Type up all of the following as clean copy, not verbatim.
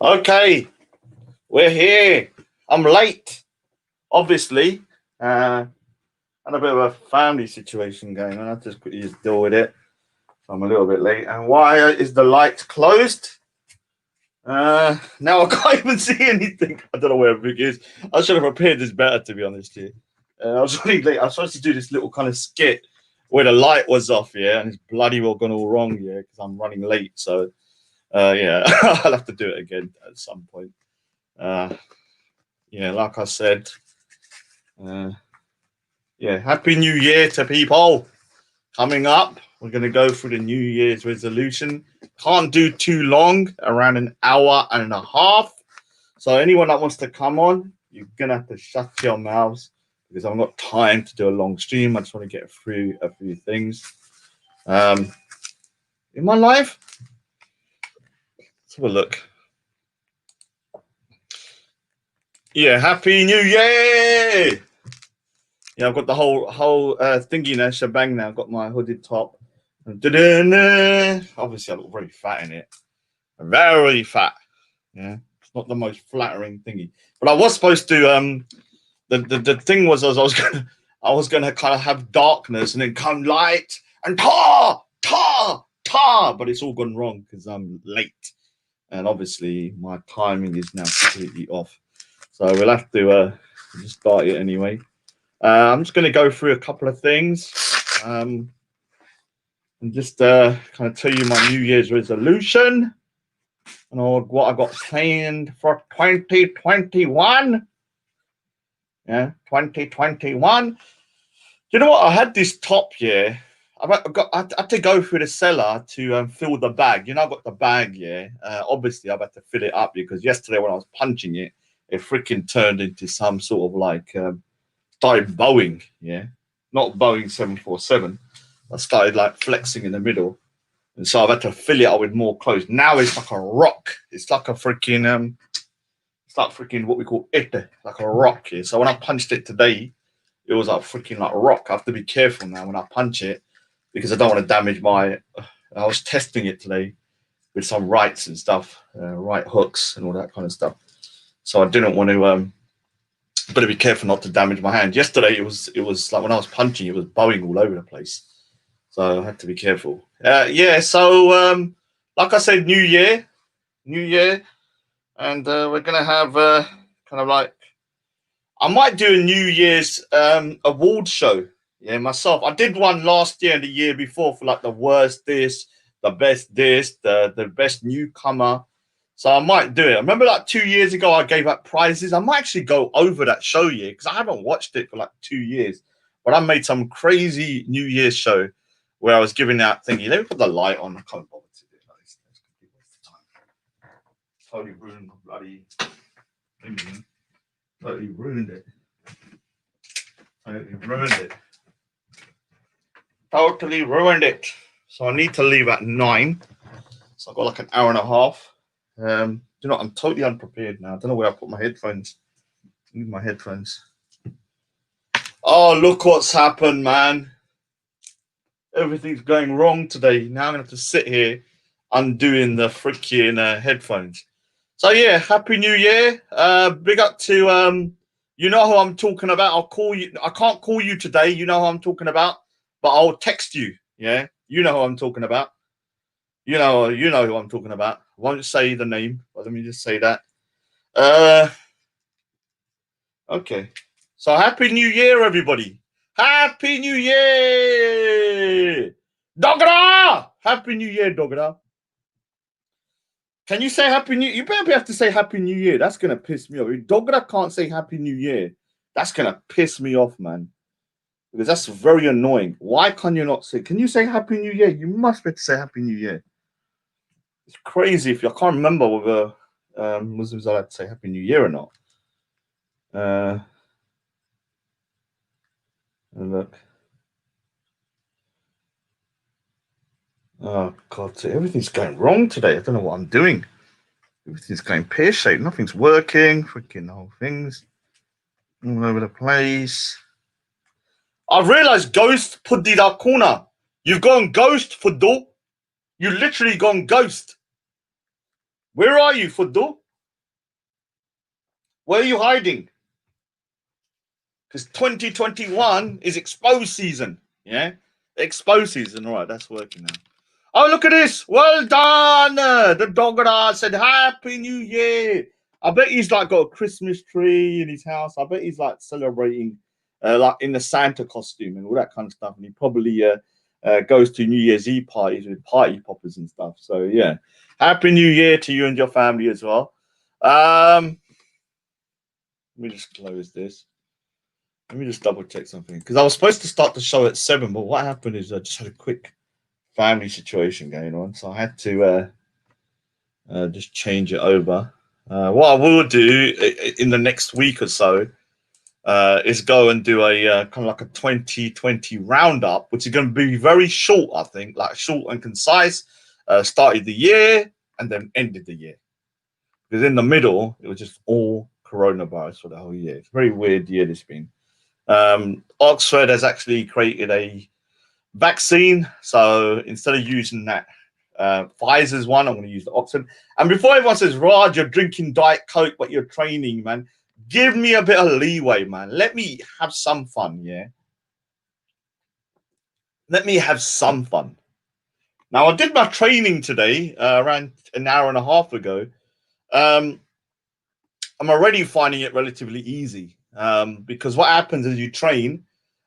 Okay, we're here. I'm late, obviously. Had a bit of a family situation going on. I just quickly just deal with it. So I'm a little bit late. And why is the light closed? Now I can't even see anything. I don't know where everything is. I should have prepared this better, to be honest here. I was running late. I was supposed to do this little kind of skit where the light was off, yeah, and it's bloody well gone all wrong, yeah, because I'm running late. So, yeah, I'll have to do it again at some point. Yeah, like I said, yeah, Happy New Year to people. Coming up, we're going to go through the New Year's resolution. Can't do too long, around an hour and a half. So anyone that wants to come on, you're going to have to shut your mouths because I've got time to do a long stream. I just want to get through a few things. In my life, let's have a look. Yeah, Happy New Year! Yeah, I've got the whole thingy now, shebang now. I've got my hooded top. Obviously, I look very fat in it. Very fat. Yeah, it's not the most flattering thingy. But I was supposed to. The thing was, I was gonna kind of have darkness and then come light and tar. But it's all gone wrong because I'm late, and obviously my timing is now completely off. So we'll have to just start it anyway. I'm just going to go through a couple of things and just kind of tell you my New Year's resolution and what I got planned for 2021. Yeah, 2021. You know what? I had this top here. I had to go through the cellar to fill the bag. You know, I got the bag, yeah. Obviously, I've had to fill it up because yesterday when I was punching it, it freaking turned into some sort of like... started bowing, yeah, not Boeing 747. I started like flexing in the middle, and so I've had to fill it up with more clothes. Now it's like a rock. It's like a freaking it's like freaking what we call it, like a rock. Yeah. So when I punched it today, it was like freaking like a rock. I have to be careful now when I punch it because I don't want to damage my. I was testing it today with some rights and stuff, right hooks and all that kind of stuff. So I didn't want to. Got to be careful not to damage my hand. Yesterday, it was like when I was punching, it was bowing all over the place. So I had to be careful. Yeah, so like I said, New Year. And we're going to have kind of like, I might do a New Year's award show. Yeah, myself. I did one last year and the year before for like the worst this, the best this, the best newcomer. So I might do it. I remember like 2 years ago, I gave out prizes. I might actually go over that show here because I haven't watched it for like 2 years. But I made some crazy New Year's show where I was giving out thingy. Let me put the light on. I can't bother to do that. Totally ruined the bloody thing. Totally ruined it. Totally ruined it. So I need to leave at 9. So I've got like an hour and a half. You know, I'm totally unprepared now. I don't know where I put my headphones. I need my headphones. Oh, look what's happened, man. Everything's going wrong today. Now I'm going to have to sit here undoing the freaking headphones. So, yeah, Happy New Year. Big up to, you know who I'm talking about. I'll call you. I can't call you today. You know who I'm talking about. But I'll text you. Yeah, you know who I'm talking about. You know who I'm talking about. I won't say the name, but let me just say that. Okay. So Happy New Year, everybody. Happy New Year. Dogra! Happy New Year, Dogra. Can you say Happy New Year? You better have to say Happy New Year. That's going to piss me off. If Dogra can't say Happy New Year, that's going to piss me off, man. Because that's very annoying. Why can you not say? Can you say Happy New Year? You must be able to say Happy New Year. It's crazy if you, I can't remember whether Muslims are allowed to say Happy New Year or not. Look. Oh, God. Everything's going wrong today. I don't know what I'm doing. Everything's going pear-shaped. Nothing's working. Freaking whole things all over the place. I've realized Ghost Pudhi da corner. You've gone ghost, Fuddo. You literally gone ghost. Where are you, Fuddo? Where are you hiding? Because 2021 is exposed season. Yeah, exposed season. All right, that's working now. Oh, look at this. Well done. The dogger said, Happy New Year. I bet he's like got a Christmas tree in his house. I bet he's like celebrating like in the Santa costume and all that kind of stuff. And he probably goes to New Year's Eve parties with party poppers and stuff. So, yeah. Happy New Year to you and your family as well. Let me just close this. Let me just double check something. Because I was supposed to start the show at 7, but what happened is I just had a quick family situation going on, so I had to just change it over. What I will do in the next week or so is go and do a kind of like a 2020 roundup, which is going to be very short, I think, like short and concise. Started the year and then ended the year, because in the middle it was just all coronavirus for the whole year. It's a very weird year this been. Oxford has actually created a vaccine, so instead of using that Pfizer's one, I'm going to use the Oxford. And before everyone says, Raj, you're drinking Diet Coke but you're training, man, give me a bit of leeway, man. Let me have some fun. Yeah, let me have some fun. Now, I did my training today around an hour and a half ago. I'm already finding it relatively easy because what happens is you train,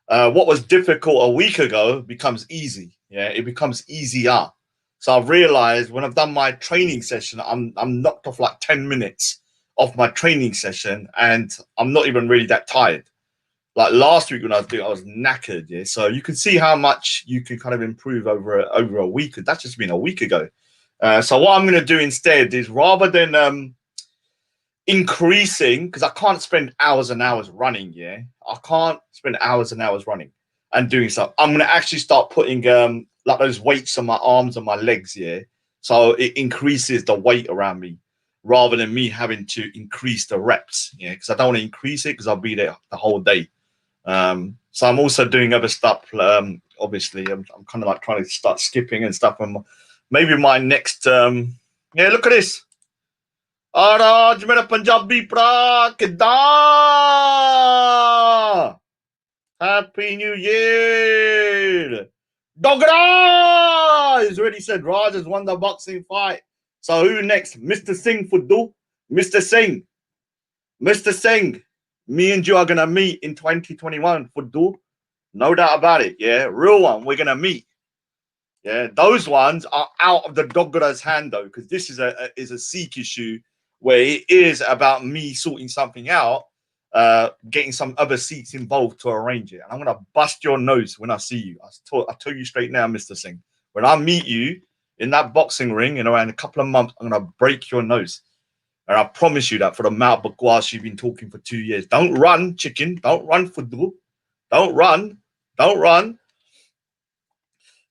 what was difficult a week ago becomes easy. Yeah, it becomes easier. So I've realized when I've done my training session, I'm knocked off like 10 minutes off my training session, and I'm not even really that tired. Like last week when I was doing, I was knackered. Yeah, so you can see how much you can kind of improve over a week. That's just been a week ago. So what I'm going to do instead is, rather than increasing, because I can't spend hours and hours running. Yeah, I can't spend hours and hours running and doing stuff. I'm going to actually start putting like those weights on my arms and my legs. Yeah, so it increases the weight around me rather than me having to increase the reps. Yeah, because I don't want to increase it because I'll be there the whole day. So I'm also doing other stuff. Obviously, I'm kind of like trying to start skipping and stuff. And maybe my next, yeah, look at this. Raj, मेरा Punjabi pra किदा? Happy New Year. Dogra! He's already said Raj has won the boxing fight. So who next? Mr. Singh Fuddu? Mr. Singh. Mr. Singh. Me and you are going to meet in 2021, Fuddu. No doubt about it. Yeah, real one. We're going to meet. Yeah, those ones are out of the Dogra's hand, though, because this is a Sikh issue where it is about me sorting something out, getting some other Sikhs involved to arrange it. And I'm going to bust your nose when I see you. I tell you straight now, Mr. Singh. When I meet you in that boxing ring in around a couple of months, I'm going to break your nose. And I promise you that for the amount of bakwas you've been talking for 2 years. Don't run, chicken. Don't run, Fuddu. Don't run. Don't run.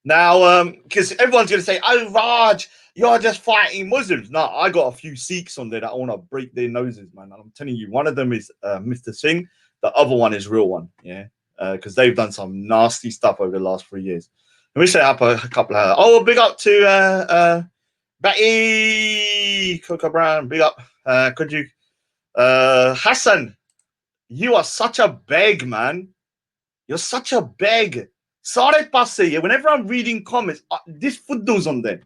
Now, because everyone's going to say, oh, Raj, you're just fighting Muslims. No, I got a few Sikhs on there that I want to break their noses, man. And I'm telling you, one of them is Mr. Singh. The other one is real one, yeah, because they've done some nasty stuff over the last 3 years. Let me set up a couple of... Oh, big up to Betty Coca Brown. Big up. Could you... Hassan, you are such a beg, man. You're such a beg. Sare passe, whenever I'm reading comments, this Fuddu's on there.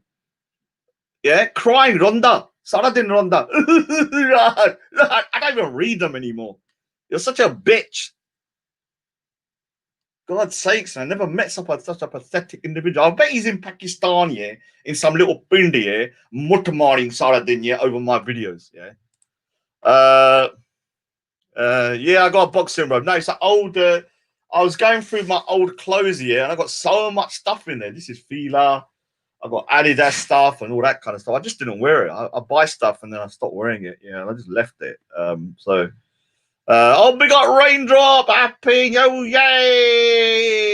Yeah, crying, Ronda. Saradin Ronda. I don't even read them anymore. You're such a bitch. God's sakes, man. I never met such a pathetic individual. I bet he's in Pakistan, yeah, in some little pindi, yeah, mutamaring Saradin, yeah, over my videos, yeah. Yeah, I got a boxing robe. No, it's an old... I was going through my old clothes here, and I got so much stuff in there. This is Fila. I got Adidas stuff and all that kind of stuff. I just didn't wear it. I buy stuff and then I stopped wearing it. Yeah, I just left it. Oh, we got Raindrop. Happy. Oh, yay.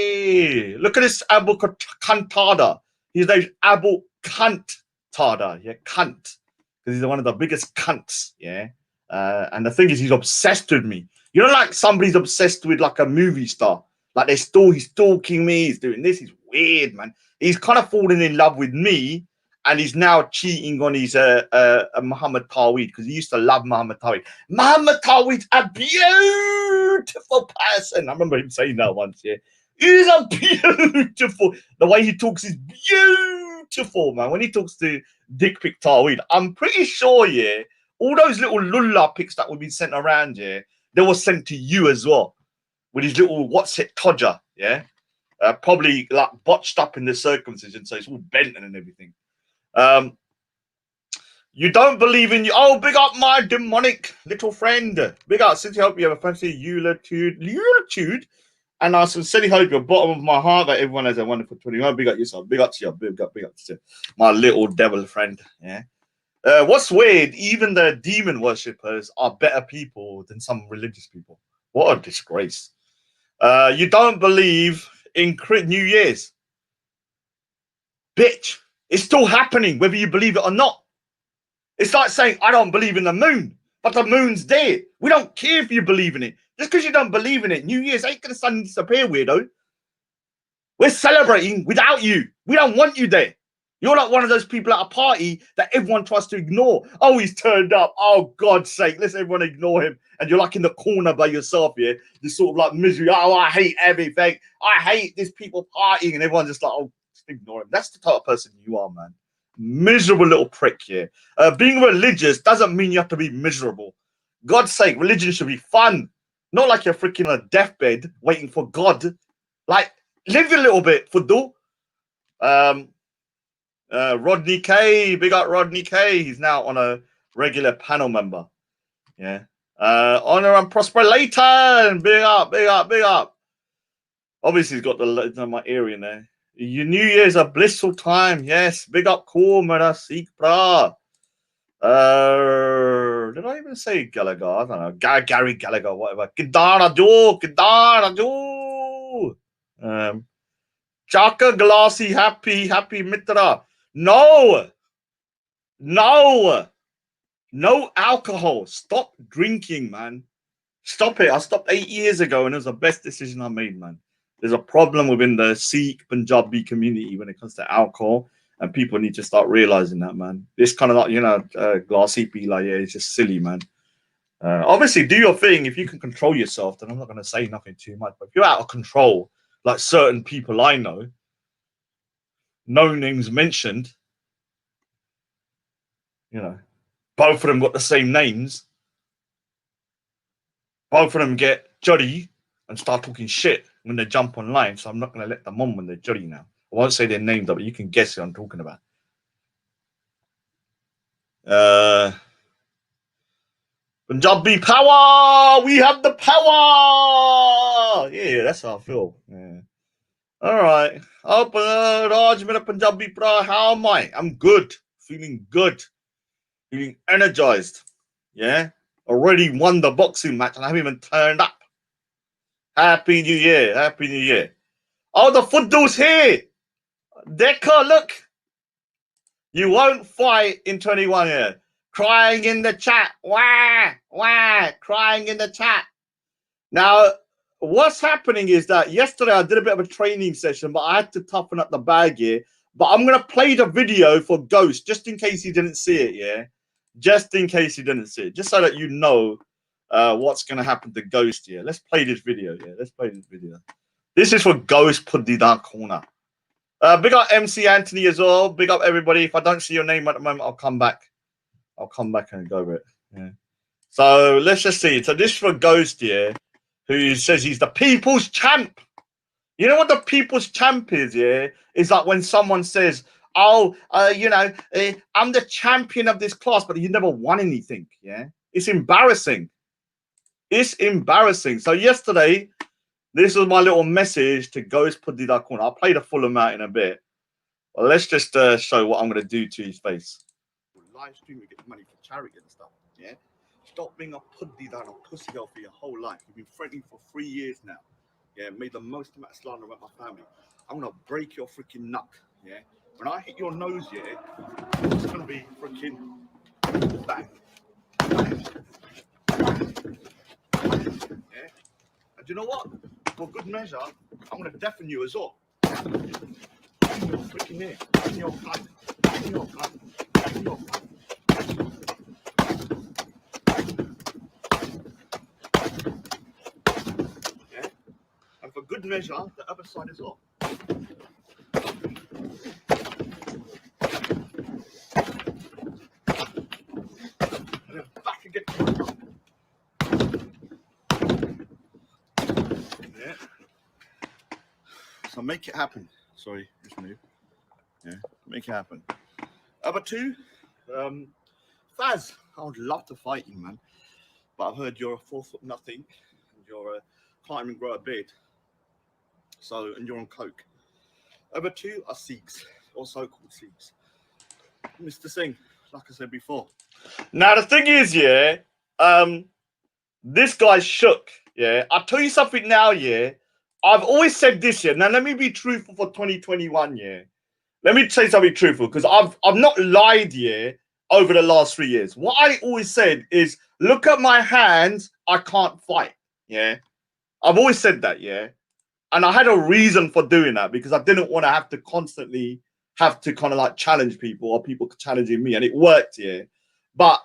Look at this Abu Kantada. His name's Abu Kantada. Yeah, cunt. Because he's one of the biggest cunts. Yeah. And the thing is, he's obsessed with me. You know, like somebody's obsessed with like a movie star. Like he's stalking me. He's doing this. He's weird, man. He's kind of falling in love with me and he's now cheating on his Muhammad Tawhid because he used to love Muhammad Tawhid. Muhammad Tawhid's a beautiful person. I remember him saying that once. Yeah, he's a beautiful. The way he talks is beautiful, man. When he talks to Dick Pic Tawhid, I'm pretty sure, yeah, all those little lulla pics that would be sent around, yeah, they were sent to you as well with his little what's it todger, yeah. Probably like botched up in the circumcision, so it's all bent and everything. You don't believe in you. Oh, big up my demonic little friend. Big up, since I hope you have a fancy Eulitude. And I sincerely hope your bottom of my heart that everyone has a wonderful 21. Big up yourself. Big up to you. Big up to my little devil friend. Yeah. What's weird, even the demon worshippers are better people than some religious people. What a disgrace. You don't believe in New Year's. Bitch, it's still happening, whether you believe it or not. It's like saying, I don't believe in the moon, but the moon's there. We don't care if you believe in it. Just because you don't believe in it, New Year's ain't going to suddenly disappear, weirdo. We're celebrating without you. We don't want you there. You're like one of those people at a party that everyone tries to ignore. Oh, he's turned up. Oh, God's sake, let's everyone ignore him. And you're like in the corner by yourself, yeah? You're sort of like misery. Oh, I hate everything. I hate these people partying. And everyone's just like, oh, just ignore him. That's the type of person you are, man. Miserable little prick here. Being religious doesn't mean you have to be miserable. God's sake, religion should be fun. Not like you're freaking on a deathbed waiting for God. Like, live a little bit, Pudhi. Rodney K, big up Rodney K. He's now on a regular panel member. Yeah. Honor and prosper later. And big up, big up, big up. Obviously, he's got the my area in there. Your New Year's a blissful time. Yes. Big up, cool, mera Sikh bra. Did I even say Gallagher? I don't know. Gary Gallagher, whatever. Kidara Jo. Chaka Glassy, happy Mitra. No alcohol. Stop drinking, man. Stop it. I stopped 8 years ago, and it was the best decision I made, man. There's a problem within the Sikh Punjabi community when it comes to alcohol, and people need to start realizing that, man. This kind of like, glassy be like, yeah, it's just silly, man. Obviously, do your thing. If you can control yourself, then I'm not going to say nothing too much. But if you're out of control, like certain people I know, no names mentioned, both of them got the same names. Both of them get juddy and start talking shit when they jump online. So I'm not going to let them on when they're juddy now. I won't say their names, but you can guess who I'm talking about. Punjabi power! We have the power! Yeah, that's how I feel. Yeah. All right. Raj, Punjabi pra, how am I? I'm good. Feeling good. Feeling energized. Yeah. Already won the boxing match and I haven't even turned up. Happy New Year. Happy New Year. Oh, the Pudhi's here. Decker, look. You won't fight in 21 years. Crying in the chat. Wah. Crying in the chat. Now, what's happening is that yesterday I did a bit of a training session, but I had to toughen up the bag here. But I'm going to play the video for Ghost, just in case he didn't see it, yeah? Just in case you didn't see it, just so that you know what's going to happen to Ghost here. Let's play this video. Yeah, let's play this video. This is for Ghost Pudhi Down Corner. Big up MC Anthony as well. Big up everybody. If I don't see your name at the moment, I'll come back. I'll come back and go over it. Yeah. So let's just see. So this is for Ghost here, who says he's the people's champ. You know what the people's champ is, yeah? It's like when someone says, oh, I'm the champion of this class, but you never won anything, yeah? It's embarrassing. It's embarrassing. So yesterday, this was my little message to Ghost Pudhi Da Corner. I'll play the full amount in a bit. Well, let's just show what I'm going to do to his face. Live stream, we get money for charity and stuff, yeah? Stop being a Pudhi Da and a pussy girl for your whole life. You've been threatening for 3 years now. Yeah, made the most amount of slander about my family. I'm going to break your freaking nut, yeah? When I hit your nose, yeah, it's going to be freaking bang. Yeah? And you know what? For good measure, I'm going to deafen you as well. Freaking here. In your blood. Yeah. And for good measure, the other side as well. And then back again. Yeah. So make it happen. Sorry, just move. Yeah, make it happen. Other two, Faz, I would love to fight you, man. But I've heard you're a 4 foot nothing, and you're can't even grow a beard. So, and you're on coke. Other two are Sikhs, or so-called Sikhs. Mr. Singh, like I said before. Now the thing is, yeah, this guy's shook. Yeah, I'll tell you something now. Yeah, I've always said this. Yeah, now let me be truthful for 2021. Yeah, let me say something truthful because I've not lied. Yeah, over the last 3 years, what I always said is, look at my hands. I can't fight. Yeah, I've always said that. Yeah. And I had a reason for doing that because I didn't want to have to constantly have to kind of like challenge people or people challenging me. And it worked, yeah. But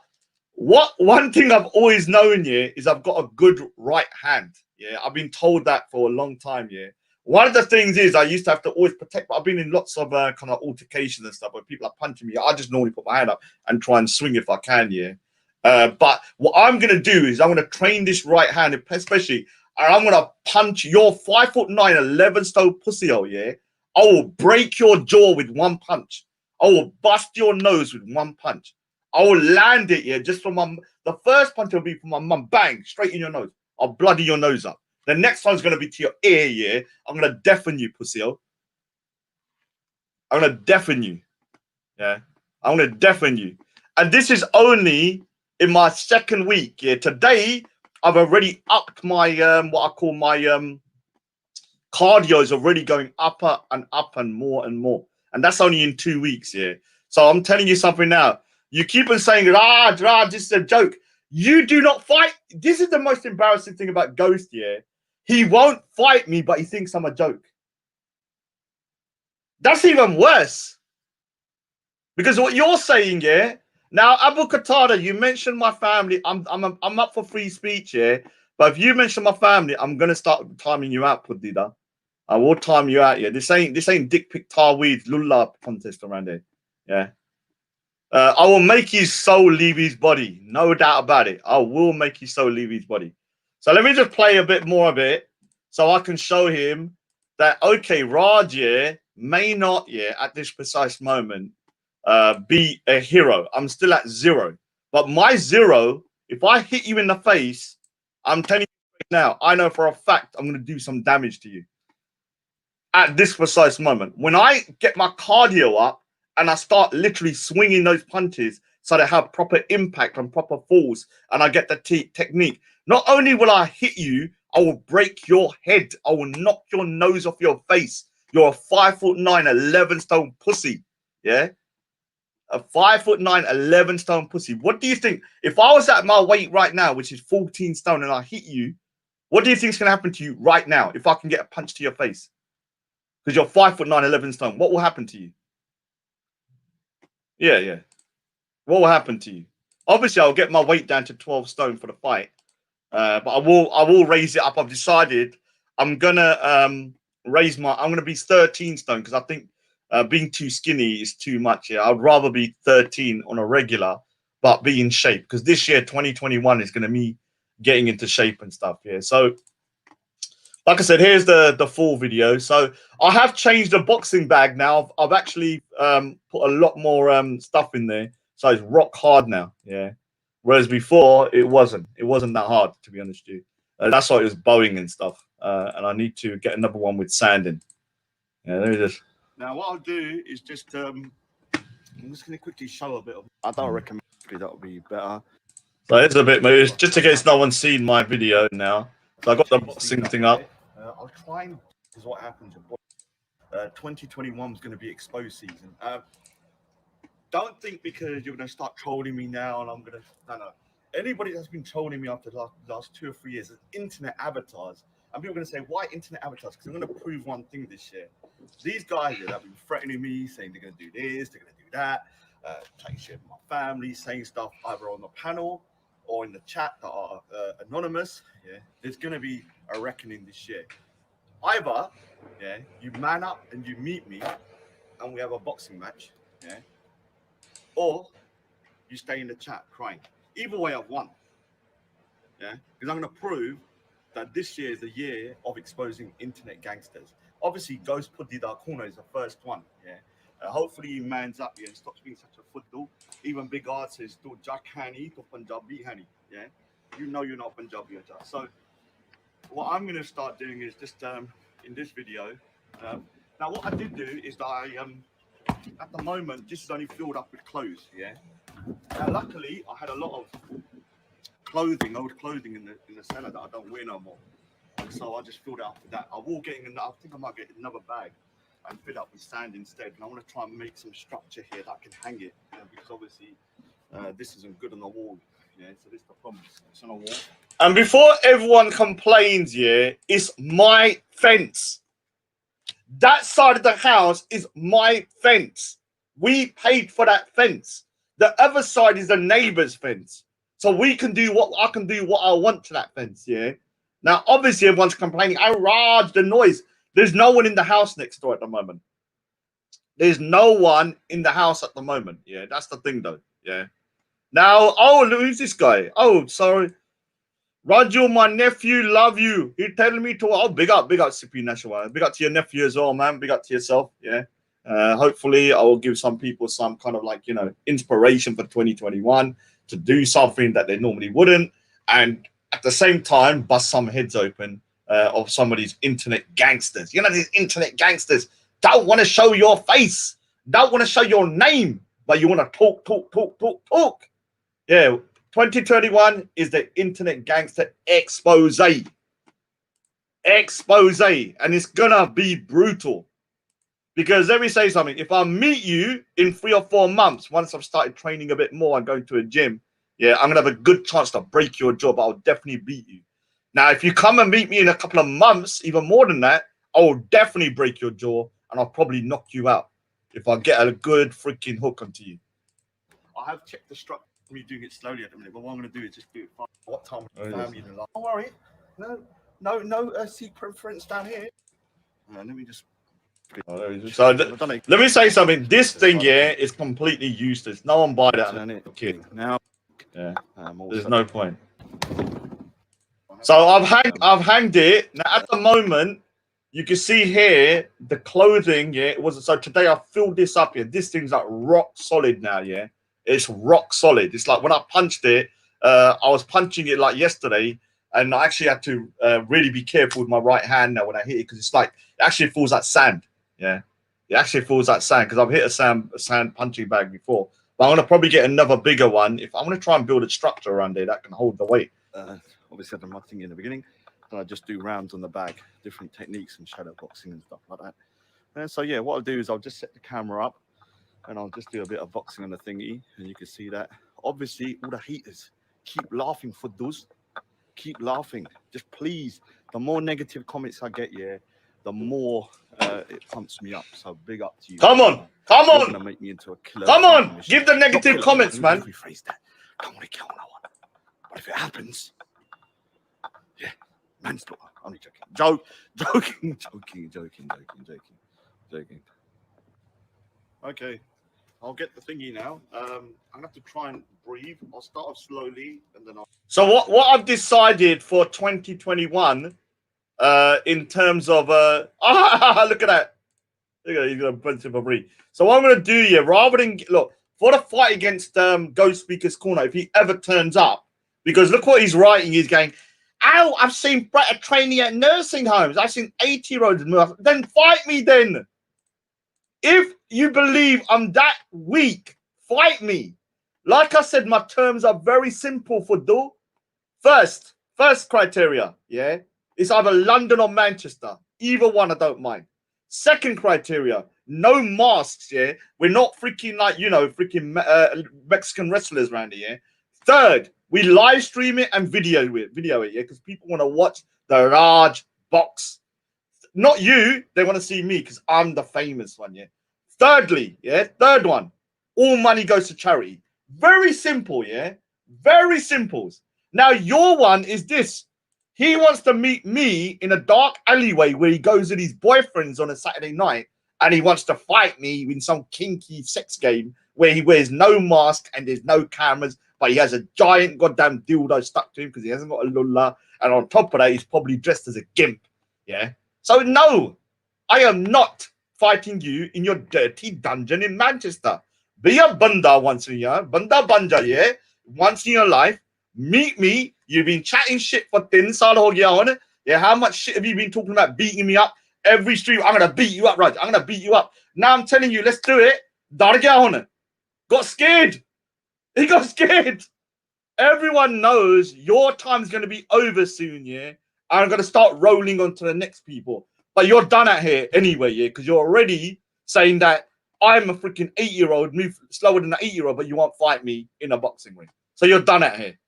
one thing I've always known, yeah, is I've got a good right hand. Yeah. I've been told that for a long time, yeah. One of the things is I used to have to always protect, but I've been in lots of kind of altercations and stuff where people are punching me. I just normally put my hand up and try and swing if I can, yeah. But what I'm going to do is I'm going to train this right hand, especially. And I'm gonna punch your 5'9", 11-stone pussy hole, yeah. I will break your jaw with one punch. I will bust your nose with one punch. I will land it, yeah, just from the first punch will be from my mum, bang, straight in your nose. I'll bloody your nose up. The next one's gonna be to your ear, yeah. I'm gonna deafen you, pussy hole. I'm gonna deafen you. Yeah. I'm gonna deafen you. And this is only in my second week, yeah. Today, I've already upped my what I call my cardio is already going up and more and more. And that's only in 2 weeks, yeah. So I'm telling you something now. You keep on saying, this is a joke. You do not fight. This is the most embarrassing thing about Ghost, yeah. He won't fight me, but he thinks I'm a joke. That's even worse. Because what you're saying, yeah. Now, Abu Qatada, you mentioned my family. I'm up for free speech, yeah. But if you mention my family, I'm gonna start timing you out, Pudhi. I will time you out, yeah. This ain't dick pic tar weed lulla contest around here. Yeah. I will make his soul leave his body. No doubt about it. I will make his soul leave his body. So let me just play a bit more of it so I can show him that okay, Raj, yeah, may not, yeah, at this precise moment be a hero. I'm still at 0. But my 0, if I hit you in the face, I'm telling you right now, I know for a fact I'm going to do some damage to you. At this precise moment, when I get my cardio up and I start literally swinging those punches so they have proper impact and proper force, and I get the technique, not only will I hit you, I will break your head. I will knock your nose off your face. You're a 5'9", 11-stone pussy. Yeah. A 5'9", 11-stone pussy. What do you think? If I was at my weight right now, which is 14 stone, and I hit you, what do you think is going to happen to you right now if I can get a punch to your face? Because you're 5'9", 11 stone. What will happen to you? Yeah. What will happen to you? Obviously, I'll get my weight down to 12 stone for the fight. But I will raise it up. I've decided I'm gonna I'm gonna be 13 stone because I think being too skinny is too much. Yeah, I'd rather be 13 on a regular, but be in shape because this year 2021 is gonna be getting into shape and stuff. Yeah, so. Like I said, here's the full video. So I have changed the boxing bag now. I've actually put a lot more stuff in there. So it's rock hard now. Yeah. Whereas before it wasn't. It wasn't that hard, to be honest with you. That's why it was bowing and stuff. And I need to get another one with sanding. Yeah, let me just. Now what I'll do is just I'm just going to quickly show a bit of. I don't recommend that would be better. So it's a bit moves, just in case no one's seen my video now. So I got the boxing thing up. I'll try and is what happens. 2021 is going to be exposed season. Don't think because you're going to start trolling me now and I'm going to. No. Anybody that's been trolling me after the last 2 or 3 years is internet avatars. And people are going to say, why internet avatars? Because I'm going to prove one thing this year. These guys here that have been threatening me, saying they're going to do this, they're going to do that, taking shit with my family, saying stuff either on the panel or in the chat that are anonymous. Yeah, there's gonna be a reckoning this year. Either, yeah, you man up and you meet me, and we have a boxing match, yeah, or you stay in the chat crying. Either way, I've won. Yeah, because I'm gonna prove that this year is the year of exposing internet gangsters. Obviously, Ghost Pudhi Corner is the first one. Yeah. Hopefully he mans up here and stops being such a football. Even Big Art says to Jakhani to Punjabi Hani. Yeah. You know you're not Punjabi or just. So what I'm gonna start doing is just in this video. Now what I did do is that I at the moment this is only filled up with clothes. Yeah. Now luckily I had a lot of clothing, old clothing in the cellar that I don't wear no more. And so I just filled it up with that. I will get in, I think I might get another bag and fill it up with sand instead. And I want to try and make some structure here that I can hang it, because obviously this isn't good on the wall. Yeah, so this is the problem. It's on a wall. And before everyone complains, yeah, it's my fence. That side of the house is my fence. We paid for that fence. The other side is the neighbor's fence. So we can do what I can do what I want to that fence, yeah. Now, obviously, everyone's complaining. Oh, Raj, the noise. There's no one in the house next door at the moment. There's no one in the house at the moment. Yeah, that's the thing, though. Yeah. Now, oh, who's this guy? Oh, sorry. Raju, my nephew, love you. He telling me to. Oh, big up, CP National. Big up to your nephew as well, man. Big up to yourself. Yeah. Hopefully, I will give some people some kind of like inspiration for 2021 to do something that they normally wouldn't, and at the same time bust some heads open of some of these internet gangsters. These internet gangsters don't want to show your face, don't want to show your name, but you want to talk. Yeah, 2021 is the internet gangster expose, and it's gonna be brutal. Because let me say something, if I meet you in 3 or 4 months, once I've started training a bit more and going to a gym, yeah, I'm going to have a good chance to break your jaw, but I'll definitely beat you. Now, if you come and meet me in a couple of months, even more than that, I will definitely break your jaw and I'll probably knock you out if I get a good freaking hook onto you. I have checked the structure. Me doing it slowly at the minute, but what I'm going to do is just do it. What time? Family don't worry. No secret friends down here. Let me just. So let me say something. This thing here is completely useless. No one buy that. Kid. Now, yeah, there's no point. So I've hanged it. Now at the moment, you can see here the clothing. Yeah, it wasn't. So today I filled this up here. This thing's like rock solid now. Yeah, it's rock solid. It's like when I punched it, I was punching it like yesterday, and I actually had to really be careful with my right hand now when I hit it because it's like it actually feels like sand. Yeah, it actually feels like sand because I've hit a sand punching bag before. But I'm gonna probably get another bigger one if I'm gonna try and build a structure around there that can hold the weight. Obviously, I've done my thing in the beginning, and I just do rounds on the bag, different techniques and shadow boxing and stuff like that. And so yeah, what I'll do is I'll just set the camera up, and I'll just do a bit of boxing on the thingy, and you can see that. Obviously, all the haters keep laughing for those. Keep laughing, just please. The more negative comments I get, yeah, the more it pumps me up. So big up to you. Come on. You're gonna make me into a killer. Come on, give the negative comments, man. Rephrase that. I don't want to kill no one, but if it happens, yeah, manslaughter. I'm joking. Joking. Okay, I'll get the thingy now. I'm gonna have to try and breathe. I'll start off slowly, and then I'll. So what I've decided for 2021. In terms of look at that. Look at that, he's got a bunch of breathe. So what I'm gonna do here, rather than look for the fight against Ghost Speaker's Corner, if he ever turns up, because look what he's writing, he's going, ow, I've seen better training at nursing homes, I've seen 80-year-olds move. Then fight me then. If you believe I'm that weak, fight me. Like I said, my terms are very simple for do. First criteria, yeah. It's either London or Manchester. Either one, I don't mind. Second criteria, no masks, yeah? We're not freaking like, freaking Mexican wrestlers around here. Yeah? Third, we live stream it and video it, yeah? Because people want to watch the large box. Not you, they want to see me because I'm the famous one, yeah? Thirdly, yeah? Third one, all money goes to charity. Very simple, yeah? Very simple. Now, your one is this. He wants to meet me in a dark alleyway where he goes with his boyfriends on a Saturday night, and he wants to fight me in some kinky sex game where he wears no mask and there's no cameras, but he has a giant goddamn dildo stuck to him because he hasn't got a lulla. And on top of that, he's probably dressed as a gimp. Yeah. So, no, I am not fighting you in your dirty dungeon in Manchester. Be a banda once in a year, banda banja, yeah? Once in your life, meet me. You've been chatting shit for 10 saal ho gaya ho, yeah? How much shit have you been talking about beating me up? Every stream, I'm gonna beat you up, right? I'm gonna beat you up. Now I'm telling you, let's do it. Dar gaya ho, got scared. He got scared. Everyone knows your time's gonna be over soon, yeah? I'm gonna start rolling on to the next people. But you're done out here anyway, yeah? Because you're already saying that I'm a freaking 8-year-old, move slower than an 8-year-old, but you won't fight me in a boxing ring. So you're done out here.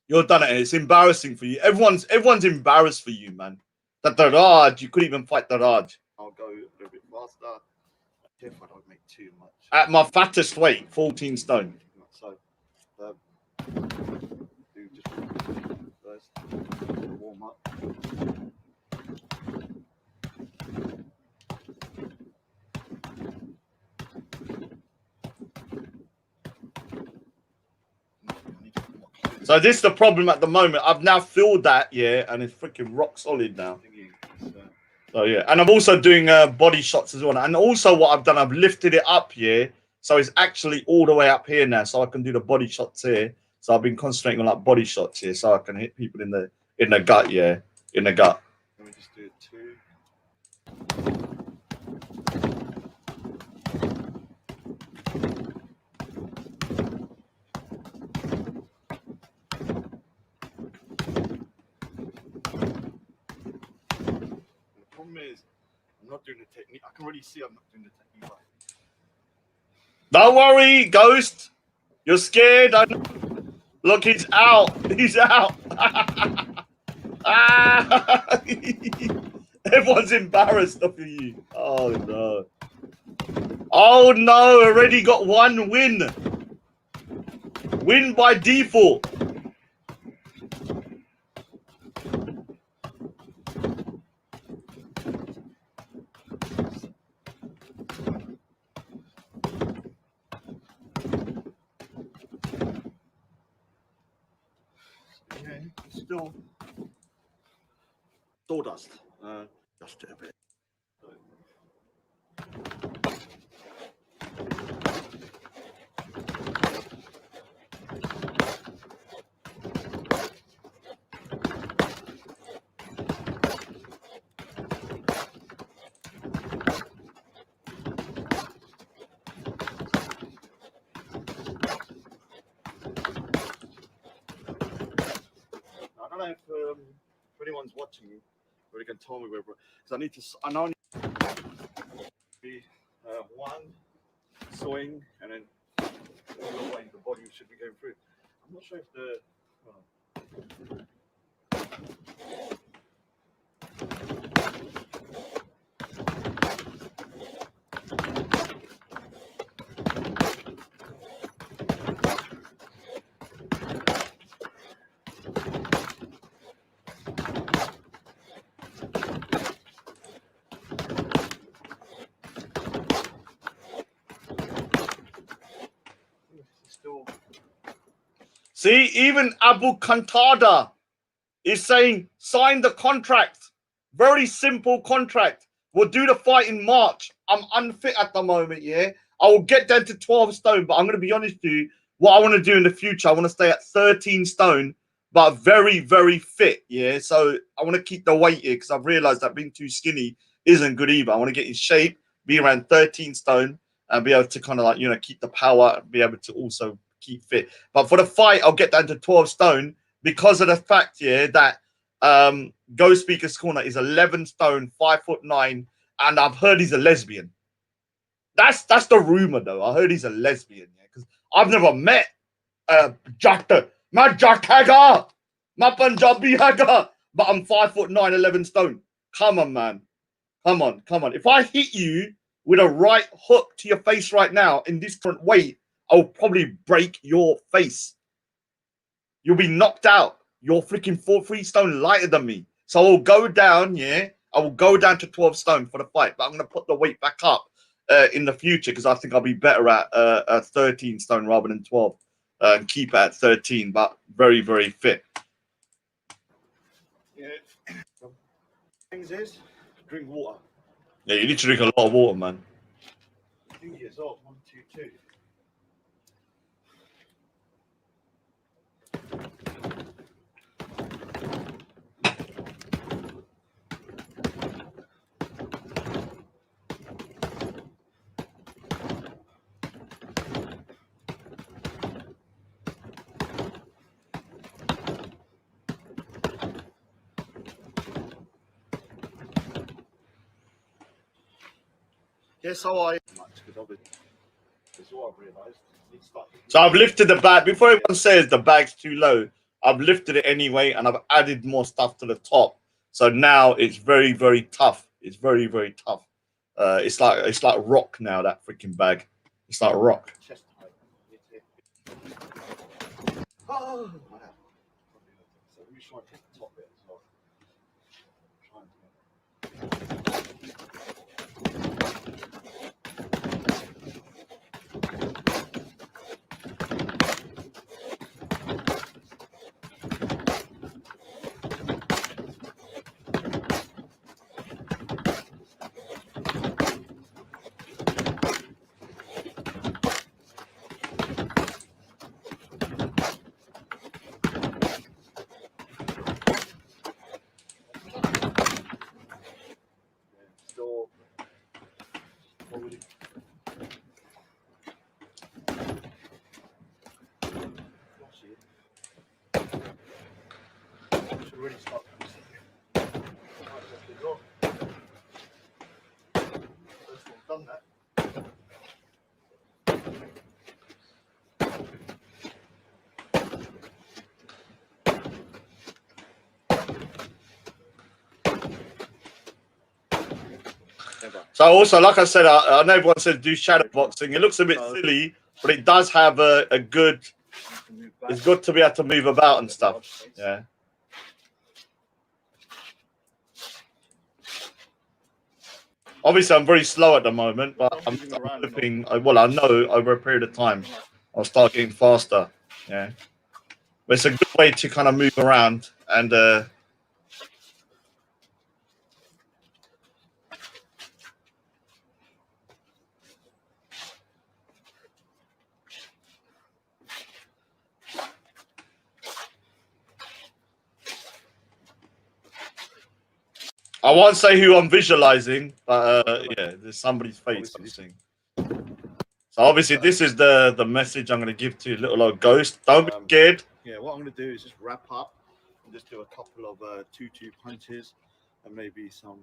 You're done out here. It's embarrassing for you. Everyone's embarrassed for you, man. The Daraj, you couldn't even fight Daraj. I'll go a little bit faster. If I don't make too much. At my fattest weight, 14 stone. So, do just first warm up. So this is the problem at the moment. I've now filled that, yeah, and it's freaking rock solid now. So yeah, and I'm also doing body shots as well. And also what I've done, I've lifted it up here, so it's actually all the way up here now, so I can do the body shots here. So I've been concentrating on like body shots here, so I can hit people in the gut, yeah, in the gut. Let me just do 2. Is I'm not doing the technique. I can really see I'm not doing the technique right. Don't worry, Ghost. You're scared. Look, he's out. He's out. Everyone's embarrassed of you. Oh no. Oh no, already got 1 win. Win by default. Still sawdust. Just a bit. I don't know if anyone's watching, but you can tell me where. Because I need to. I know. Be 1 swing and then all the way the body should be going through. I'm not sure if the. See, even Abu Kantada is saying, sign the contract. Very simple contract. We'll do the fight in March. I'm unfit at the moment, yeah? I will get down to 12 stone, but I'm going to be honest with you. What I want to do in the future, I want to stay at 13 stone, but very, very fit, yeah? So I want to keep the weight here because I've realized that being too skinny isn't good either. I want to get in shape, be around 13 stone, and be able to kind of like, you know, keep the power, be able to also keep fit. But for the fight, I'll get down to 12 stone because of the fact, yeah, that Go Speaker's Corner is 11 stone, 5'9", and I've heard he's a lesbian. That's the rumor, though. I heard he's a lesbian, yeah, because I've never met Jatta. My Jatt Haga, my Punjabi Haga, but I'm 5'9", 11 stone. Come on, man. Come on. If I hit you with a right hook to your face right now in this current weight, I'll probably break your face. You'll be knocked out. You're freaking 3 stone lighter than me. So I'll go down, yeah. I will go down to 12 stone for the fight, but I'm going to put the weight back up in the future because I think I'll be better at 13 stone rather than 12 and keep it at 13, but very, very fit. Yeah. Things is, drink water. Yeah, you need to drink a lot of water, man. 2 years old, 1, 2, 2. Yeah, so I that's what I've realised. So I've lifted the bag. Before everyone says the bag's too low, I've lifted it anyway, and I've added more stuff to the top. So now it's very, very tough. It's very, very tough. It's like rock now. That freaking bag. It's like rock. Oh, so let me try and hit the top bit as well. Still, probably. Should really start. Done that. So also, like I said, I know everyone says do shadow boxing. It looks a bit silly, but it does have a good. It's good to be able to move about and stuff. Yeah. Obviously, I'm very slow at the moment, but I'm hoping. Well, I know over a period of time, I'll start getting faster. Yeah. But it's a good way to kind of move around and. I won't say who I'm visualizing, but yeah, there's somebody's face I'm seeing. So obviously, this is the message I'm going to give to little old ghost. Don't be scared. Yeah, what I'm going to do is just wrap up and just do a couple of 2-2 punches and maybe some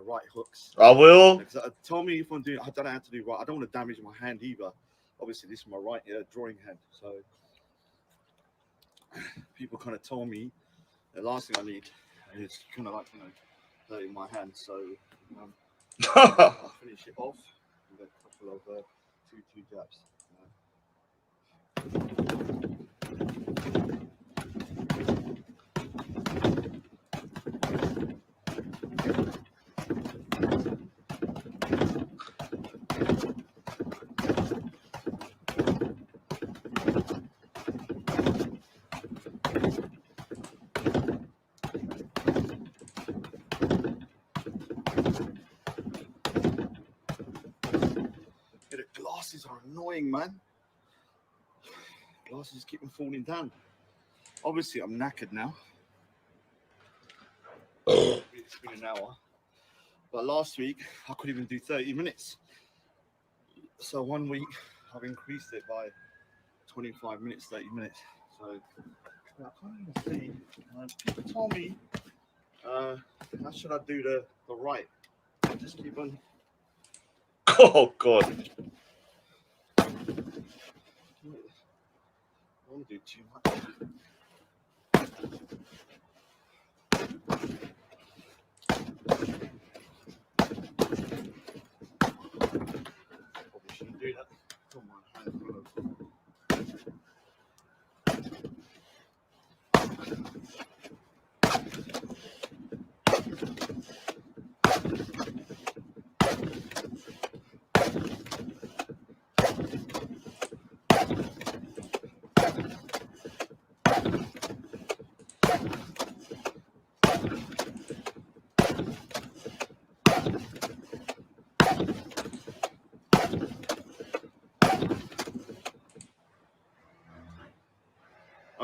right hooks. I will. Tell me if I'm doing. I don't know how to do right. I don't want to damage my hand either. Obviously, this is my right drawing hand. So people kind of told me the last thing I need is kind of like hurting my hand. So I'll finish it off with a couple of 2-2 jabs. The glasses are annoying, man. Glasses keep on falling down. Obviously, I'm knackered now. It's been an hour. But last week, I couldn't even do 30 minutes. So 1 week, I've increased it by 25 minutes, 30 minutes. So I can't even see. People told me, how should I do the right? Just keep on. Oh, God. I don't want to do too much.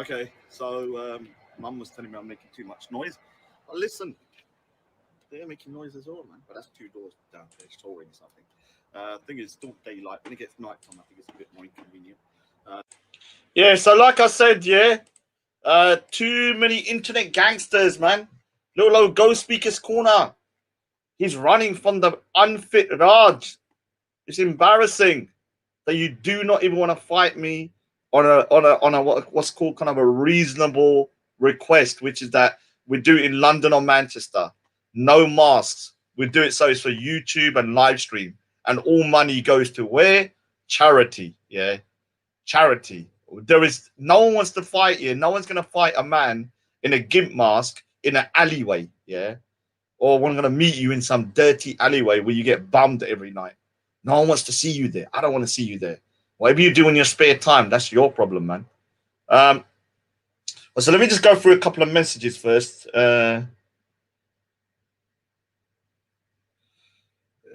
Okay, so Mum was telling me I'm making too much noise. But listen, they're making noise as well, man. But that's 2 doors down there, storing something. Thing is, still daylight. When it gets night time, I think it's a bit more inconvenient. Yeah, so like I said, yeah, too many internet gangsters, man. Little old Ghost Speaker's Corner. He's running from the unfit Raj. It's embarrassing that you do not even want to fight me on a what's called kind of a reasonable request, which is that we do it in London or Manchester. No masks. We do it so it's for YouTube and live stream. And all money goes to where? Charity. Yeah. Charity. There is no one wants to fight you. No one's gonna fight a man in a gimp mask in an alleyway. Yeah. Or we're gonna meet you in some dirty alleyway where you get bummed every night. No one wants to see you there. I don't want to see you there. Whatever you do in your spare time, that's your problem, man. So let me just go through a couple of messages first. Yeah.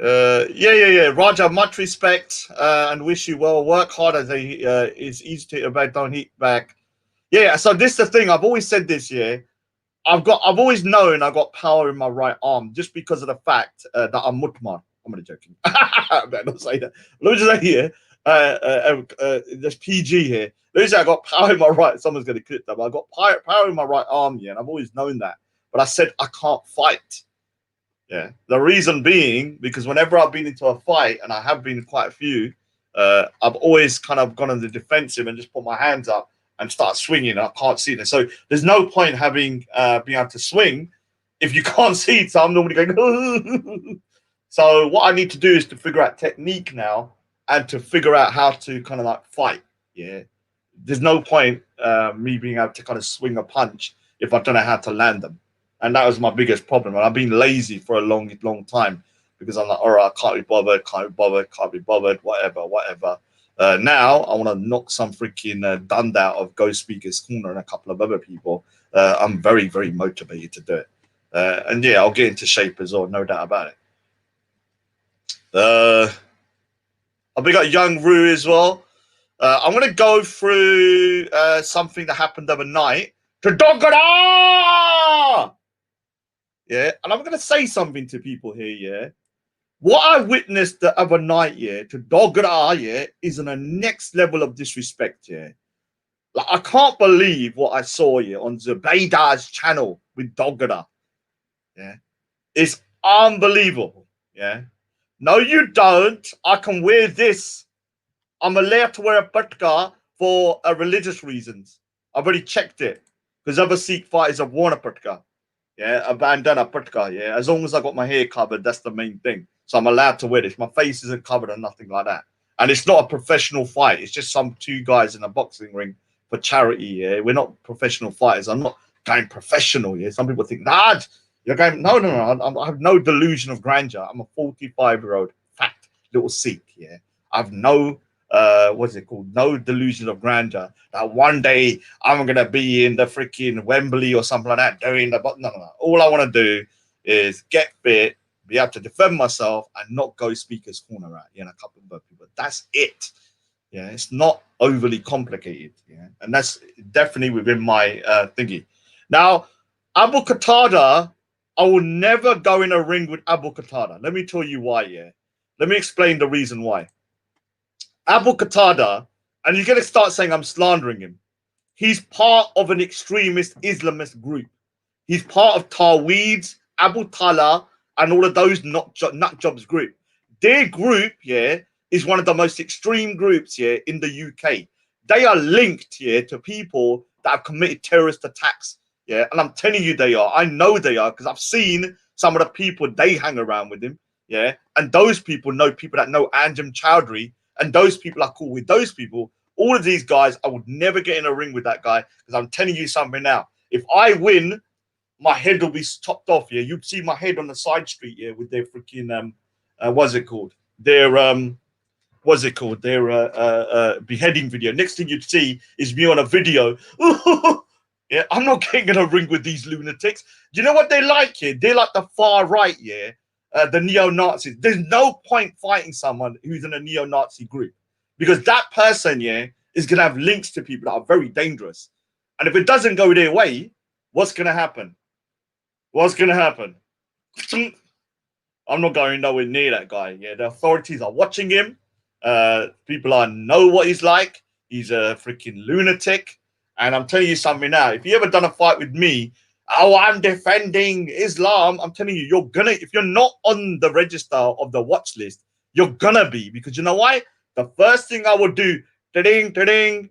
Raja, much respect and wish you well. Work hard as it's easy to obey, don't hit back. Yeah, so this is the thing. I've always said this, yeah. I've always known I got power in my right arm just because of the fact that I'm mutmar. I'm only joking. I better not say that. Let me just say here, there's PG here. Let me say I got power in my right. Someone's going to clip that. But I got power in my right arm, yeah, and I've always known that. But I said I can't fight. Yeah. The reason being because whenever I've been into a fight, and I have been in quite a few, I've always kind of gone on the defensive and just put my hands up and start swinging. I can't see it. So there's no point having being able to swing if you can't see it. So I'm normally going. So what I need to do is to figure out technique now and to figure out how to kind of like fight. Yeah. There's no point me being able to kind of swing a punch if I don't know how to land them. And that was my biggest problem. And I've been lazy for a long time because I'm like, all right, I can't be bothered, whatever. Now I want to knock some freaking dund out of Ghost Speaker's Corner and a couple of other people. I'm very, very motivated to do it. And yeah, I'll get into shape as well, no doubt about it. I've got Young Rue as well. I'm going to go through something that happened overnight. To Dogara! Yeah, and I'm going to say something to people here, yeah. What I witnessed the other night, yeah, to Dogara, yeah, is on a next level of disrespect, yeah. Like, I can't believe what I saw, yeah, on Zubaydah's channel with Dogara. Yeah. It's unbelievable, yeah. No, you don't. I can wear this. I'm allowed to wear a patka for religious reasons. I've already checked it. Because other Sikh fighters have worn a patka. Yeah, a bandana patka. Yeah, as long as I got my hair covered, that's the main thing. So I'm allowed to wear this. My face isn't covered or nothing like that. And it's not a professional fight. It's just some 2 guys in a boxing ring for charity. Yeah, we're not professional fighters. I'm not going professional. Yeah, some people think, nah, you're going. No. I have no delusion of grandeur. I'm a 45-year-old fat little Sikh. Yeah, I have no. What's it called? No delusion of grandeur. That one day I'm gonna be in the freaking Wembley or something like that doing the. No. All I want to do is get fit, be able to defend myself, and not go Speaker's Corner out. Yeah, and a couple of people. That's it. Yeah, it's not overly complicated. Yeah, and that's definitely within my thingy. Now, Abu Qatada, I will never go in a ring with Abu Qatada. Let me tell you why. Yeah, let me explain the reason why. Abu Qatada, and you're going to start saying I'm slandering him. He's part of an extremist Islamist group. He's part of Tawheed's, Abu Talha, and all of those nut jobs group. Their group, yeah, is one of the most extreme groups here in the UK. They are linked here to people that have committed terrorist attacks. Yeah, and I'm telling you they are. I know they are because I've seen some of the people they hang around with him. Yeah, and those people know people that know Anjem Chowdhury. And those people are cool with those people. All of these guys, I would never get in a ring with that guy because I'm telling you something now. If I win, my head will be chopped off here. You'd see my head on the side street here with their freaking what's it called? Their Their beheading video. Next thing you'd see is me on a video. Yeah, I'm not getting in a ring with these lunatics. Do you know what they like here? They're like the far right, yeah. The neo-Nazis. There's no point fighting someone who's in a neo-Nazi group because that person, yeah, is going to have links to people that are very dangerous. And if it doesn't go their way, what's going to happen? What's going to happen? I'm not going nowhere near that guy. Yeah, the authorities are watching him. People know what he's like. He's a freaking lunatic. And I'm telling you something now. If you ever done a fight with me, oh, I'm defending Islam. I'm telling you, you're gonna. If you're not on the register of the watch list, you're gonna be, because you know why? The first thing I would do, ding, ding,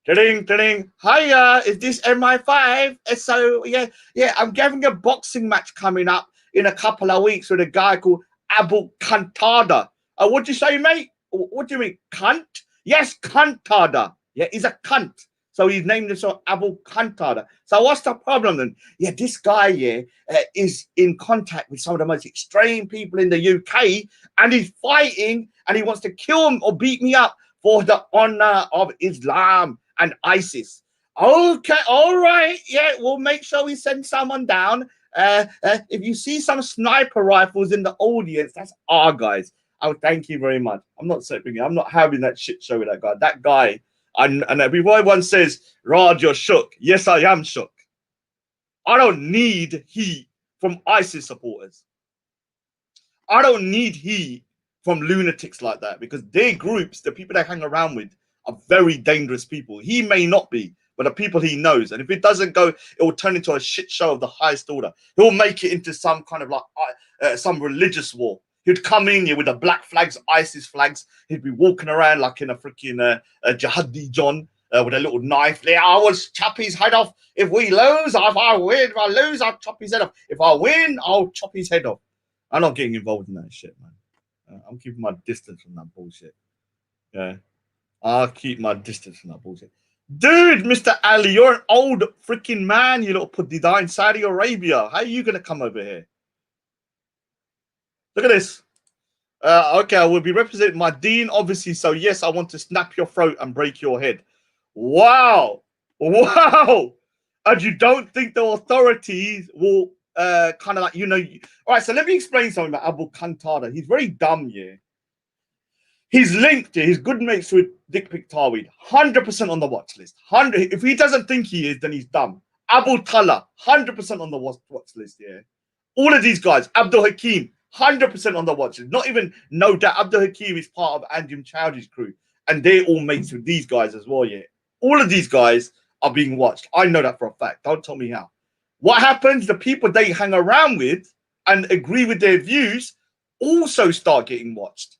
ding, ding. Hiya, is this MI5? So yeah, I'm having a boxing match coming up in a couple of weeks with a guy called Abu Kantada. What'd you say, mate? What do you mean, cunt? Yes, Kantada. Yeah, he's a cunt. So he's named himself Abu Kantada. So what's the problem then? Yeah, this guy, is in contact with some of the most extreme people in the UK, and he's fighting, and he wants to kill him or beat me up for the honor of Islam and ISIS. Okay, all right. Yeah, we'll make sure we send someone down. If you see some sniper rifles in the audience, that's our guys. Oh, thank you very much. I'm not saying I'm not having that shit show with that guy. That guy, and everyone says, Raj, you're shook. Yes, I am shook. I don't need heat from ISIS supporters. I don't need heat from lunatics like that, because their groups, the people they hang around with, are very dangerous people. He may not be, but the people he knows. And if it doesn't go, it will turn into a shit show of the highest order. He'll make it into some kind of like some religious war. He'd come in here with the black flags, ISIS flags. He'd be walking around like in a freaking jihadi John with a little knife. Yeah, I will chop his head off if we lose. If I win, if I lose, I'll chop his head off. If I win, I'll chop his head off. I'm not getting involved in that shit, man. I'm keeping my distance from that bullshit. Yeah, I'll keep my distance from that bullshit. Dude, Mr. Ali, you're an old freaking man, you little Pudhi in Saudi Arabia. How are you going to come over here? Look at this. Okay, I will be representing my dean, obviously. So, yes, I want to snap your throat and break your head. Wow. Wow. And you don't think the authorities will kind of like, all right, so let me explain something about Abu Kantada. He's very dumb, yeah. He's linked to his good mates with Dick Pictarweed, 100% on the watch list. 100. If he doesn't think he is, then he's dumb. Abu Talha, 100% on the watch list, yeah. All of these guys, Abdul Hakim, 100% on the watch list. Not even, no doubt, Abdul Hakim is part of Anjum Chowdhury's crew, and they're all mates with these guys as well, yeah. All of these guys are being watched. I know that for a fact. Don't tell me how. What happens? The people they hang around with and agree with their views also start getting watched,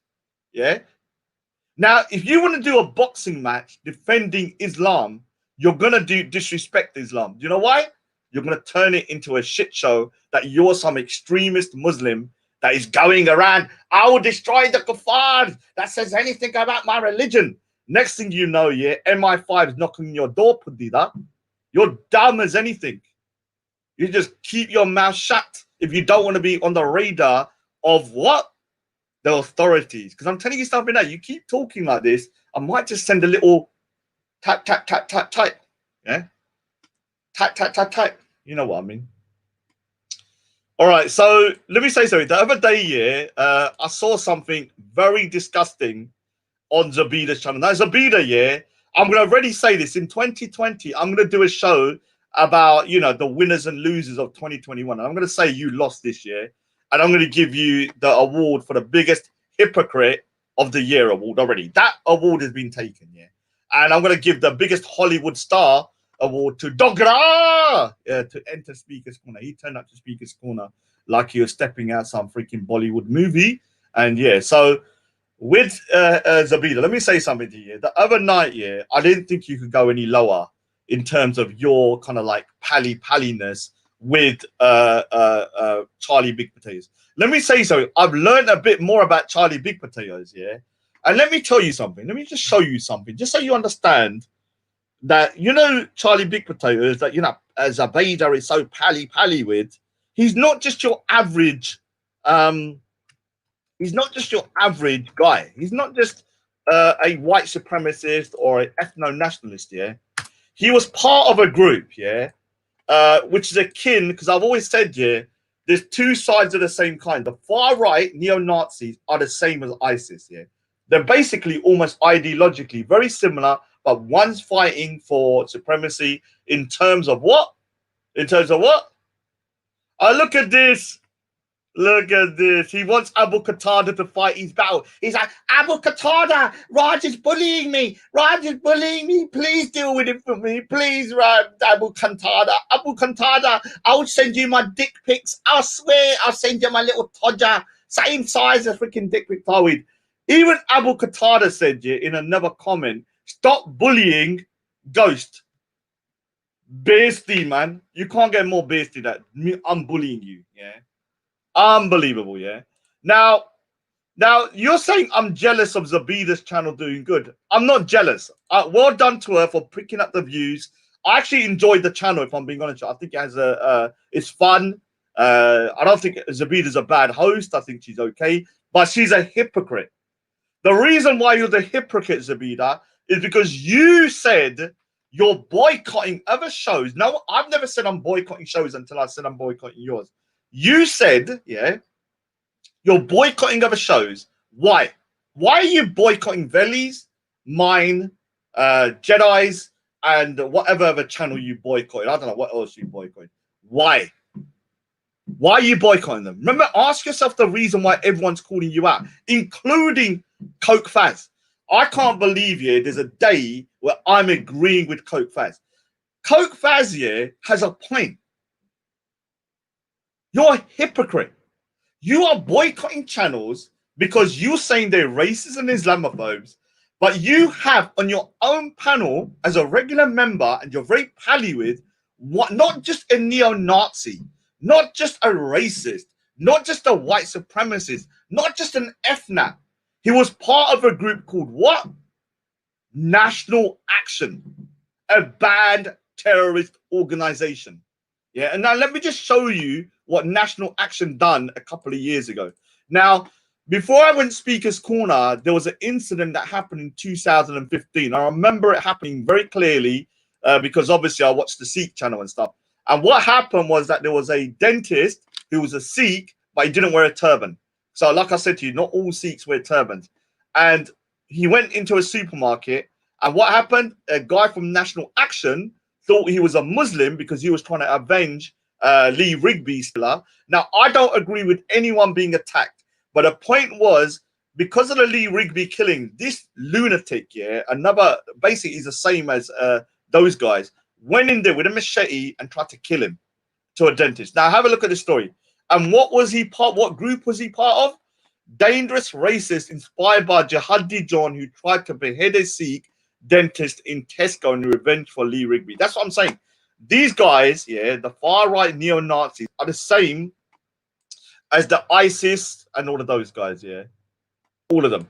yeah. Now, if you want to do a boxing match defending Islam, you're going to disrespect Islam. Do you know why? You're going to turn it into a shit show that you're some extremist Muslim that is going around, I will destroy the kuffar that says anything about my religion. Next thing you know, yeah, MI5 is knocking on your door, Pudida. You're dumb as anything. You just keep your mouth shut if you don't want to be on the radar of what? The authorities. Because I'm telling you something now, you keep talking like this, I might just send a little tap, tap, tap, tap, tap. Yeah? Tap, tap, tap, tap. You know what I mean. All right, so let me say something. The other day, yeah, I saw something very disgusting on Zabida's channel. Now, Zabida, yeah, I'm going to already say this. In 2020, I'm going to do a show about, the winners and losers of 2021. And I'm going to say you lost this year. And I'm going to give you the award for the biggest hypocrite of the year award already. That award has been taken, yeah. And I'm going to give the biggest Hollywood star award to Dogra to enter Speaker's Corner. He turned up to Speaker's Corner like he was stepping out some freaking Bollywood movie. And yeah, so with Zabida, let me say something to you. The other night, yeah, I didn't think you could go any lower in terms of your kind of like pally-palliness with Charlie Big Potatoes. Let me say something. I've learned a bit more about Charlie Big Potatoes, yeah? And let me tell you something. Let me just show you something, just so you understand that, Charlie Big Potatoes, that, Zabida is so pally with. He's not just your average, he's not just your average guy. He's not just a white supremacist or an ethno-nationalist, yeah? He was part of a group, yeah? Which is akin, because I've always said, yeah, there's two sides of the same kind. The far right neo-Nazis are the same as ISIS, yeah. They're basically almost ideologically very similar, but one's fighting for supremacy in terms of what? In terms of what? Oh, look at this. Look at this. He wants Abu Qatada to fight his battle. He's like, Abu Qatada, Raj is bullying me. Raj is bullying me. Please deal with it for me. Please, Abu Qatada. Abu Qatada, I'll send you my dick pics. I swear I'll send you my little todger. Same size as freaking dick pic Tawid. Even Abu Qatada said in another comment, stop bullying Ghost. Beastie, man. You can't get more beastie than me. I'm bullying you, yeah. Unbelievable, yeah. Now you're saying I'm jealous of Zabida's channel doing good. I'm not jealous. Well done to her for picking up the views. I actually enjoyed the channel, if I'm being honest. I think it has it's fun. I don't think Zabida's a bad host. I think she's okay, but she's a hypocrite. The reason why you're the hypocrite, Zabida, is because you said you're boycotting other shows. No, I've never said I'm boycotting shows until I said I'm boycotting yours. You said, yeah, you're boycotting other shows. Why? Why are you boycotting Veli's, mine, Jedi's, and whatever other channel you boycotted? I don't know what else you boycotted. Why? Why are you boycotting them? Remember, ask yourself the reason why everyone's calling you out, including Coke Faz. I can't believe there's a day where I'm agreeing with Coke Faz. Coke Faz has a point. You're a hypocrite. You are boycotting channels because you're saying they're racist and Islamophobes, but you have on your own panel as a regular member, and you're very pally with, not just a neo-Nazi, not just a racist, not just a white supremacist, not just an FNAP. He was part of a group called what? National Action, a banned terrorist organization. Yeah, and now let me just show you what National Action done a couple of years ago. Now, before I went Speaker's Corner, there was an incident that happened in 2015. I remember it happening very clearly because obviously I watched the Sikh channel and stuff. And what happened was that there was a dentist who was a Sikh, but he didn't wear a turban. So like I said to you, not all Sikhs wear turbans. And he went into a supermarket, and what happened? A guy from National Action thought he was a Muslim because he was trying to avenge Lee Rigby's killer. Now, I don't agree with anyone being attacked, but the point was, because of the Lee Rigby killing, this lunatic, basically he's the same as those guys, went in there with a machete and tried to kill him, to a dentist. Now, have a look at the story. And what group was he part of? Dangerous racist inspired by Jihadi John, who tried to behead a Sikh dentist in Tesco in revenge for Lee Rigby. That's what I'm saying. These guys, the far-right neo-Nazis, are the same as the ISIS and all of those guys, all of them,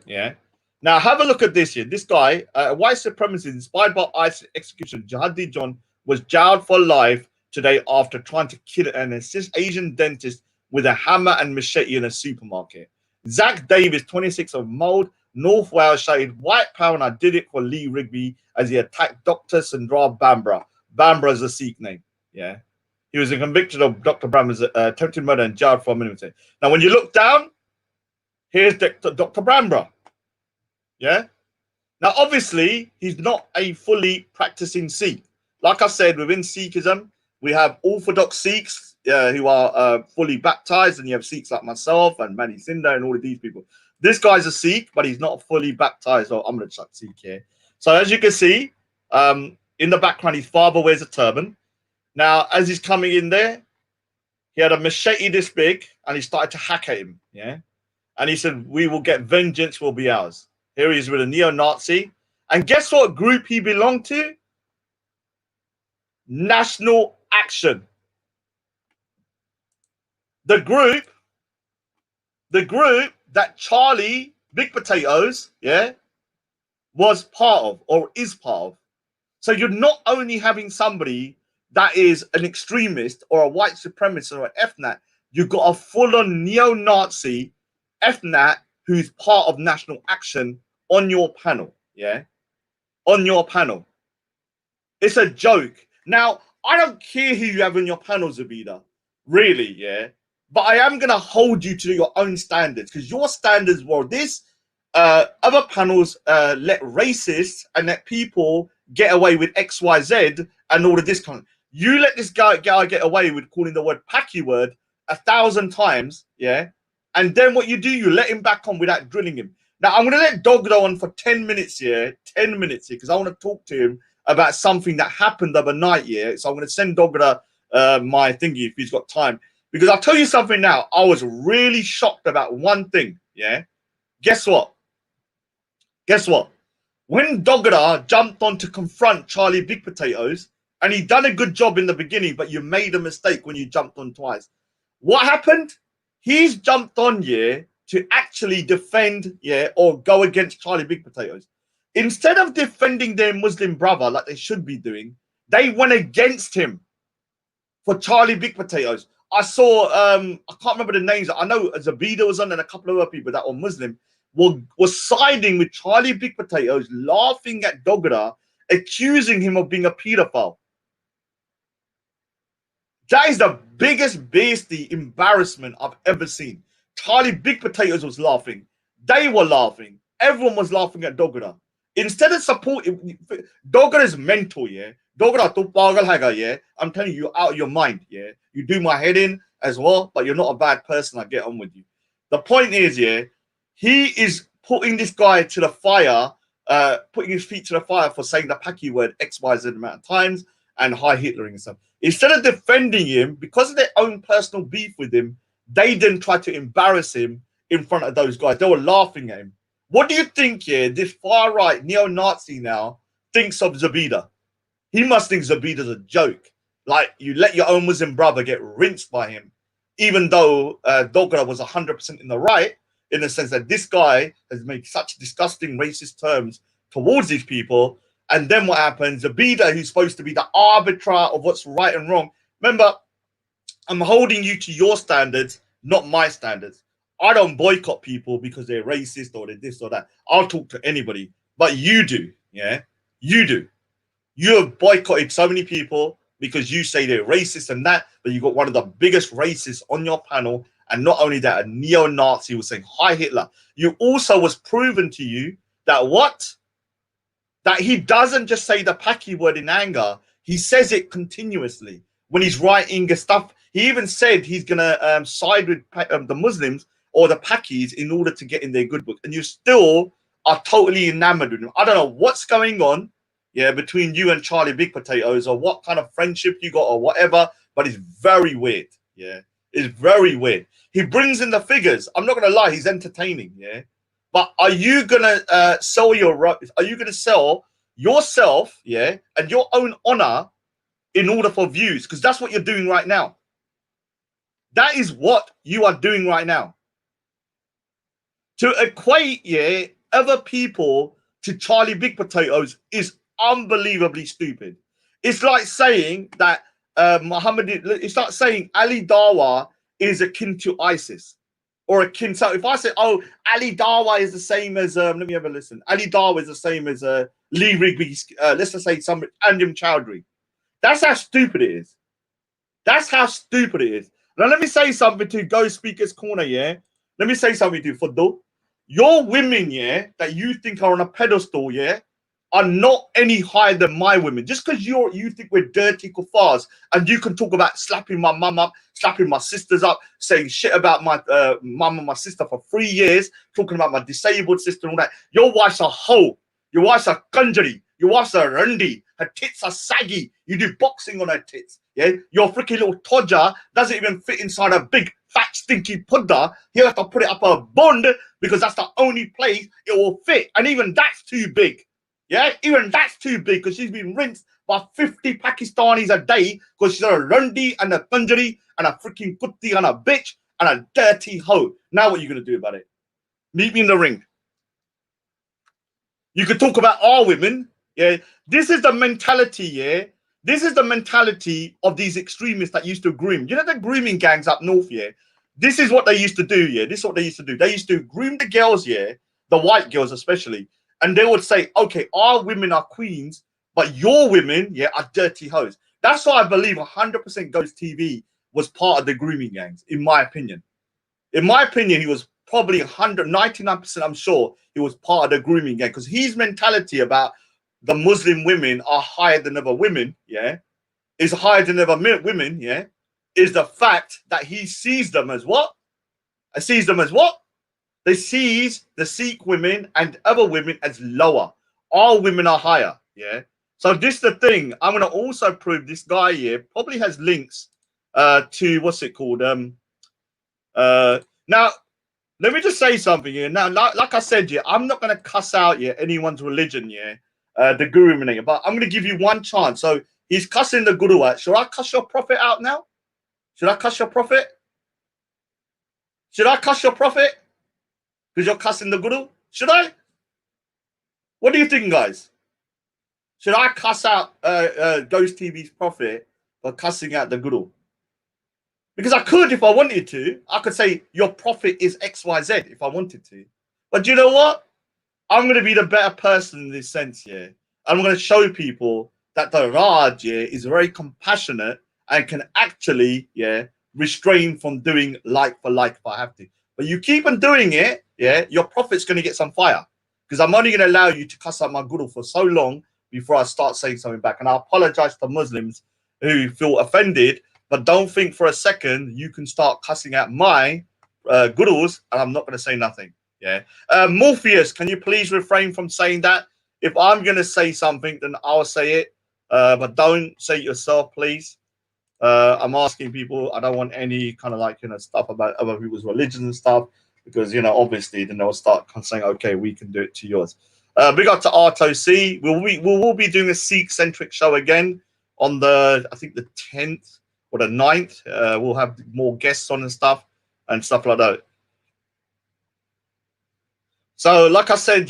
Now, have a look at this here. This guy, a white supremacist inspired by ISIS execution, Jihadi John, was jailed for life today after trying to kill an Asian dentist with a hammer and machete in a supermarket. Zach Davis, 26 of Mold, North Wales, shouted white power, and I did it for Lee Rigby as he attacked Dr. Sundar Bambra. Bambra is a Sikh name, He was convicted of Dr. Brambra's attempted murder and jailed for a minimum. Now, when you look down, here's Dr. Brambra, Now, obviously, he's not a fully practicing Sikh. Like I said, within Sikhism, we have Orthodox Sikhs who are fully baptized, and you have Sikhs like myself and Mani Sindha and all of these people. This guy's a Sikh, but he's not fully baptized, or I'm going to chuck Sikh here. So as you can see, in the background, his father wears a turban. Now, as he's coming in there, he had a machete this big, and he started to hack at him, And he said, "We will get vengeance, will be ours." Here he is with a neo-Nazi. And guess what group he belonged to? National Action. The group that Charlie Big Potatoes, was part of, or is part of. So you're not only having somebody that is an extremist or a white supremacist or an FNAT, you've got a full-on neo-Nazi FNAT who's part of National Action on your panel, on your panel. It's a joke. Now, I don't care who you have on your panel, Zabida, really, but I am going to hold you to your own standards, because your standards were this, other panels let racists and let people get away with XYZ and all of this kind of. You let this guy get away with calling the word Paki word 1,000 times, yeah, and then what you do, you let him back on without drilling him. Now I'm gonna let Dogdo on for 10 minutes here, 10 minutes here, because I want to talk to him about something that happened the other night, yeah. So I'm gonna send Dogdo my thingy if he's got time. Because I'll tell you something now, I was really shocked about one thing, yeah. Guess what? Guess what? When Dogda jumped on to confront Charlie Big Potatoes, and he done a good job in the beginning, but you made a mistake when you jumped on twice. What happened? He's jumped on, yeah, to actually defend, yeah, or go against Charlie Big Potatoes. Instead of defending their Muslim brother like they should be doing, they went against him for Charlie Big Potatoes. I saw, I can't remember the names. I know Zabida was on and a couple of other people that were Muslim was siding with Charlie Big Potatoes, laughing at Dogda, accusing him of being a pedophile. That is the biggest beastie embarrassment I've ever seen. Charlie Big Potatoes was laughing. They were laughing. Everyone was laughing at Dogda. Instead of supporting, Dogda is mental, yeah. Dogda to pagal haga, yeah. I'm telling you, you're out of your mind, yeah. You do my head in as well, but you're not a bad person. I get on with you. The point is, yeah, he is putting this guy to the fire, putting his feet to the fire for saying the Paki word XYZ amount of times and high Hitlering and stuff. Instead of defending him, because of their own personal beef with him, they didn't try to embarrass him in front of those guys. They were laughing at him. What do you think, yeah, this far-right neo-Nazi now thinks of Zabida? He must think Zabida's a joke. Like, you let your own Muslim brother get rinsed by him, even though Dogda was 100% in the right, in the sense that this guy has made such disgusting racist terms towards these people. And then what happens? Zabida, who's supposed to be the arbiter of what's right and wrong. Remember, I'm holding you to your standards, not my standards. I don't boycott people because they're racist or they're this or that. I'll talk to anybody. But you do, yeah? You do. You have boycotted so many people because you say they're racist and that, but you got one of the biggest racists on your panel. And not only that, a neo-Nazi was saying, hi, Hitler. You also was proven to you that what? That he doesn't just say the Paki word in anger. He says it continuously when he's writing stuff. He even said he's going to side with the Muslims or the Pakis in order to get in their good book. And you still are totally enamored with him. I don't know what's going on, yeah, between you and Charlie Big Potatoes or what kind of friendship you got or whatever, but it's very weird, yeah. It's very weird. He brings in the figures. I'm not going to lie, he's entertaining, yeah. But are you going to sell yourself, yeah, and your own honor in order for views? Because that's what you're doing right now. That is what you are doing right now. To equate, yeah, other people to Charlie Big Potatoes is unbelievably stupid. It's like saying that it's like saying Ali Dawa is akin to ISIS. Or akin. So if I say, oh, Ali Dawa is the same as, let me have a listen. Ali Dawa is the same as Lee Rigby, let's just say some Anjem Chowdhury. That's how stupid it is. That's how stupid it is. Now let me say something to Go Speaker's Corner, yeah? Let me say something to you, Fuddo. Your women, yeah, that you think are on a pedestal, yeah, are not any higher than my women. Just because you think we're dirty kuffars and you can talk about slapping my mum up, slapping my sisters up, saying shit about my mum and my sister for 3 years, talking about my disabled sister and all that. Your wife's a hoe. Your wife's a kanjari. Your wife's a rundi. Her tits are saggy. You do boxing on her tits. Yeah, your freaking little todger doesn't even fit inside a big fat stinky pudda. You have to put it up her bund because that's the only place it will fit, and even that's too big. Yeah, even that's too big because she's been rinsed by 50 Pakistanis a day because she's a rundi and a kanjari and a freaking kutti and a bitch and a dirty hoe. Now what are you gonna do about it? Meet me in the ring. You could talk about our women. Yeah, this is the mentality. Yeah. This is the mentality of these extremists that used to groom. You know the grooming gangs up north, yeah? This is what they used to do, yeah? This is what they used to do. They used to groom the girls, yeah? The white girls especially. And they would say, okay, our women are queens, but your women, yeah, are dirty hoes. That's why I believe 100% Ghost TV was part of the grooming gangs, in my opinion. In my opinion, he was probably 199%, I'm sure he was part of the grooming gang, because his mentality about the Muslim women are higher than other women, yeah, is higher than other women, yeah, is the fact that he sees them as what? Sees them as what? They sees the Sikh women and other women as lower. All women are higher, yeah. So this is the thing. I'm gonna also prove this guy here probably has links to what's it called? Now let me just say something here. Now, like I said, yeah, I'm not gonna cuss out anyone's religion, the guruminator, but I'm gonna give you one chance. So he's cussing the guru out. Should I cuss your prophet out now? Should I cuss your prophet? Should I cuss your prophet? Because you're cussing the guru? Should I? What do you think, guys? Should I cuss out Ghost TV's prophet for cussing out the guru? Because I could if I wanted to. I could say your prophet is XYZ if I wanted to. But you know what? I'm going to be the better person in this sense, yeah. I'm going to show people that the Raj, yeah, is very compassionate and can actually, yeah, restrain from doing like for like if I have to. But you keep on doing it, yeah, your prophet's going to get some fire. Because I'm only going to allow you to cuss out my guru for so long before I start saying something back. And I apologize to Muslims who feel offended, but don't think for a second you can start cussing out my gurus and I'm not going to say nothing. Yeah. Morpheus, can you please refrain from saying that? If I'm going to say something, then I'll say it. But don't say it yourself, please. I'm asking people. I don't want any kind of like, stuff about other people's religions and stuff, because, obviously then they'll start saying, okay, we can do it to yours. Big up to Arto C. We'll be doing a Sikh-centric show again on I think the 10th or the 9th. We'll have more guests on and stuff like that. So, like I said,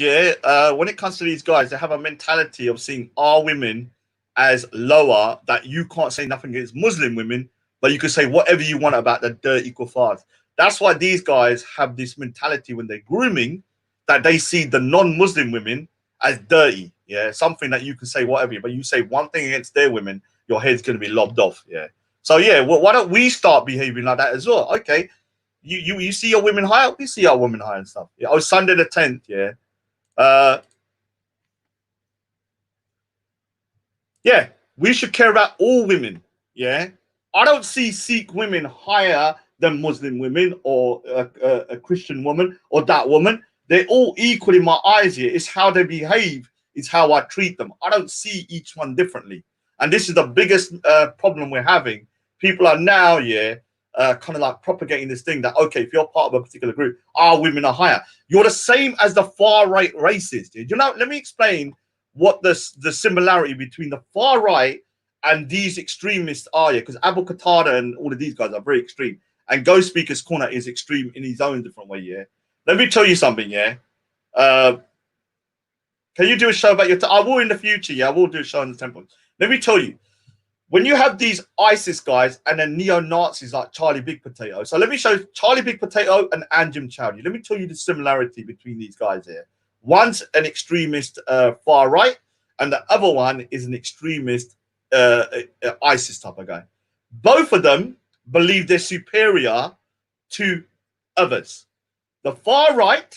when it comes to these guys, they have a mentality of seeing our women as lower, that you can't say nothing against Muslim women, but you can say whatever you want about the dirty kuffars. That's why these guys have this mentality when they're grooming, that they see the non-Muslim women as dirty, something that you can say whatever, but you say one thing against their women, your head's going to be lobbed off, So, well, why don't we start behaving like that as well? Okay. You see your women higher, we see our women higher and stuff. Yeah, Sunday the 10th, we should care about all women, I don't see Sikh women higher than Muslim women or a Christian woman or that woman. They're all equal in my eyes here. It's how they behave, it's how I treat them. I don't see each one differently. And this is the biggest problem we're having. People are now, kind of like propagating this thing that, okay, if you're part of a particular group, our women are higher. You're the same as the far right racists. Let me explain what the similarity between the far right and these extremists are, because Abu Qatada and all of these guys are very extreme. And Ghost Speaker's Corner is extreme in his own different way, Let me tell you something, Can you do a show about I will in the future, I will do a show on the temple. Let me tell you, when you have these ISIS guys and then neo-Nazis like Charlie Big Potato. So let me show Charlie Big Potato and Anjem Chowdhury. Let me tell you the similarity between these guys here. One's an extremist far right, and the other one is an extremist ISIS type of guy. Both of them believe they're superior to others. The far right,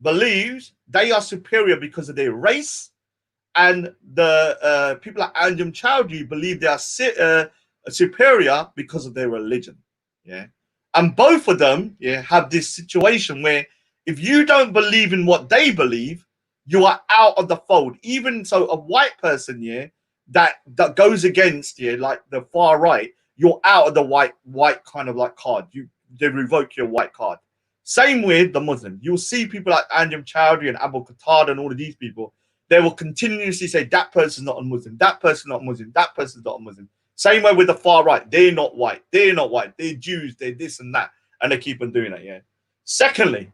believes they are superior because of their race, and the people like Anjem Chowdhury believe they are superior because of their religion. And both of them have this situation where if you don't believe in what they believe, you are out of the fold. Even so, a white person that goes against like the far right, you're out of the white kind of like card. They revoke your white card. Same with the Muslim. You'll see people like Anjem Chowdhury and Abu Qatada and all of these people. They will continuously say that person's not a Muslim, that person's not a Muslim, that person's not a Muslim. Same way with the far right. They're not white. They're not white. They're Jews. They're this and that. And they keep on doing that, Secondly,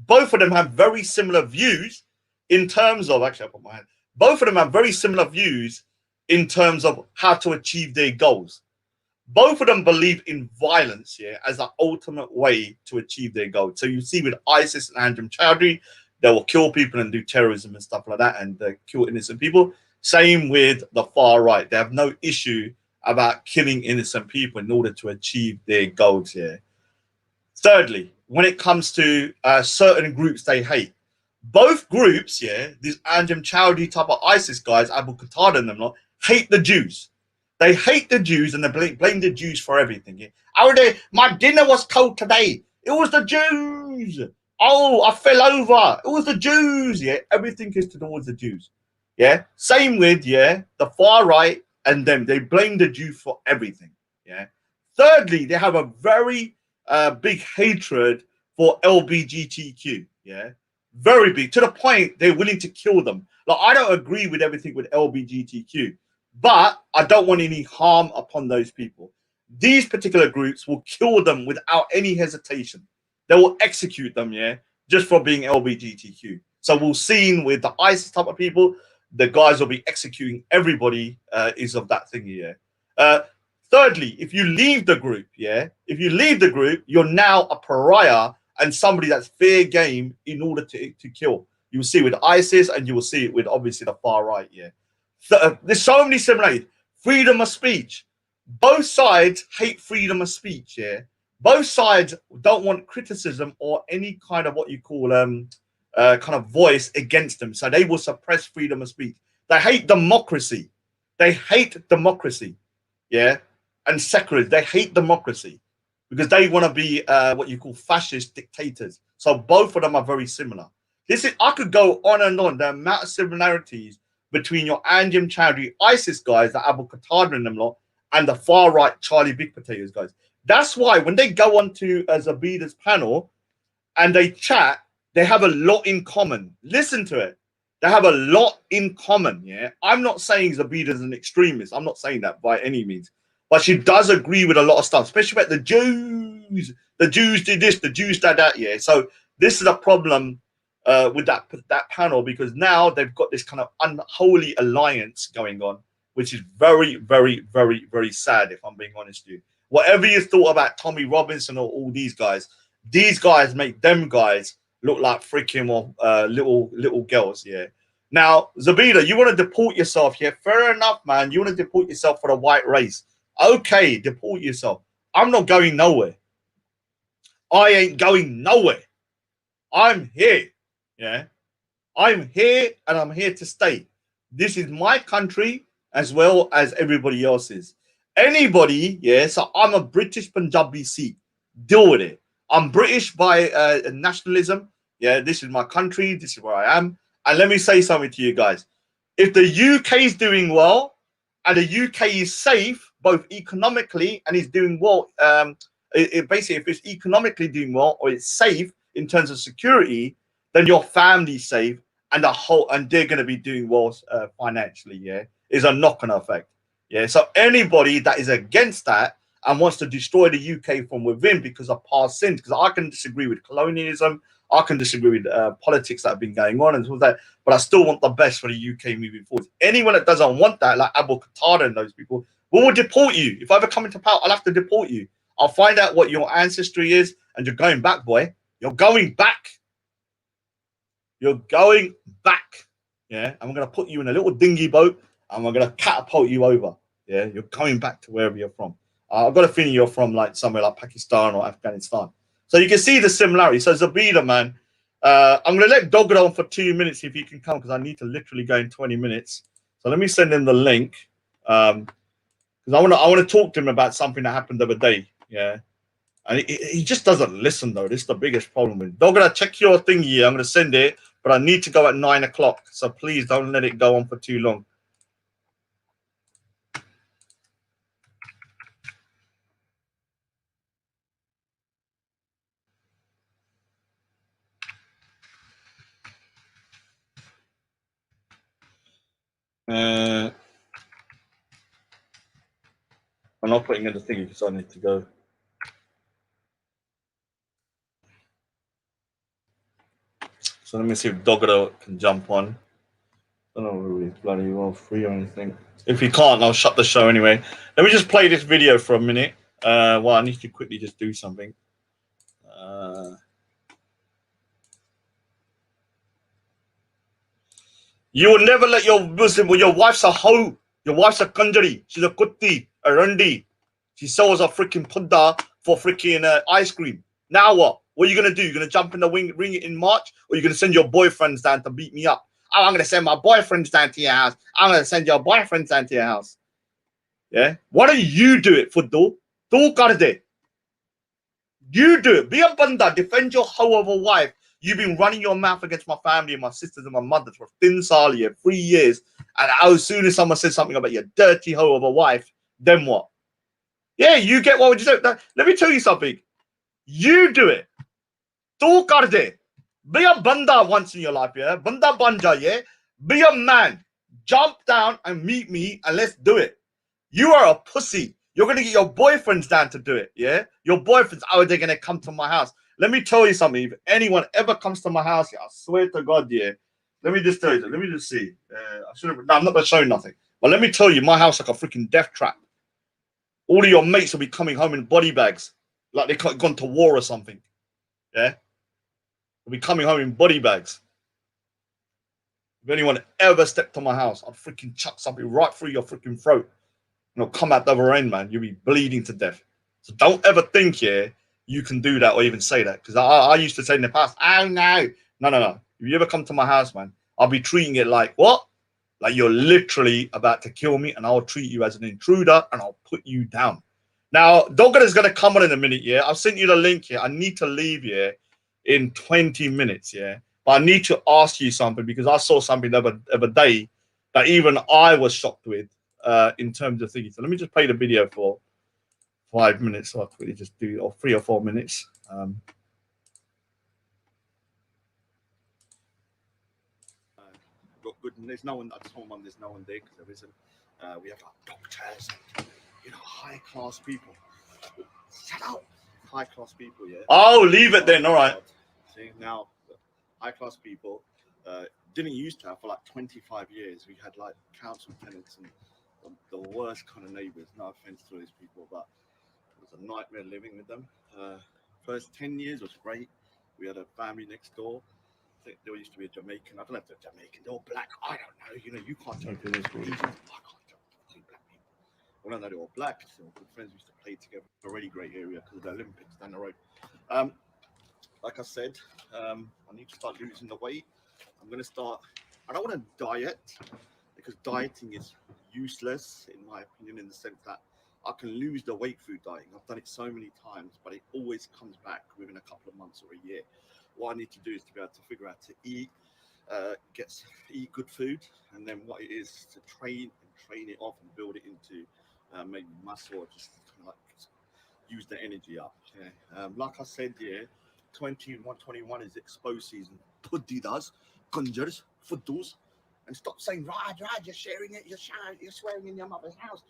both of them have very similar views in terms of, actually, I put my hand. Both of them have very similar views in terms of how to achieve their goals. Both of them believe in violence, as the ultimate way to achieve their goals. So you see with ISIS and Anjem Chowdhury, they will kill people and do terrorism and stuff like that, and kill innocent people. Same with the far right. They have no issue about killing innocent people in order to achieve their goals. Thirdly, when it comes to certain groups they hate. Both groups, yeah, these Anjem Chowdhury type of ISIS guys, Abu Qatada and them lot, hate the Jews. They hate the Jews and they blame the Jews for everything. Yeah? Oh, my dinner was cold today. It was the Jews. Oh, I fell over. It was the Jews. Yeah, everything is towards the Jews. Yeah, same with the far right and them. They blame the Jews for everything. Yeah. Thirdly, they have a very big hatred for LGBTQ. Yeah, very big, to the point they're willing to kill them. Like, I don't agree with everything with LGBTQ, but I don't want any harm upon those people. These particular groups will kill them without any hesitation. They will execute them, yeah, just for being LGBTQ. So we'll see with the ISIS type of people, the guys will be executing everybody is of that thing here. Thirdly, if you leave the group, if you leave the group, you're now a pariah and somebody that's fair game in order to kill. You will see with ISIS and you will see it with obviously the far right, there's so many similarities. Freedom of speech. Both sides hate freedom of speech, Both sides don't want criticism or any kind of what you call kind of voice against them. So they will suppress freedom of speech. They hate democracy. They hate democracy, and secularists. They hate democracy because they want to be what you call fascist dictators. So both of them are very similar. I could go on and on. The amount of similarities between your Anjem Chowdhury ISIS guys, the Abu Qatada and them lot, and the far right Charlie Big Potatoes guys. That's why when they go on to Zabida's panel and they chat, they have a lot in common. Listen to it. They have a lot in common, I'm not saying Zabida's an extremist. I'm not saying that by any means. But she does agree with a lot of stuff, especially about the Jews. The Jews did this, the Jews did that, So this is a problem with that panel, because now they've got this kind of unholy alliance going on, which is very, very, very, very sad, if I'm being honest with you. Whatever you thought about Tommy Robinson or all these guys make them guys look like freaking little girls, Now, Zabida, you want to deport yourself, Fair enough, man. You want to deport yourself for the white race. Okay, deport yourself. I'm not going nowhere. I ain't going nowhere. I'm here, I'm here and I'm here to stay. This is my country as well as everybody else's. Anybody, so I'm a British Punjabi Sikh. Deal with it. I'm British by nationalism. This is my country. This is where I am. And let me say something to you guys. If the UK is doing well and the UK is safe, both economically and is doing well, basically, if it's economically doing well or it's safe in terms of security, then your family's safe and they're going to be doing well financially. Is a knock-on effect. So anybody that is against that and wants to destroy the UK from within because of past sins, because I can disagree with colonialism, I can disagree with politics that have been going on and all that, but I still want the best for the UK moving forward. Anyone that doesn't want that, like Abu Qatada and those people, we will deport you. If I ever come into power, I'll have to deport you. I'll find out what your ancestry is, and you're going back, boy. You're going back. You're going back. And we're going to put you in a little dinghy boat, and we're going to catapult you over. You're going back to wherever you're from. I've got a feeling you're from like somewhere like Pakistan or Afghanistan. So you can see the similarity. So Zabida, man, I'm going to let Dogger on for 2 minutes if he can come, because I need to literally go in 20 minutes. So let me send him the link, because I want to talk to him about something that happened the other day. And he just doesn't listen, though. This is the biggest problem with Dogger. Check your thing here. I'm going to send it, but I need to go at 9 o'clock. So please don't let it go on for too long. I'm not putting in the thing because I need to go. So let me see if Dogger can jump on. I don't know if he's bloody well free or anything. If he can't, I'll shut the show anyway. Let me just play this video for a minute. Well, I need to quickly just do something. You will never let your Muslim, well, your wife's a hoe. Your wife's a kanjari. She's a kutti, a randi. She sells a freaking punda for freaking ice cream. Now what? What are you gonna do? You're gonna jump in the ring in March, or you're gonna send your boyfriends down to beat me up? Oh, I'm gonna send my boyfriends down to your house. I'm gonna send your boyfriends down to your house. Yeah. Why don't you do it, Fuddu? Do karde. You do it. Be a banda. Defend your hoe of a wife. You've been running your mouth against my family and my sisters and my mother for 3 years. And as soon as someone says something about your dirty hoe of a wife, then what? Yeah, you get what would you do? Let me tell you something. You do it. Tu kar de. Be a banda once in your life, yeah? Banda banja, yeah? Be a man. Jump down and meet me and let's do it. You are a pussy. You're going to get your boyfriends down to do it, yeah? Your boyfriends, oh, they're going to come to my house. Let me tell you something. If anyone ever comes to my house, yeah, I swear to God, yeah. Let me just tell you. Let me just see. I should have. No, I'm not going to show you nothing. But let me tell you, my house like a freaking death trap. All of your mates will be coming home in body bags, like they gone to war or something. Yeah, they'll be coming home in body bags. If anyone ever stepped to my house, I'd freaking chuck something right through your freaking throat. And it'll come out the other end, man. You'll be bleeding to death. So don't ever think, yeah, you can do that or even say that. Because I used to say in the past, oh, no. No. If you ever come to my house, man, I'll be treating it like, what? Like you're literally about to kill me, and I'll treat you as an intruder, and I'll put you down. Now, Dogger's going to come on in a minute, yeah? I've sent you the link here. I need to leave, yeah, in 20 minutes, yeah? But I need to ask you something because I saw something the other day that even I was shocked with in terms of thinking. So let me just play the video for 5 minutes. So I'll quickly just do, or 3 or 4 minutes. Got good. And there's no one. I told Mum there's no one there because there isn't. We have like doctors, and, high class people. Shut up, high class people. Yeah. Oh, leave it then. All right. See now, high class people didn't used to have for like 25 years. We had like council tenants and the worst kind of neighbours. No offense to these people, but it was a nightmare living with them. First 10 years was great. We had a family next door. I think there used to be a Jamaican. I don't know if they're Jamaican. They're all black. I don't know. You can't tell me this. I can't tell black people. I don't know they were black. So good friends used to play together. A really great area because of the Olympics down the road. Like I said, I need to start losing the weight. I'm going to start. I don't want to diet because dieting is useless in my opinion, in the sense that I can lose the weight through dieting. I've done it so many times, but it always comes back within a couple of months or a year. What I need to do is to be able to figure out to eat good food, and then what it is to train it off and build it into maybe muscle, or just kind of like use the energy up. Yeah. Like I said, yeah, 21 is expo season. Pudhi does, conjures, fuddus, and stop saying Raj, you're sharing it, you're swearing in your mother's house.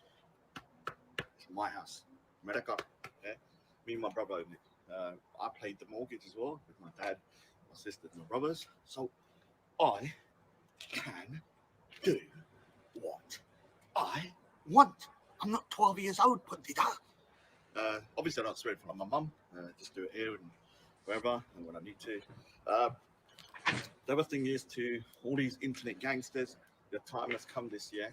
It's my house, America. Yeah, me and my brother own it. I paid the mortgage as well with my dad, my sisters, my brothers. So I can do what I want. I'm not 12 years old, Pudhi. Obviously, I don't swear in front of my mum. Just do it here and wherever and when I need to. The other thing is to all these internet gangsters, the time has come this year.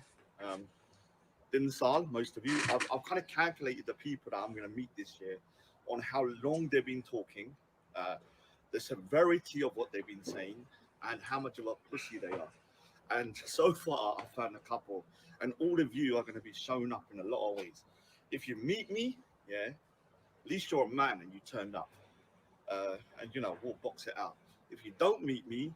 Dinsal, most of you, I've kind of calculated the people that I'm going to meet this year on how long they've been talking, the severity of what they've been saying, and how much of a pussy they are. And so far, I've found a couple, and all of you are going to be shown up in a lot of ways. If you meet me, yeah, at least you're a man and you turned up, and we'll box it out. If you don't meet me,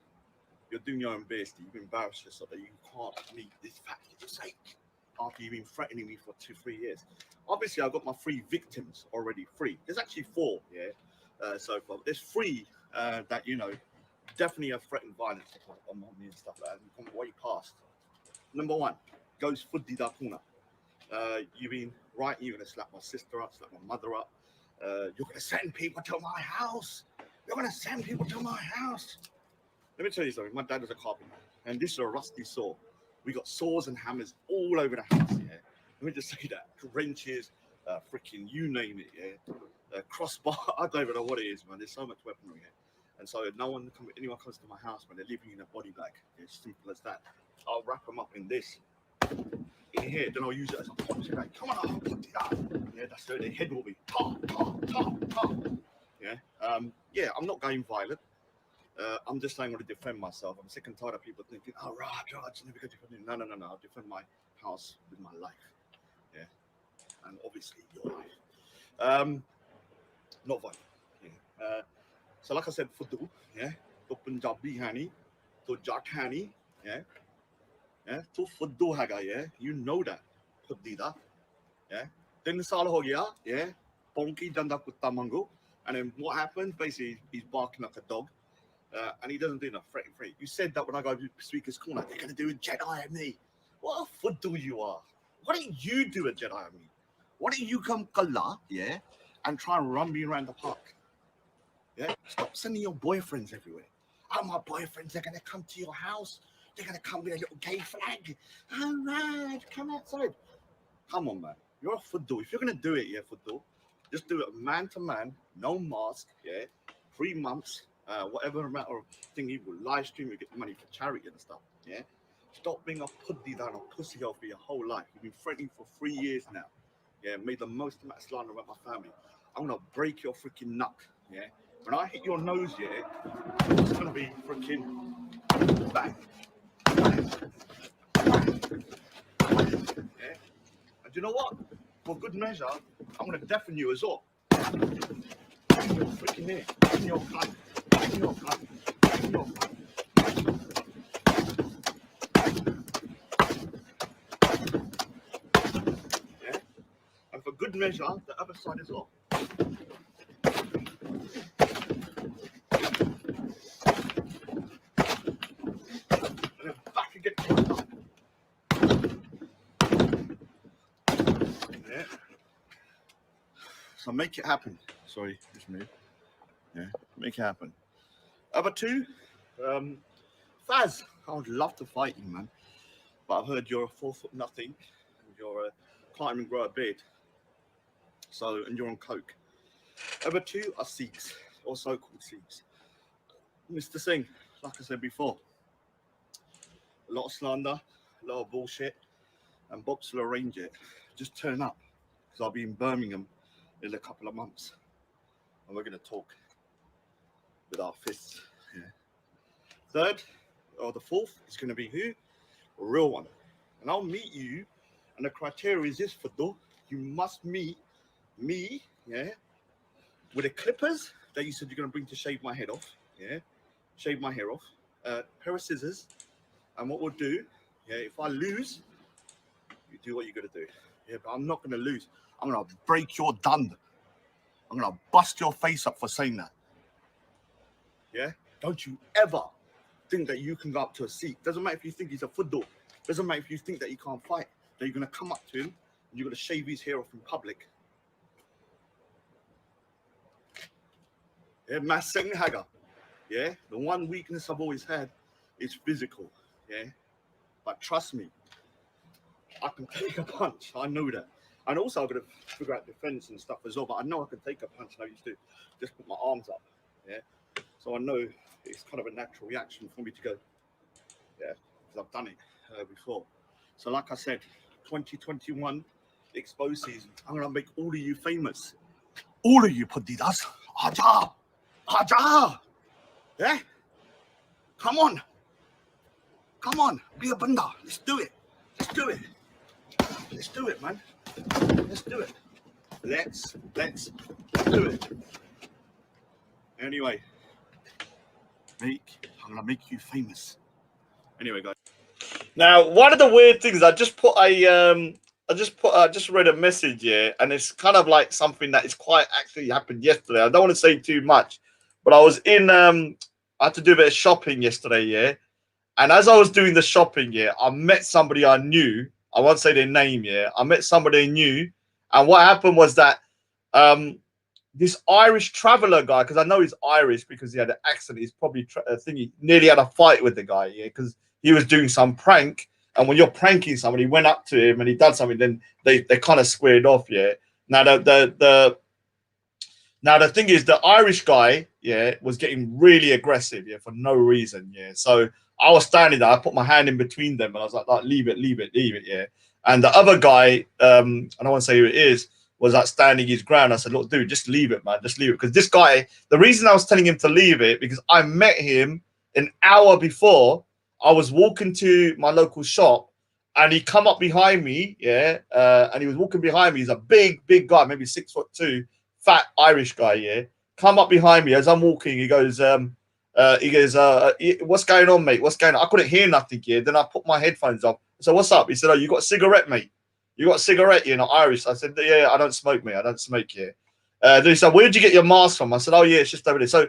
you're doing your own best. You've embarrassed yourself that you can't meet this fact for your sake after you've been threatening me for 2-3 years. Obviously, I've got my 3 victims already free. There's actually 4, yeah, so far. There's 3 that, definitely have threatened violence on me and stuff like that. And come way past. Number 1 goes Fuddi da Kuna. You've been right, you're going to slap my sister up, slap my mother up. You're going to send people to my house. You're going to send people to my house. Let me tell you something. My dad was a carpenter, and this is a rusty saw. We got saws and hammers all over the house, yeah. Let me just say that. Wrenches, freaking you name it, yeah. Crossbar, I don't even know what it is, man. There's so much weaponry here. And so anyone comes to my house, man, they're leaving in a body bag. It's simple as that. I'll wrap them up in this. In here, then I'll use it as a punching bag. Come on, I'll put it up. Yeah, that's where their head will be. Ta, ta, ta, ta. Yeah. Yeah, I'm not going violent. I'm just saying I want to defend myself. I'm sick and tired of people thinking, oh, Raj, you never go defend me. No, no, no, no. I'll defend my house with my life. Yeah. And obviously your life. Not violent. Yeah. So like I said, Fudu, yeah. To Punjabi hani, to Jat hani, yeah. Yeah. To Fudu haga, yeah. You know that. Fuddi da. Yeah. 3 saal ho gaya, yeah. Ponki janda kutta mango. And then what happens? Basically, he's barking like a dog. And he doesn't do enough threat. You said that when I go to Speaker's Corner, they're going to do a Jedi at me. What a football you are. Why don't you do a Jedi at me? Why don't you come Kalla, yeah, and try and run me around the park? Yeah? Stop sending your boyfriends everywhere. Oh, my boyfriends, they're going to come to your house. They're going to come with a little gay flag. All right, come outside. Come on, man. You're a football. If you're going to do it, yeah, football, just do it man to man, no mask, yeah, 3 months. Whatever amount of thing you will live stream, you get money for charity and stuff. Yeah, stop being a puddy down a pussy hole for your whole life. You've been threatening for 3 years now. Yeah, made the most amount of slander about my family. I'm gonna break your freaking nut. Yeah, when I hit your nose, yeah, it's gonna be freaking bang. Yeah, and you know what? For good measure, I'm gonna deafen you as well. Freaking here, in your cunt. In your cunt. In your cunt. Yeah? And for good measure, the other side as well. And then back again. Yeah. So make it happen. Sorry, just move. Yeah, make it happen. Other two, Faz, I would love to fight you, man. But I've heard you're a 4 foot nothing, and you're can't even grow a beard. So, and you're on coke. Other two are Sikhs, or so-called Sikhs. Mr. Singh, like I said before, a lot of slander, a lot of bullshit, and Bobs will arrange it. Just turn up, because I'll be in Birmingham in a couple of months, and we're going to talk with our fists. Yeah. Third, or the fourth, is going to be who? A real one. And I'll meet you, and the criteria is this, for though you must meet me, yeah, with the clippers that you said you're going to bring to shave my head off, yeah, shave my hair off, pair of scissors, and what we'll do, yeah, if I lose, you do what you got to do. Yeah, but I'm not going to lose. I'm going to break your dund. I'm going to bust your face up for saying that. Yeah? Don't you ever think that you can go up to a Sikh. Doesn't matter if you think he's a football. Doesn't matter if you think that he can't fight. That you're going to come up to him and you're going to shave his hair off in public. Yeah, Maseng Haga. Yeah, the one weakness I've always had is physical. Yeah, but trust me, I can take a punch. I know that. And also I've got to figure out defense and stuff as well. But I know I can take a punch, and I used to just put my arms up. Yeah, so I know it's kind of a natural reaction for me to go. Yeah, because I've done it before. So like I said, 2021 Expo season. I'm gonna make all of you famous. All of you Pudhidas. Aja! Aja! Yeah? Come on. Come on. Be a banda. Let's do it. Let's do it. Let's do it, man. Let's do it. Let's do it. Anyway, I'm gonna make you famous. Anyway, guys. Now, one of the weird things, I just read a message here, and it's kind of like something that is quite actually happened yesterday. I don't want to say too much, but I was in I had to do a bit of shopping yesterday, yeah. And as I was doing the shopping, yeah, I met somebody I knew. I won't say their name, yeah. I met somebody I knew, and what happened was that this Irish traveler guy, because I know he's Irish because he had an accent. He's probably he nearly had a fight with the guy, yeah, because he was doing some prank. And when you're pranking somebody, he went up to him and he done something, then they kind of squared off, yeah. Now the thing is, the Irish guy, yeah, was getting really aggressive, yeah, for no reason, yeah. So I was standing there, I put my hand in between them, and I was like leave it, yeah. And the other guy, I don't want to say who it is, was like standing his ground. I said, look, dude, just leave it, man. Just leave it. Because this guy, the reason I was telling him to leave it, because I met him an hour before. I was walking to my local shop and he come up behind me, yeah, and he was walking behind me. He's a big guy, maybe 6'2", fat Irish guy, yeah. Come up behind me as I'm walking. He goes, what's going on, mate? What's going on? I couldn't hear nothing here. Then I put my headphones off. So what's up? He said, oh, you got a cigarette, mate? You got a cigarette, you know, Irish? I said, yeah, I don't smoke, mate. I don't smoke here. Then he said, where did you get your mask from? I said, oh, yeah, it's just over there. So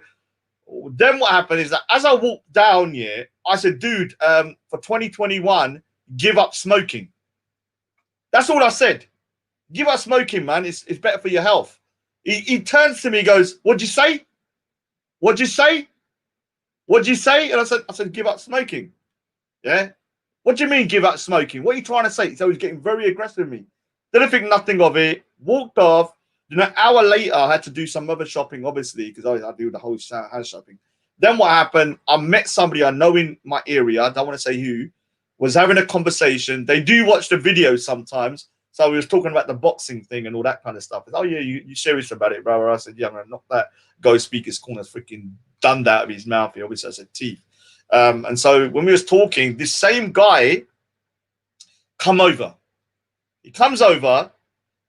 then what happened is that as I walked down, yeah, I said, dude, for 2021, give up smoking. That's all I said. Give up smoking, man. It's better for your health. He turns to me, goes, what'd you say? What'd you say? What'd you say? And I said, give up smoking. Yeah. What do you mean give up smoking? What are you trying to say? So he's getting very aggressive with me. Didn't think nothing of it. Walked off. Then an hour later, I had to do some other shopping, obviously, because I do the whole house shopping. Then what happened? I met somebody I know in my area. I don't want to say who. Was having a conversation. They do watch the videos sometimes. So we was talking about the boxing thing and all that kind of stuff. Oh yeah, you serious about it, brother? I said, yeah, I'm gonna knock that Ghost Speaker's Corner's freaking done that out of his mouth. He obviously has a teeth. And so when we was talking, this same guy come over. He comes over,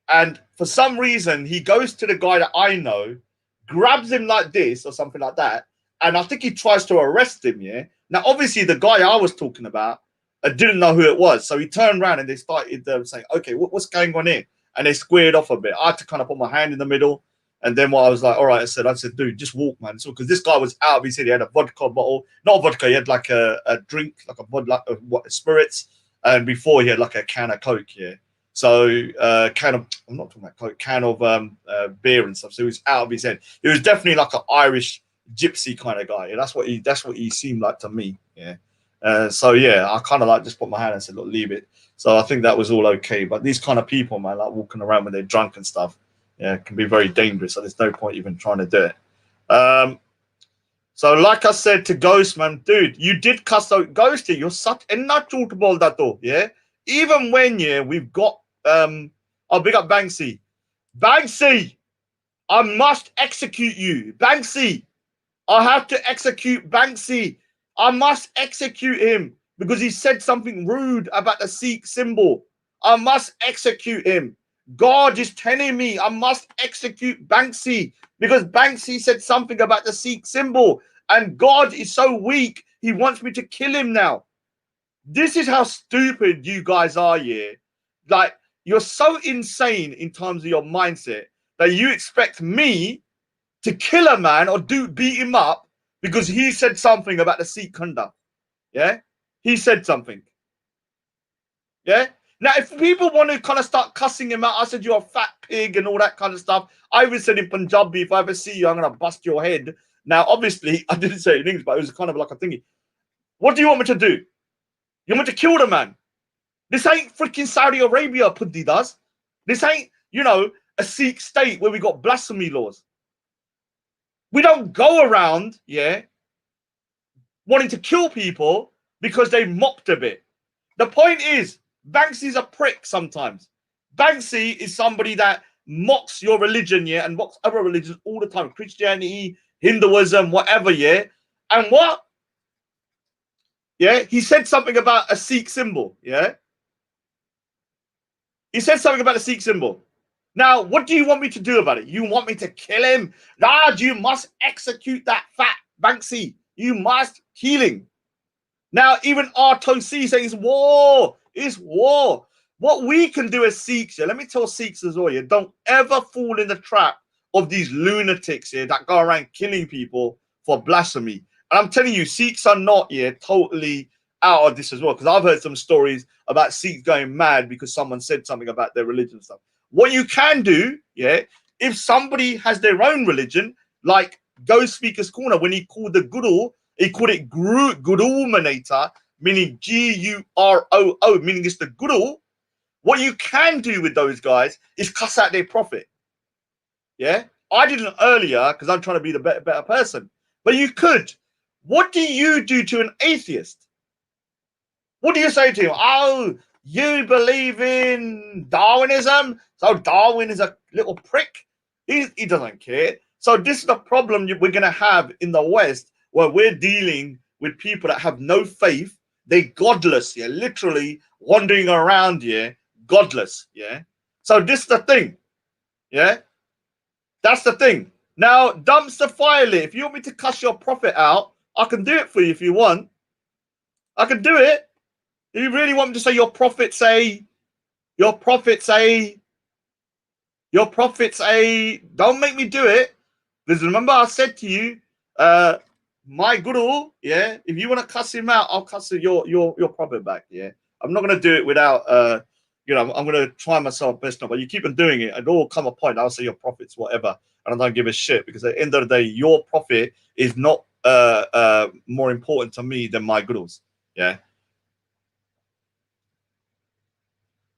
and for some reason he goes to the guy that I know, grabs him like this or something like that, and I think he tries to arrest him. Yeah. Now, obviously, the guy I was talking about, I didn't know who it was, so he turned around and they started saying, "Okay, what's going on here?" And they squared off a bit. I had to kind of put my hand in the middle. And then what I was like, all right, I said, dude, just walk, man. So because this guy was out of his head, he had a vodka bottle, not vodka, he had like a drink, like spirits, and before he had like a can of Coke, yeah. So I'm not talking about Coke, can of beer and stuff. So he was out of his head. He was definitely like an Irish gypsy kind of guy. Yeah? That's what he seemed like to me, yeah. So yeah, I kind of like just put my hand and said, look, leave it. So I think that was all okay. But these kind of people, man, like walking around when they're drunk and stuff, yeah, it can be very dangerous. So there's no point even trying to do it. So like I said to Ghost, man, dude, you did cuss out Ghost here. You're such a natural to ball that though, yeah. Even when we've got I'll big up Banksy. Banksy, I must execute you. Banksy, I have to execute Banksy. I must execute him because he said something rude about the Sikh symbol. I must execute him. God is telling me I must execute Banksy because Banksy said something about the Sikh symbol, and God is so weak, he wants me to kill him now. This is how stupid you guys are, yeah. Like, you're so insane in terms of your mindset that you expect me to kill a man or beat him up because he said something about the Sikh conduct. Yeah? He said something. Yeah? Now, if people want to kind of start cussing him out, I said, you're a fat pig and all that kind of stuff. I even said in Punjabi, if I ever see you, I'm going to bust your head. Now, obviously, I didn't say it in English, but it was kind of like a thingy. What do you want me to do? You want me to kill the man? This ain't freaking Saudi Arabia, Pudhi does. This ain't, a Sikh state where we got blasphemy laws. We don't go around, wanting to kill people because they mocked a bit. The point is, Banksy's a prick sometimes. Banksy is somebody that mocks your religion, and mocks other religions all the time. Christianity, Hinduism, whatever, And what? He said something about a Sikh symbol, He said something about a Sikh symbol. Now, what do you want me to do about it? You want me to kill him? Lad, you must execute that fat Banksy. You must kill him. Now, even R2C saying it's war. It's war. What we can do as Sikhs, let me tell Sikhs as well, don't ever fall in the trap of these lunatics that go around killing people for blasphemy. And I'm telling you, Sikhs are not totally out of this as well, because I've heard some stories about Sikhs going mad because someone said something about their religion and stuff. What you can do, if somebody has their own religion, like Ghost Speaker's Corner, when he called the Guru, he called it Guru-manator, meaning G-U-R-O-O, meaning it's the Guru. What you can do with those guys is cuss out their prophet. I didn't earlier because I'm trying to be the better person. But you could. What do you do to an atheist? What do you say to him? Oh, you believe in Darwinism? So Darwin is a little prick. He doesn't care. So this is the problem we're going to have in the West, where we're dealing with people that have no faith. They godless, yeah, literally wandering around, yeah, godless, yeah. So this is the thing, yeah. That's the thing. Now, dumpster fire it. If you want me to cuss your prophet out, I can do it for you if you want. I can do it. If you really want me to say your prophet say, your prophet say, your prophet say, don't make me do it. Because remember I said to you, my guru, yeah, if you want to cuss him out, I'll cuss your prophet back, yeah. I'm not gonna do it without you know, I'm gonna try myself best now, but you keep on doing it, and all come a point I'll say your prophets, whatever, and I don't give a shit, because at the end of the day, your prophet is not more important to me than my gurus. Yeah.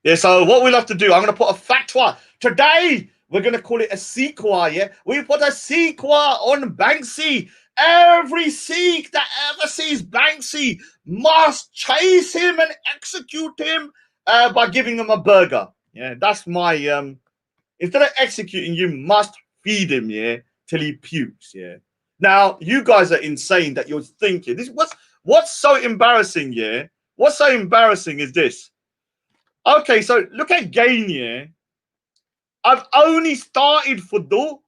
Yeah, so what we'll have to do, I'm going to put a fatwa. Today, we're going to call it a sequa, yeah? We put a sequa on Banksy. Every Sikh that ever sees Banksy must chase him and execute him by giving him a burger. Yeah, that's my, instead of executing, you must feed him, yeah, till he pukes, yeah? Now, you guys are insane that you're thinking. This what's so embarrassing, yeah? What's so embarrassing is this. Okay, so look at Gain, yeah. I've only started for Do.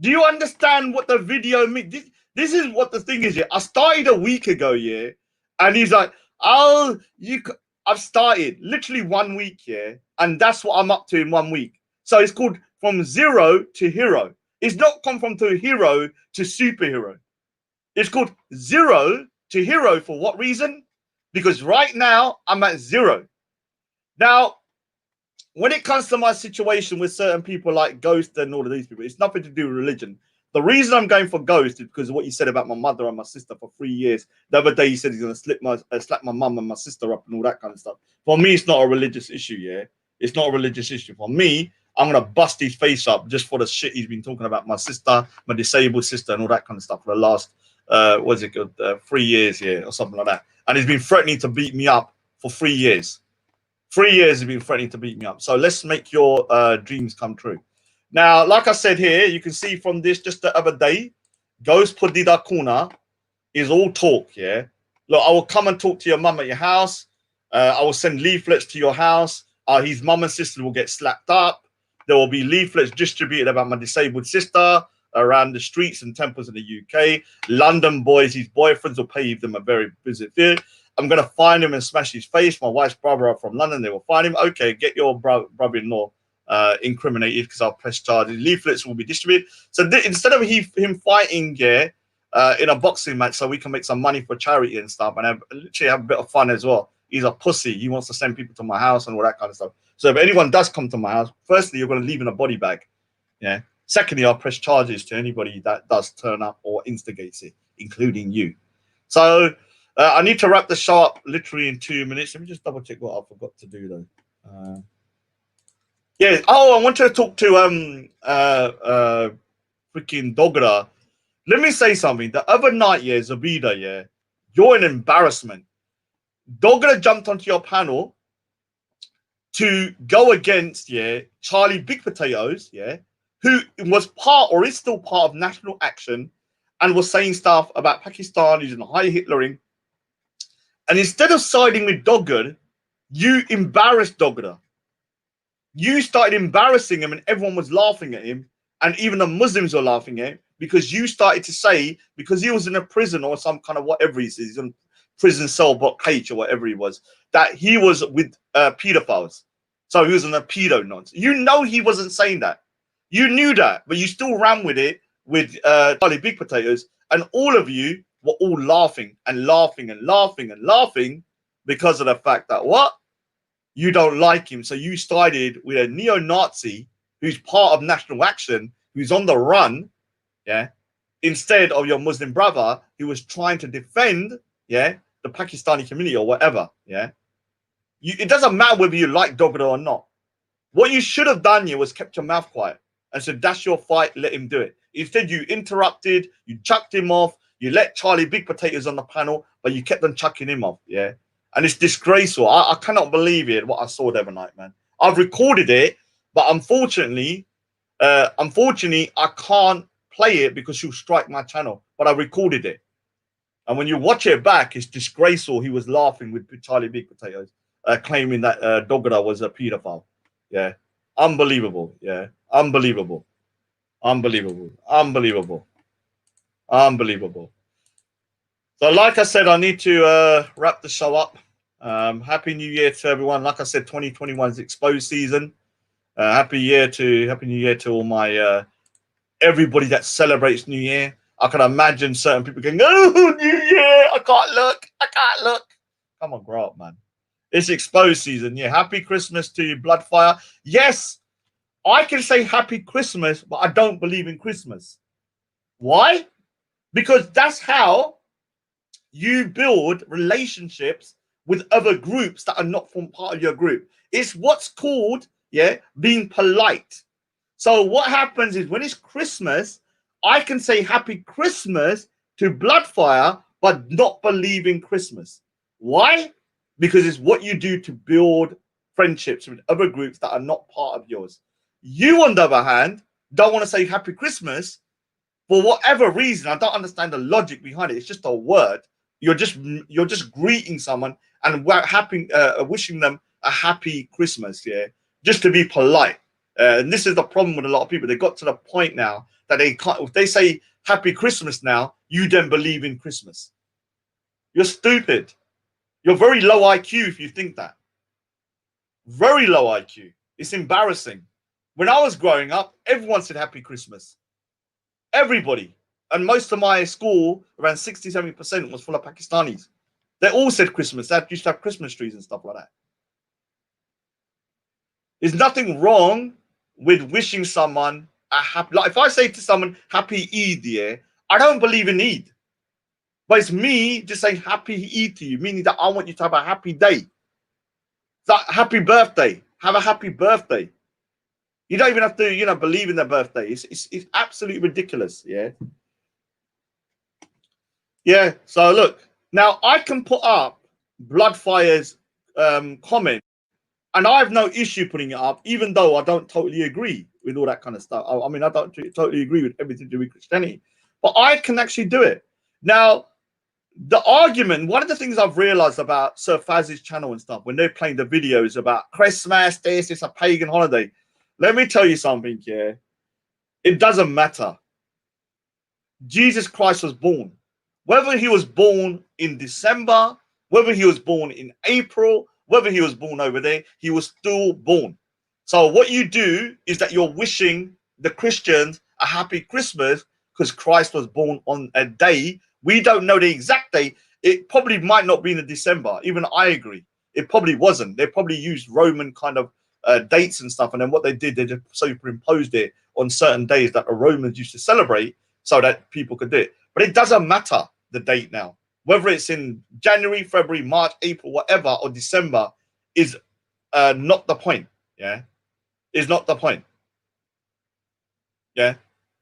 Do you understand what the video means? This is what the thing is, yeah. I started a week ago, yeah. And he's like, oh, I've started literally 1 week, yeah. And that's what I'm up to in 1 week. So it's called From Zero to Hero. It's not come from to hero to superhero. It's called Zero to Hero for what reason? Because right now I'm at 0. Now, when it comes to my situation with certain people like Ghost and all of these people, it's nothing to do with religion. The reason I'm going for Ghost is because of what you said about my mother and my sister for 3 years. The other day, you said he's going to slap my mum and my sister up and all that kind of stuff. For me, it's not a religious issue, yeah? It's not a religious issue. For me, I'm going to bust his face up just for the shit he's been talking about my sister, my disabled sister, and all that kind of stuff for the last, 3 years, yeah, or something like that. And he's been threatening to beat me up for 3 years. 3 years have been threatening to beat me up. So let's make your dreams come true. Now, like I said here, you can see from this just the other day, Ghost Pudhi Kuna is all talk, yeah? Look, I will come and talk to your mum at your house. I will send leaflets to your house. His mum and sister will get slapped up. There will be leaflets distributed about my disabled sister around the streets and temples in the UK. London boys, his boyfriends will pay them a very visit there. I'm going to find him and smash his face. My wife's brother are from London. They will find him. Okay, get your brother-in-law incriminated because I'll press charges. Leaflets will be distributed. So instead of him fighting, yeah, in a boxing match so we can make some money for charity and stuff and literally have a bit of fun as well. He's a pussy. He wants to send people to my house and all that kind of stuff. So if anyone does come to my house, firstly, you're going to leave in a body bag. Yeah. Secondly, I'll press charges to anybody that does turn up or instigates it, including you. So I need to wrap the show up literally in 2 minutes. Let me just double check what I forgot to do though. Yeah. Oh, I want to talk to freaking Dogra. Let me say something. The other night, yeah, Zabida, yeah, you're an embarrassment. Dogra jumped onto your panel to go against, yeah, Charlie Big Potatoes, yeah, who was part or is still part of National Action and was saying stuff about Pakistanis and high Hitlering. And instead of siding with Dogra, you embarrassed Dogra. You started embarrassing him and everyone was laughing at him. And even the Muslims were laughing at him because you started to say, because he was in a prison or some kind of whatever he says, he's in prison cell block H or whatever he was, that he was with pedophiles. So he was in a pedo nonsense. You know he wasn't saying that. You knew that, but you still ran with it with Charlie Big Potatoes. And all of you were all laughing and laughing and laughing and laughing because of the fact that what? You don't like him. So you started with a neo-Nazi who's part of National Action, who's on the run, yeah, instead of your Muslim brother who was trying to defend, yeah, the Pakistani community or whatever, yeah. It doesn't matter whether you like Dogra or not. What you should have done here was kept your mouth quiet and said, that's your fight, let him do it. Instead, you interrupted, you chucked him off, you let Charlie Big Potatoes on the panel, but you kept on chucking him off, yeah. And it's disgraceful. I cannot believe it, what I saw the other night, man. I've recorded it, but unfortunately, Unfortunately, I can't play it because she'll strike my channel, but I recorded it. And when you watch it back, it's disgraceful. He was laughing with Charlie Big Potatoes, claiming that Dogada was a paedophile. Yeah. Unbelievable. Yeah. Unbelievable. Unbelievable. Unbelievable. Unbelievable. So, like I said, I need to wrap the show up. Happy New Year to everyone. Like I said, 2021 is exposed season. Happy New Year to all my everybody that celebrates New Year. I can imagine certain people going, "Oh, New Year! I can't look. I can't look." Come on, grow up, man. It's exposed season. Yeah. Happy Christmas to you, Bloodfire. Yes, I can say Happy Christmas, but I don't believe in Christmas. Why? Because that's how you build relationships with other groups that are not from part of your group. It's what's called, yeah, being polite. So what happens is when it's Christmas, I can say Happy Christmas to Bloodfire, but not believe in Christmas. Why? Because it's what you do to build friendships with other groups that are not part of yours. You, on the other hand, don't want to say Happy Christmas for whatever reason. I don't understand the logic behind it. It's just a word. You're just greeting someone and wishing them a happy Christmas, yeah, just to be polite. And this is the problem with a lot of people. They got to the point now that they can't. If they say Happy Christmas now, you then believe in Christmas. You're stupid. You're very low IQ if you think that. Very low IQ. It's embarrassing. When I was growing up, everyone said Happy Christmas. Everybody. And most of my school, around 60-70%, was full of Pakistanis. They all said Christmas. They used to have Christmas trees and stuff like that. There's nothing wrong with wishing someone a happy. Like if I say to someone Happy Eid, yeah, I don't believe in Eid, but it's me just saying Happy Eid to you, meaning that I want you to have a happy day. That happy birthday. Have a happy birthday. You don't even have to, believe in their birthday. It's absolutely ridiculous. Yeah. Yeah. So look, now I can put up Bloodfire's comment, and I have no issue putting it up, even though I don't totally agree with all that kind of stuff. I mean, I don't totally agree with everything to do with Christianity, but I can actually do it. Now, the argument, one of the things I've realized about Sir Faz's channel and stuff, when they're playing the videos about Christmas, it's a pagan holiday. Let me tell you something here. It doesn't matter. Jesus Christ was born. Whether he was born in December, whether he was born in April, whether he was born over there, he was still born. So what you do is that you're wishing the Christians a happy Christmas because Christ was born on a day. We don't know the exact day. It probably might not be in December. Even I agree. It probably wasn't. They probably used Roman kind of dates and stuff. And then what they did, they just superimposed it on certain days that the Romans used to celebrate so that people could do it. But it doesn't matter the date now. Whether it's in January, February, March, April, whatever, or December is not the point. Yeah. Is not the point. Yeah.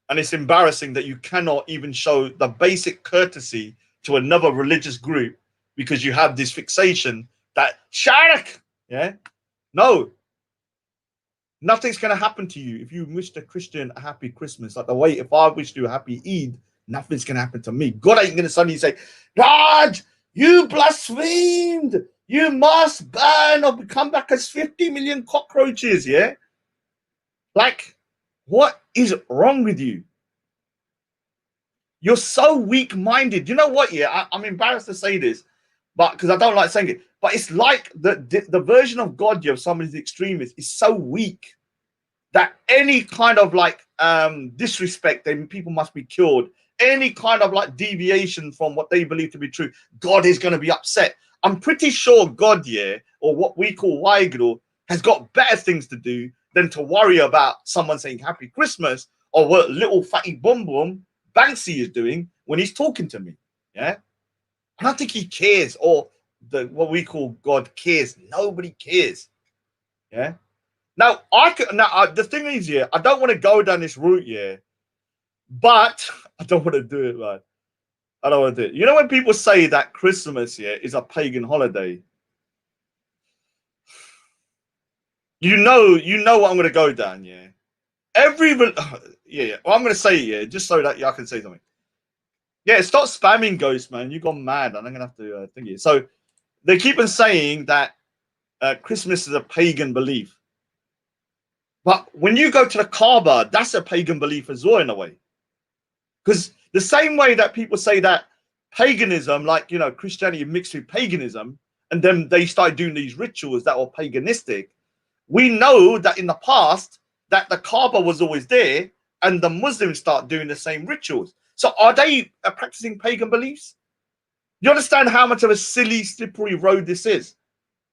And it's embarrassing that you cannot even show the basic courtesy to another religious group because you have this fixation that Sharak. Yeah. No. Nothing's going to happen to you if you wish a Christian a happy Christmas. Like the way if I wish you a happy Eid, nothing's going to happen to me. God ain't going to suddenly say, God, you blasphemed. You must burn or come back as 50 million cockroaches. Yeah. Like, what is wrong with you? You're so weak-minded. You know what? Yeah, I'm embarrassed to say this, but because I don't like saying it, but it's like the version of God you have, some of these extremists, is so weak that any kind of like disrespect, then people must be killed. Any kind of like deviation from what they believe to be true, God is going to be upset. I'm pretty sure God, yeah, or what we call Waiguru, has got better things to do than to worry about someone saying Happy Christmas or what little fatty bum bum Banksy is doing when he's talking to me. Yeah, I don't think he cares, or what we call God cares. Nobody cares. Yeah. Now the thing is, yeah, I don't want to go down this route, yeah, but I don't want to do it, man. I don't want to do it. You know when people say that Christmas, yeah, is a pagan holiday. You know what I'm going to go down, yeah. yeah. Well, I'm gonna say it, yeah, just so that y'all can say something. Yeah, stop spamming Ghost, man. You gone mad, and I'm gonna have to think it. So they keep on saying that Christmas is a pagan belief, but when you go to the Kaaba, that's a pagan belief as well in a way. Because the same way that people say that paganism, like Christianity mixed with paganism, and then they started doing these rituals that were paganistic. We know that in the past that the Kaaba was always there, and the Muslims start doing the same rituals. So are they practicing pagan beliefs? You understand how much of a silly, slippery road this is?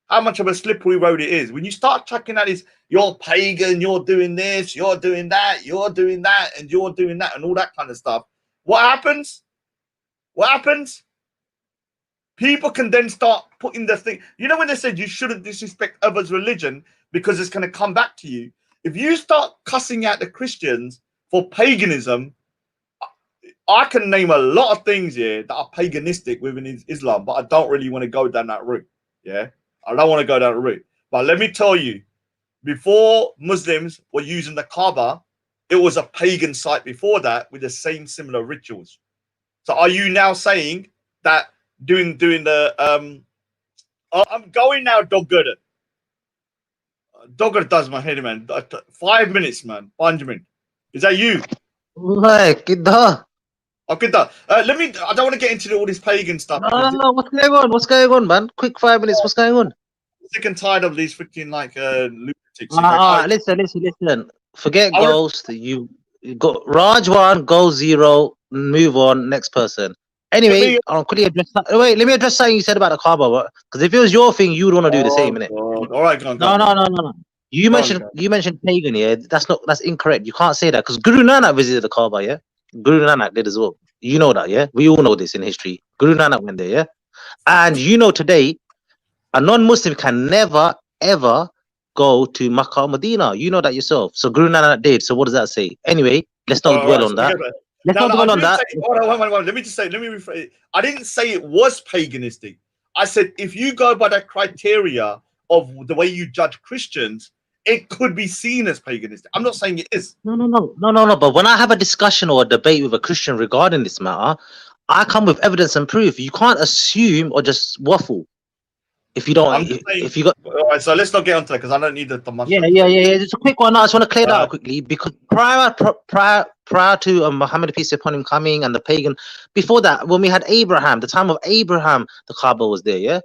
How much of a slippery road it is? When you start chucking at this, you're pagan, you're doing this, you're doing that, you're doing that, and you're doing that, and all that kind of stuff. What happens? What happens? People can then start putting the thing. You know when they said you shouldn't disrespect others' religion because it's going to come back to you? If you start cussing out the Christians for paganism, I can name a lot of things here that are paganistic within Islam, but I don't really want to go down that route. Yeah, I don't want to go down that route. But let me tell you, before Muslims were using the Kaaba, it was a pagan site before that with the same similar rituals. So are you now saying that doing the I'm going now, Dogger. Dogger does my head, man. 5 minutes, man. Benjamin. Is that you? Okay, let me. I don't want to get into all this pagan stuff. No, what's going on? What's going on, man? Quick 5 minutes. What's going on? I'm sick and tired of these freaking lunatics. Listen. Forget Ghost. You got Raj 1, Goal 0. Move on. Next person. Anyway, I'll quickly address that. Wait, let me address something you said about the Kaaba. Because if it was your thing, you would want to do the same, innit? All right, go on. No. You mentioned pagan, yeah. That's incorrect. You can't say that because Guru Nanak visited the Kaaba, yeah. Guru Nanak did as well. You know that, yeah. We all know this in history. Guru Nanak went there, yeah. And today, a non-Muslim can never ever go to Makkah or Medina. You know that yourself. So Guru Nanak did. So what does that say? Anyway, let's not dwell on that. Let's not dwell on that. Let me rephrase. I didn't say it was paganistic. I said if you go by the criteria of the way you judge Christians, it could be seen as paganistic. I'm not saying it is. No. But when I have a discussion or a debate with a Christian regarding this matter, I come with evidence and proof. You can't assume or just waffle. If you don't, if you got. All right, so let's not get onto that because I don't need the Yeah. Just a quick one. I just want to clear that out quickly because prior to Muhammad, peace be upon him, coming and the pagan, before that, when we had Abraham, the time of Abraham, the Kaaba was there, yeah.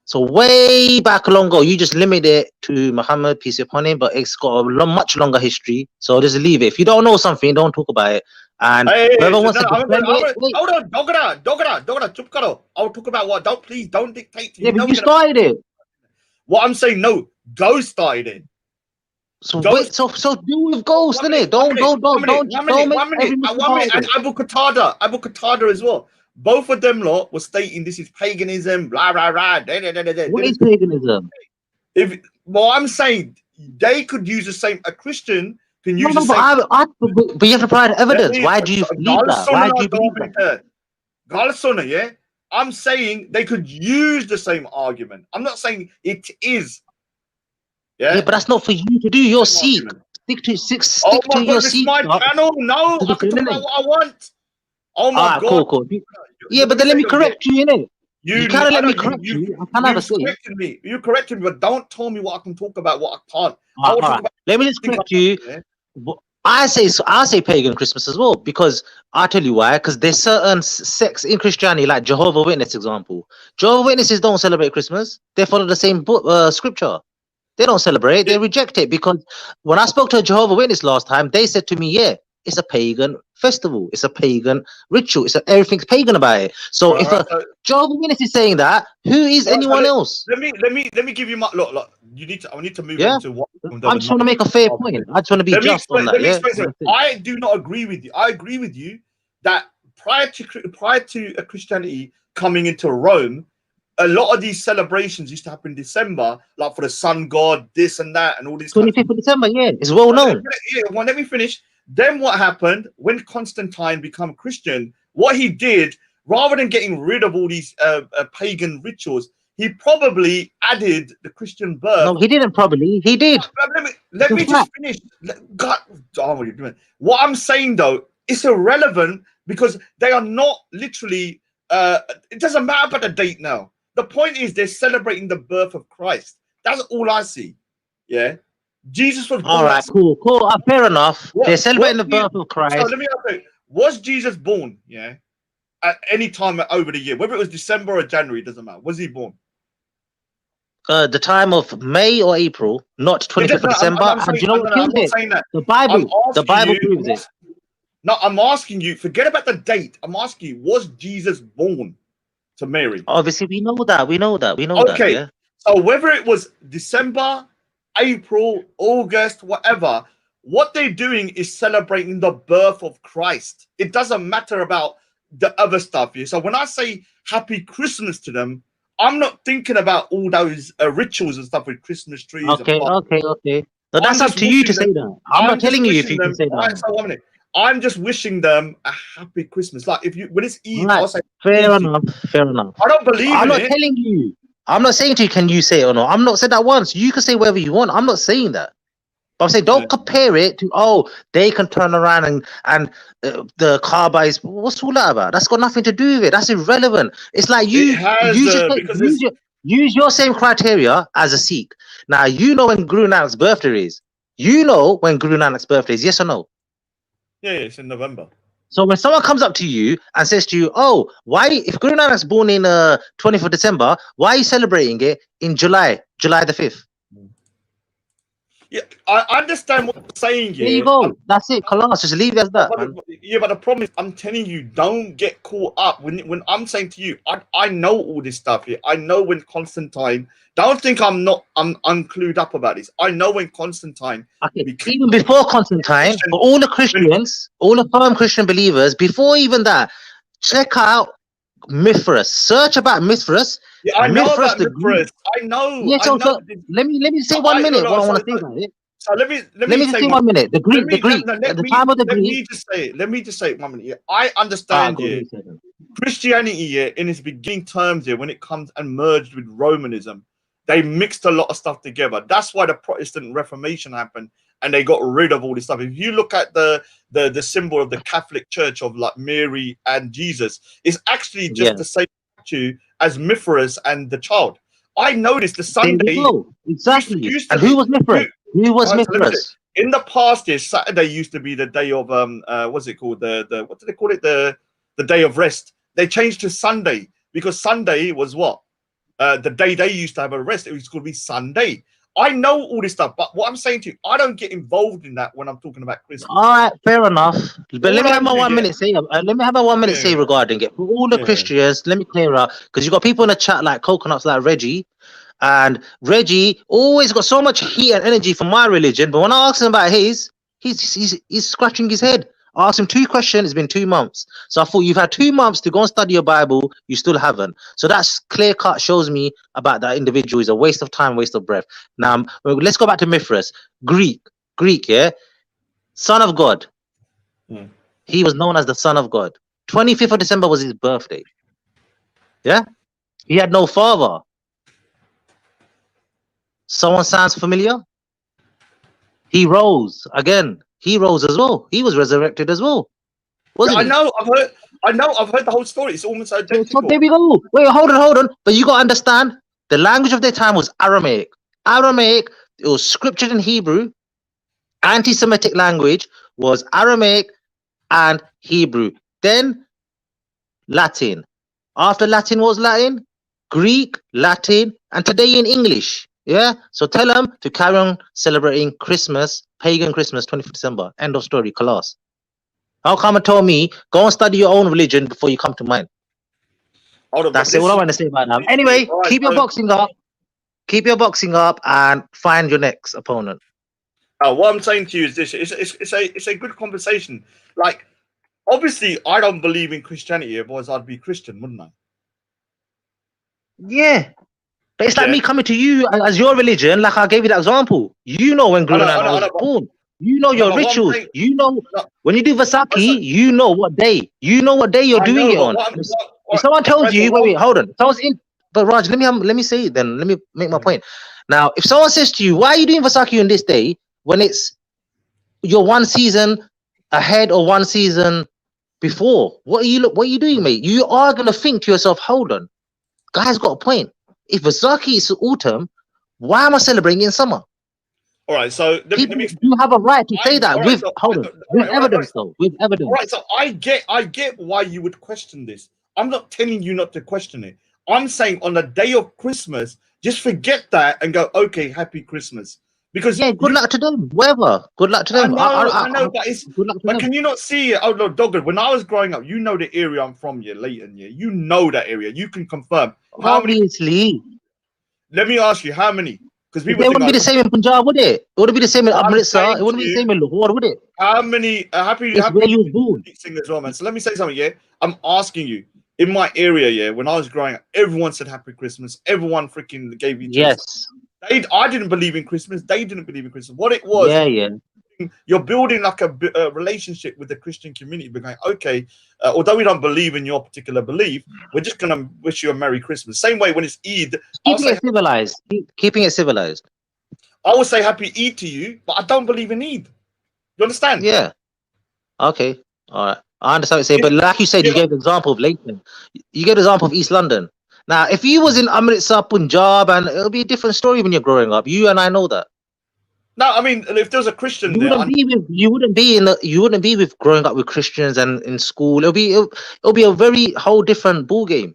So way back long ago, you just limit it to Muhammad, peace be upon him, but it's got a much longer history. So just leave it. If you don't know something, don't talk about it. And whoever wants to hold on, Dogara, chup karo. I'll talk about what. Don't dictate to me. Yeah, but you started it. What I'm saying, no, Ghost started it. So Ghost, so do with Ghost, innit? Don't make and Abu Qatada as well. Both of them lot were stating this is paganism, blah blah blah. What is paganism? I'm saying they could use the same. A Christian can use the same. But you have to provide evidence. Why do you believe that? Why do you believe that? Yeah, I'm saying they could use the same argument. I'm not saying it is. Yeah, but that's not for you to do. You're Sikh. Stick to your Sikh. This is my channel. No, I can talk about what I want. Oh my God. Cool. Yeah, but then let me correct you, innit? You can't let me correct you. I can't have a say. You corrected me, but don't tell me what I can talk about, what I can't. Let me just correct you. I say pagan Christmas as well because I tell you why. Because there's certain sects in Christianity, like Jehovah's Witness example. Jehovah's Witnesses don't celebrate Christmas. They follow the same scripture. They don't celebrate. They reject it because when I spoke to a Jehovah's Witness last time, they said to me, "Yeah, it's a pagan festival. It's a pagan ritual. Everything's pagan about it." So if a Jehovah's Witness is saying that, who is anyone else? Let me give you my look. I need to move on to what. I just want to make a fair point. I just want to be just on that. I do not agree with you. I agree with you that prior to Christianity coming into Rome, a lot of these celebrations used to happen in December, like for the sun god, this and that, and all these. 25th of December, yeah, it's well known. Well, let me finish. Then what happened when Constantine became a Christian? What he did, rather than getting rid of all these pagan rituals, he probably added the Christian birth. No, he didn't probably. He did. Let me just finish. God, what are you doing? What I'm saying though, it's irrelevant because they are not literally. It doesn't matter about the date now. The point is they're celebrating the birth of Christ. That's all I see. Yeah, Jesus was born. All right, cool. Fair enough. They're celebrating the birth of Christ. So let me ask you: was Jesus born? Yeah, at any time over the year, whether it was December or January, it doesn't matter. Was he born? The time of May or April, not 25th of December. I'm not saying that. The Bible proves it. No, I'm asking you, forget about the date. I'm asking you, was Jesus born to Mary? Obviously, we know that. Okay. Yeah? So whether it was December, April, August, whatever, what they're doing is celebrating the birth of Christ. It doesn't matter about the other stuff here. So when I say happy Christmas to them, I'm not thinking about all those rituals and stuff with Christmas trees. Okay. So that's up to you to say that. I'm not telling you if you can say that. I'm just wishing them a happy Christmas. Like when it's Eve, right. I'll say fair enough. I don't believe I'm in not it. telling you. I'm not saying to you, can you say it or not? I'm not said that once. You can say whatever you want. I'm not saying that. But I'm saying don't compare it to they can turn around and the Kaaba is what's all that about? That's got nothing to do with it. That's irrelevant. It's like use your same criteria as a Sikh. Now you know when Guru Nanak's birthday is. You know when Guru Nanak's birthday is, yes or no? Yeah, it's in November. So when someone comes up to you and says to you, why, if Guru Nanak's born in 24th December, why are you celebrating it in July the 5th? Yeah, I understand what you're saying. There you go. That's it. Kalas, just leave it as that. But the problem is, I'm telling you, don't get caught up. When I'm saying to you, I know all this stuff here. I know when Constantine. Don't think I'm unclued up about this. I know when Constantine. Okay. Even before Constantine, for all the Christians, all the firm Christian believers, before even that, check out Mithras. Search about Mithras. Yeah, I know about Mithras. I know. Yeah, so let me say 1 minute what I want to say about it. So let me just say 1 minute. The Greek. At the time of the Greek. Let me just say 1 minute. Yeah, I understand here. Christianity here, in its beginning terms here, when it comes and merged with Romanism, they mixed a lot of stuff together. That's why the Protestant Reformation happened, and they got rid of all this stuff. If you look at the symbol of the Catholic Church of like Mary and Jesus, it's actually just the same statue as Mithras and the child. I noticed the Sunday. Exactly. And who was Mithras? Who was Mithras? In the past, Saturday used to be the day of what's it called? The what do they call it? The day of rest. They changed to Sunday because Sunday was what? The day they used to have a rest. It was going to be Sunday. I know all this stuff, but what I'm saying to you, I don't get involved in that when I'm talking about Christmas. All right, fair enough. But let me have my 1 minute say. Let me have my 1 minute say regarding it. For all the Christians, let me clear up because you got people in the chat like coconuts, like Reggie, and Reggie always got so much heat and energy for my religion. But when I ask him about his, he's scratching his head. I asked him 2 questions. It's been 2 months. So I thought you've had 2 months to go and study your Bible. You still haven't. So that's clear cut shows me about that individual is a waste of time, waste of breath. Now, let's go back to Mithras. Greek, yeah? Son of God. He was known as the Son of God. 25th of December was his birthday. Yeah? He had no father. Someone sounds familiar? He rose again. He rose as well. He was resurrected as well. Wasn't he? I've heard the whole story. It's almost identical. So there we go. Wait, hold on. But you got to understand, the language of their time was Aramaic. It was scriptured in Hebrew. Anti-Semitic language was Aramaic and Hebrew. Then Latin. After Latin was Latin, Greek, Latin, and today in English. Yeah? So tell them to carry on celebrating Christmas, pagan Christmas, 25th December. End of story, class. How come and told me, go and study your own religion before you come to mine? That's it. What I want to say about that. Anyway, keep your boxing up. Keep your boxing up and find your next opponent. What I'm saying to you is this: it's a good conversation. Like, obviously, I don't believe in Christianity. Otherwise, I'd be Christian, wouldn't I? Yeah, but it's like me coming to you as your religion. Like I gave you that example. You know when Guru Nanak was born. You know your rituals. You know when you do Vasaki. You know what day. You know what day you're doing it on. If someone tells you, wait, hold on. but Raj, let me say it then. Let me make my point. Now, if someone says to you, "Why are you doing Vasaki on this day?" when it's you're one season ahead or one season before, what are you doing, mate? You are gonna think to yourself, "Hold on, guy's got a point. If Vasaki is autumn, why am I celebrating in summer?" All right, so let me People do have a right to say that all right, with so hold on, with evidence though, with evidence. all right, so I get why you would question this. I'm not telling you not to question it. I'm saying on the day of Christmas, just forget that and go, okay, happy Christmas. Because Yeah, good you luck to them. Whatever. Good luck to I them. know, I know, but Good luck to but them. can you not see it? Oh no, Dogger, when I was growing up, you know the area I'm from, yeah, Leighton, yeah. You know that area. You can confirm how many. Obviously, Let me ask you, how many? Because it people think wouldn't be the same in Punjab, would it? It wouldn't be the same in I'm Amritsar. It saying wouldn't to be the you, same in Lahore, would it? how many It's where happy you was born. singers, well, man. So let me say something, yeah. I'm asking you, in my area, yeah, when I was growing up, everyone said Happy Christmas. Everyone freaking gave each other. Yes. I didn't believe in Christmas. They didn't believe in Christmas. What it was, Yeah, yeah. you're building like a relationship with the Christian community. We're going, okay, although we don't believe in your particular belief, we're just gonna wish you a Merry Christmas. Same way when it's Eid, Keeping it civilized. Keeping it civilized. I will say Happy Eid to you, but I don't believe in Eid. You understand? Yeah. Okay. All right. I understand what you're saying, It's, but like you said, yeah, you gave the example of Leighton. You gave the example of East London. Now, if you was in Amritsar, Punjab, and it'll be a different story when you're growing up. You and I know that. no, I mean, if there's a Christian there, You wouldn't be with growing up with Christians and in school. It'll be a very whole different ball game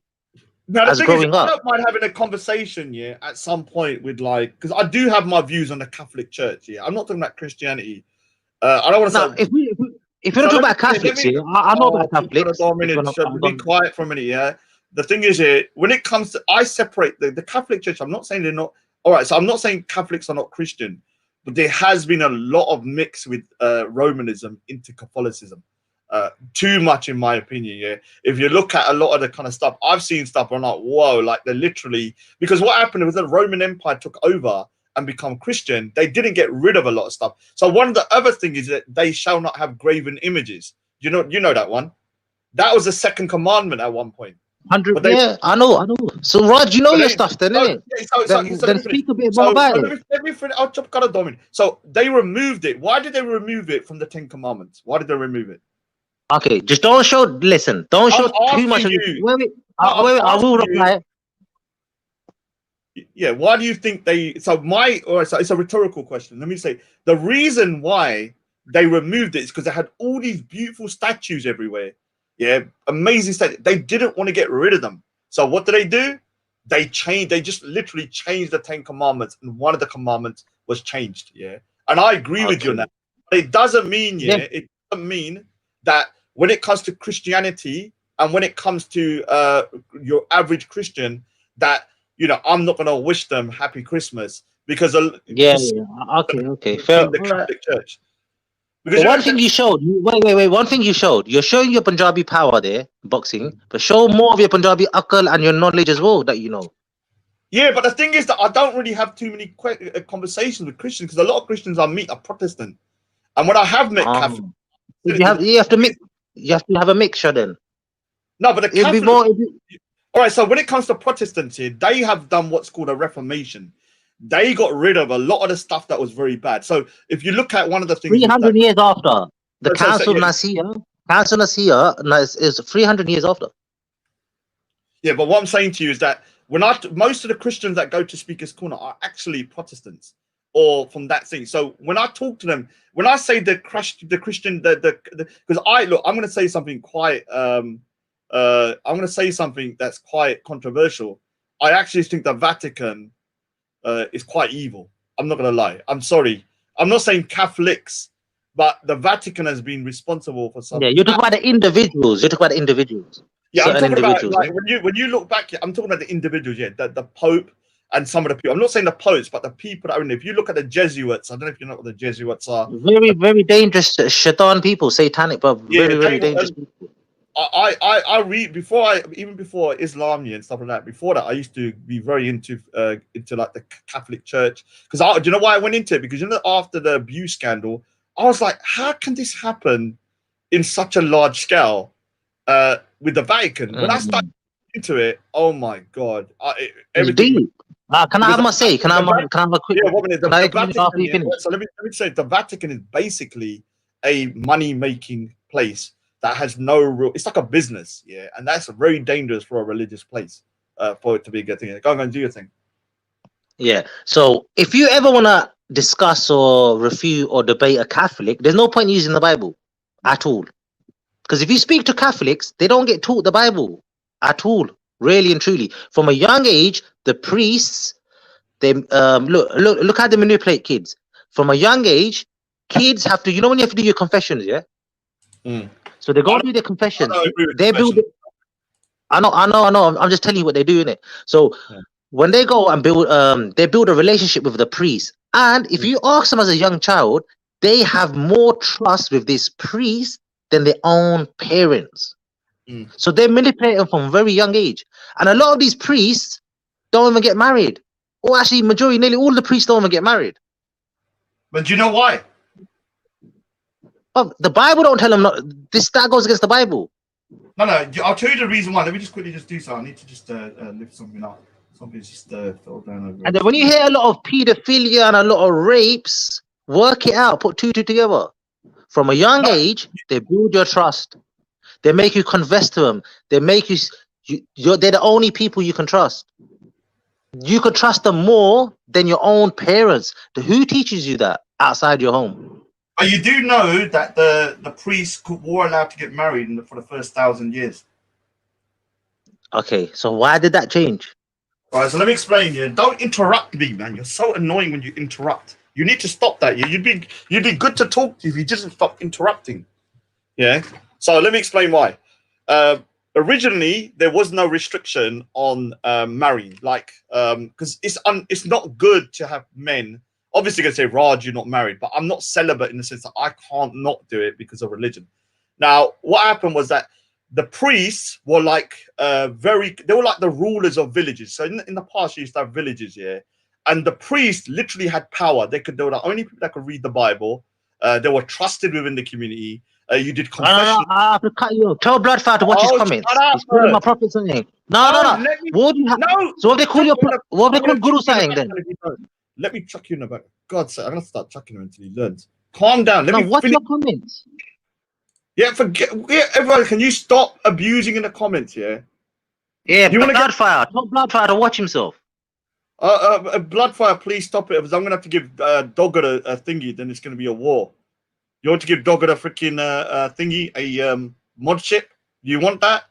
now the as thing is, growing I up. don't mind having a conversation, yeah, at some point with like, because I do have my views on the Catholic Church, yeah. I'm not talking about Christianity. I don't want to Now, say. if you don't So talk let me about Catholics here, I know oh, about keep on a Catholics. If you dominant. want to, Be quiet for a minute, yeah. The thing is here, when it comes to, I separate the Catholic Church. I'm not saying they're not. All right, so I'm not saying Catholics are not Christian, but there has been a lot of mix with Romanism into Catholicism. Too much, in my opinion. Yeah, if you look at a lot of the kind of stuff I've seen, stuff I'm like, whoa, like they're literally, because what happened was the Roman Empire took over and become Christian. They didn't get rid of a lot of stuff. So one of the other things is that they shall not have graven images. You know that one. That was the second commandment at one point. 100. But they, Yeah, I know, I know. So, Raj, you know but your they, stuff, then, so, innit? yeah, so let Then me finish. speak a bit more So, about so it. let me finish. I'll chop kind of dominant. So they removed it. Why did they remove it from the Ten Commandments? Why did they remove it? Okay, just don't show. Listen, don't I'm show too much asking of it. you. Wait, No, I'm I will asking you. reply. Yeah, why do you think they? So my, or so it's a rhetorical question. Let me say the reason why they removed it is because they had all these beautiful statues everywhere. Yeah, amazing statues. They didn't want to get rid of them. So what do? They changed. They just literally changed the Ten Commandments, and one of the commandments was changed. Yeah, and I agree with you on Okay. that. But it doesn't mean, Yeah. it doesn't mean that when it comes to Christianity and when it comes to your average Christian, that I'm not going to wish them happy Christmas because Yeah. for Yeah. Okay. Okay. Fair. within the All right. Catholic Church. Because But one thing you showed. Wait. One thing you showed. You're showing your Punjabi power there, boxing, but show more of your Punjabi akal and your knowledge as well that you know. yeah, but the thing is that I don't really have too many conversations with Christians because a lot of Christians I meet are Protestant, and when I have met Catholics, You have to mix. You have to have a mixture then. no, but the It'll be Catholic. more. All right, so when it comes to Protestants here, they have done what's called a Reformation. They got rid of a lot of the stuff that was very bad. So if you look at one of the things is that 300 years after the Council of yeah, Nicaea is 300 years after. yeah, but what I'm saying to you is that most of the Christians that go to Speaker's Corner are actually Protestants or from that thing. So when I talk to them, when I say the Christian, because I'm going to say something quite, I'm going to say something that's quite controversial. I actually think the Vatican is quite evil. I'm not going to lie. I'm sorry. I'm not saying Catholics, but the Vatican has been responsible for some. Yeah, you're talking about the individuals. You're talking about the individuals. Yeah, I'm Certain talking about individuals. like when you look back, I'm talking about the individuals, yeah, the Pope and some of the people. I'm not saying the popes, but the people that are in. If you look at the Jesuits, I don't know if you know what the Jesuits are. Very, very dangerous shaitan people, satanic, but Yeah, very, very dangerous people. I read even before Islam and stuff like that. Before that, I used to be very into like the Catholic Church because do you know why I went into it? Because after the abuse scandal, I was like, how can this happen in such a large scale with the Vatican? When I started into it, oh my god, It's everything. deep. Can I Because have my say? Can I have a quick? yeah, one minute. Can The I give you after Vatican. you Yeah, finish? so let me say the Vatican is basically a money making place that has no real. It's like a business, yeah, and that's very dangerous for a religious place. For it to be a good thing. Go on, do your thing. Yeah. So if you ever want to discuss or refute or debate a Catholic, there's no point using the Bible at all. Because if you speak to Catholics, they don't get taught the Bible at all, really and truly. From a young age, the priests, they look how they manipulate kids. From a young age, kids have to, you know, when you have to do your confessions, yeah. Mm. So they go I and do their I confessions. don't agree with They build. confession. I know. I'm just telling you what they do in it. So Yeah. when they go and build, they build a relationship with the priest. And if you ask them as a young child, they have more trust with this priest than their own parents. Mm. So they manipulate them from a very young age. And a lot of these priests don't even get married. Or actually, majority, nearly all the priests don't even get married. But do you know why? But the Bible don't tell them not, that goes against the Bible. No, I'll tell you the reason why. Let me just quickly do so. I need to just lift something up. Something's just fell down over. And then when you hear a lot of pedophilia and a lot of rapes, work it out, put two together. From a young No, age, they build your trust. They make you confess to them. They make they're the only people you can trust. You could trust them more than your own parents. Who teaches you that outside your home? but you do know that the priests were allowed to get married for the first 1,000 years. Okay, so why did that change? All right, so let me explain. Yeah, don't interrupt me, man. You're so annoying when you interrupt. You need to stop that. You'd be good to talk to if you just stop interrupting. Yeah. So let me explain why. Originally, there was no restriction on marrying, like because it's not good to have men. Obviously, going to say, Raj, you're not married, but I'm not celibate in the sense that I can't not do it because of religion. Now, what happened was that the priests were like they were like the rulers of villages. So in the past, you used to have villages, yeah, and the priests literally had power. They were the only people that could read the Bible. They were trusted within the community. You did confession. I have to cut you. Tell Bloodfire to watch his Oh, comments. shut up, He's calling my bird. prophet something. No, No. let me. What do you have? No. So what they call what they call Guru saying then? Let me chuck you in the back. God's sake, I'm gonna start chucking him until he learns. Calm down. Let No, me watch finish. your comments. Yeah, everyone. Can you stop abusing in the comments? Yeah. Yeah, You want to get Bloodfire. Tell Bloodfire to watch himself. Bloodfire? Please stop it, because I'm gonna have to give Dogger a thingy. Then it's gonna be a war. You want to give Dogger a freaking thingy, a mod chip? You want that?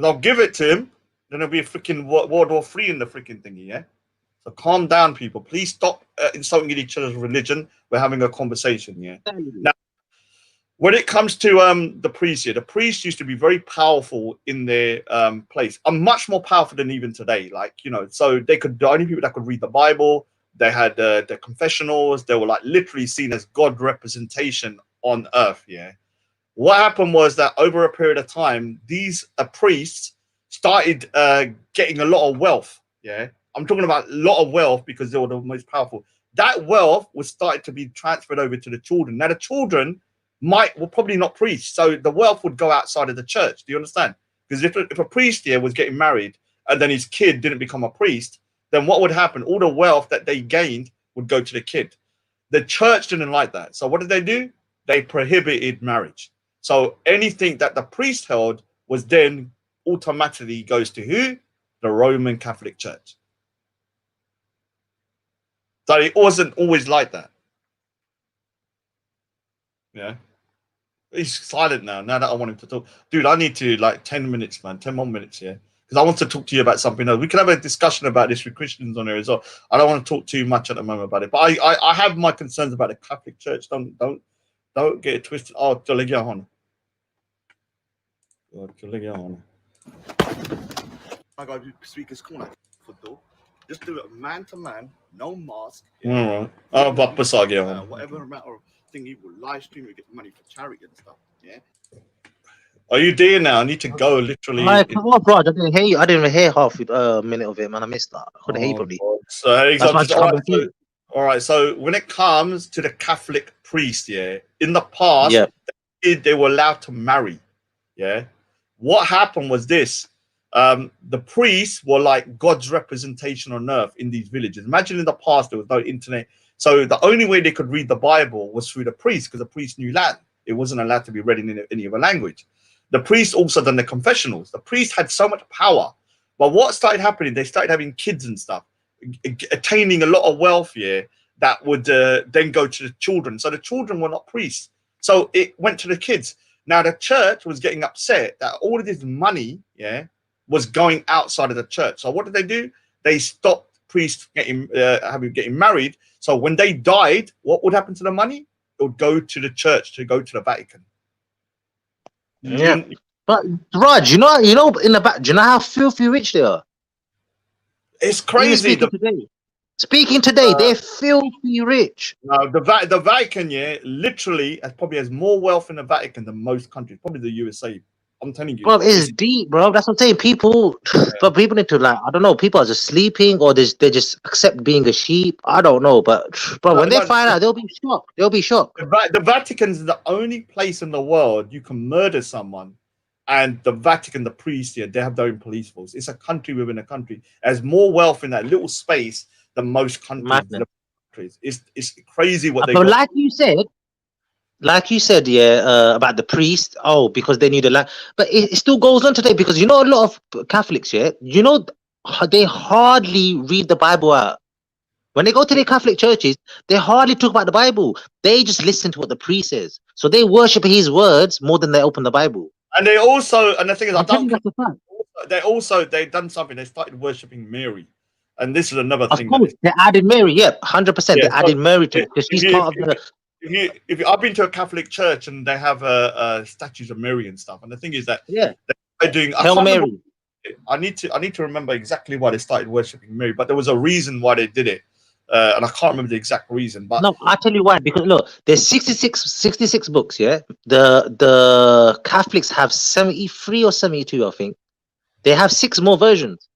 I'll give it to him. Then it'll be a freaking World War III in the freaking thingy, yeah? So calm down, people. Please stop insulting each other's religion. We're having a conversation, yeah? Now, when it comes to the priests here, the priests used to be very powerful in their place. I'm much more powerful than even today. Like, you know, so they could, the only people that could read the Bible, they had their confessionals. They were like literally seen as God representation on earth, yeah? What happened was that over a period of time, these priests started getting a lot of wealth. Yeah, I'm talking about a lot of wealth because they were the most powerful. That wealth was started to be transferred over to the children. Now the children were probably not priests, so the wealth would go outside of the church. Do you understand? Because if a priest here was getting married and then his kid didn't become a priest, then what would happen? All the wealth that they gained would go to the kid. The church didn't like that, so what did they do? They prohibited marriage. So anything that the priest held was then automatically goes to who? The Roman Catholic Church. So it wasn't always like that. Yeah. He's silent now. Now that I want him to talk. Dude, I need to like 10 minutes, man. 10 more minutes, yeah. Because I want to talk to you about something else. We can have a discussion about this with Christians on there as well. I don't want to talk too much at the moment about it. But I have my concerns about the Catholic Church. Don't get it twisted. Oh, I got speakers corner for door. Just do it man to man, no mask. Yeah. All right. Whatever amount of thing you will live stream, you get money for charity and stuff. Yeah. Are you there now? I need to go literally. Oh, bro, I didn't hear you. I didn't even hear half a minute of it, man. I missed that. I couldn't hear you probably. All right. So when it comes to the Catholic priest, yeah, in the past, they were allowed to marry. Yeah. What happened was this. The priests were like God's representation on earth in these villages. Imagine in the past, there was no internet. So the only way they could read the Bible was through the priest, because the priest knew Latin. It wasn't allowed to be read in any other language. The priest also done the confessionals. The priest had so much power. But what started happening, they started having kids and stuff, attaining a lot of wealth here that would then go to the children. So the children were not priests. So it went to the kids. Now the church was getting upset that all of this money, was going outside of the church. So what did they do? They stopped priests getting married. So when they died, what would happen to the money? It would go to the church, to go to the Vatican. Yeah. But Raj, you know in the back, do you know how filthy rich they are? It's crazy. Speaking today, they're filthy rich. The Vatican, literally probably has more wealth in the Vatican than most countries, probably the USA. I'm telling you, bro, it's deep, bro. That's what I'm saying. People, but people need to, like, I don't know. People are just sleeping, or they just accept being a sheep. I don't know, but bro, when they find out, they'll be shocked. They'll be shocked. The Vatican's the only place in the world you can murder someone, and the Vatican, the priests here, they have their own police force. It's a country within a country. It has more wealth in that little space than most countries. It's crazy what they. But like you said, about the priest. Oh, because they need a land, but it still goes on today, because a lot of Catholics, they hardly read the Bible out. When they go to their Catholic churches, they hardly talk about the Bible. They just listen to what the priest says. So they worship his words more than they open the Bible. And they also, and the thing is, they've done something. They started worshiping Mary. And this is another thing. Of course, they added Mary. 100%. They added Mary to it, because she's part of the. If I've been to a Catholic church and they have statues of Mary and stuff, and the thing is that they're doing. Hail Mary. I need to remember exactly why they started worshiping Mary, but there was a reason why they did it, and I can't remember the exact reason. But no, I'll tell you why. Because look, there's 66 books. Yeah, the Catholics have 73 or 72, I think. They have 6 more versions.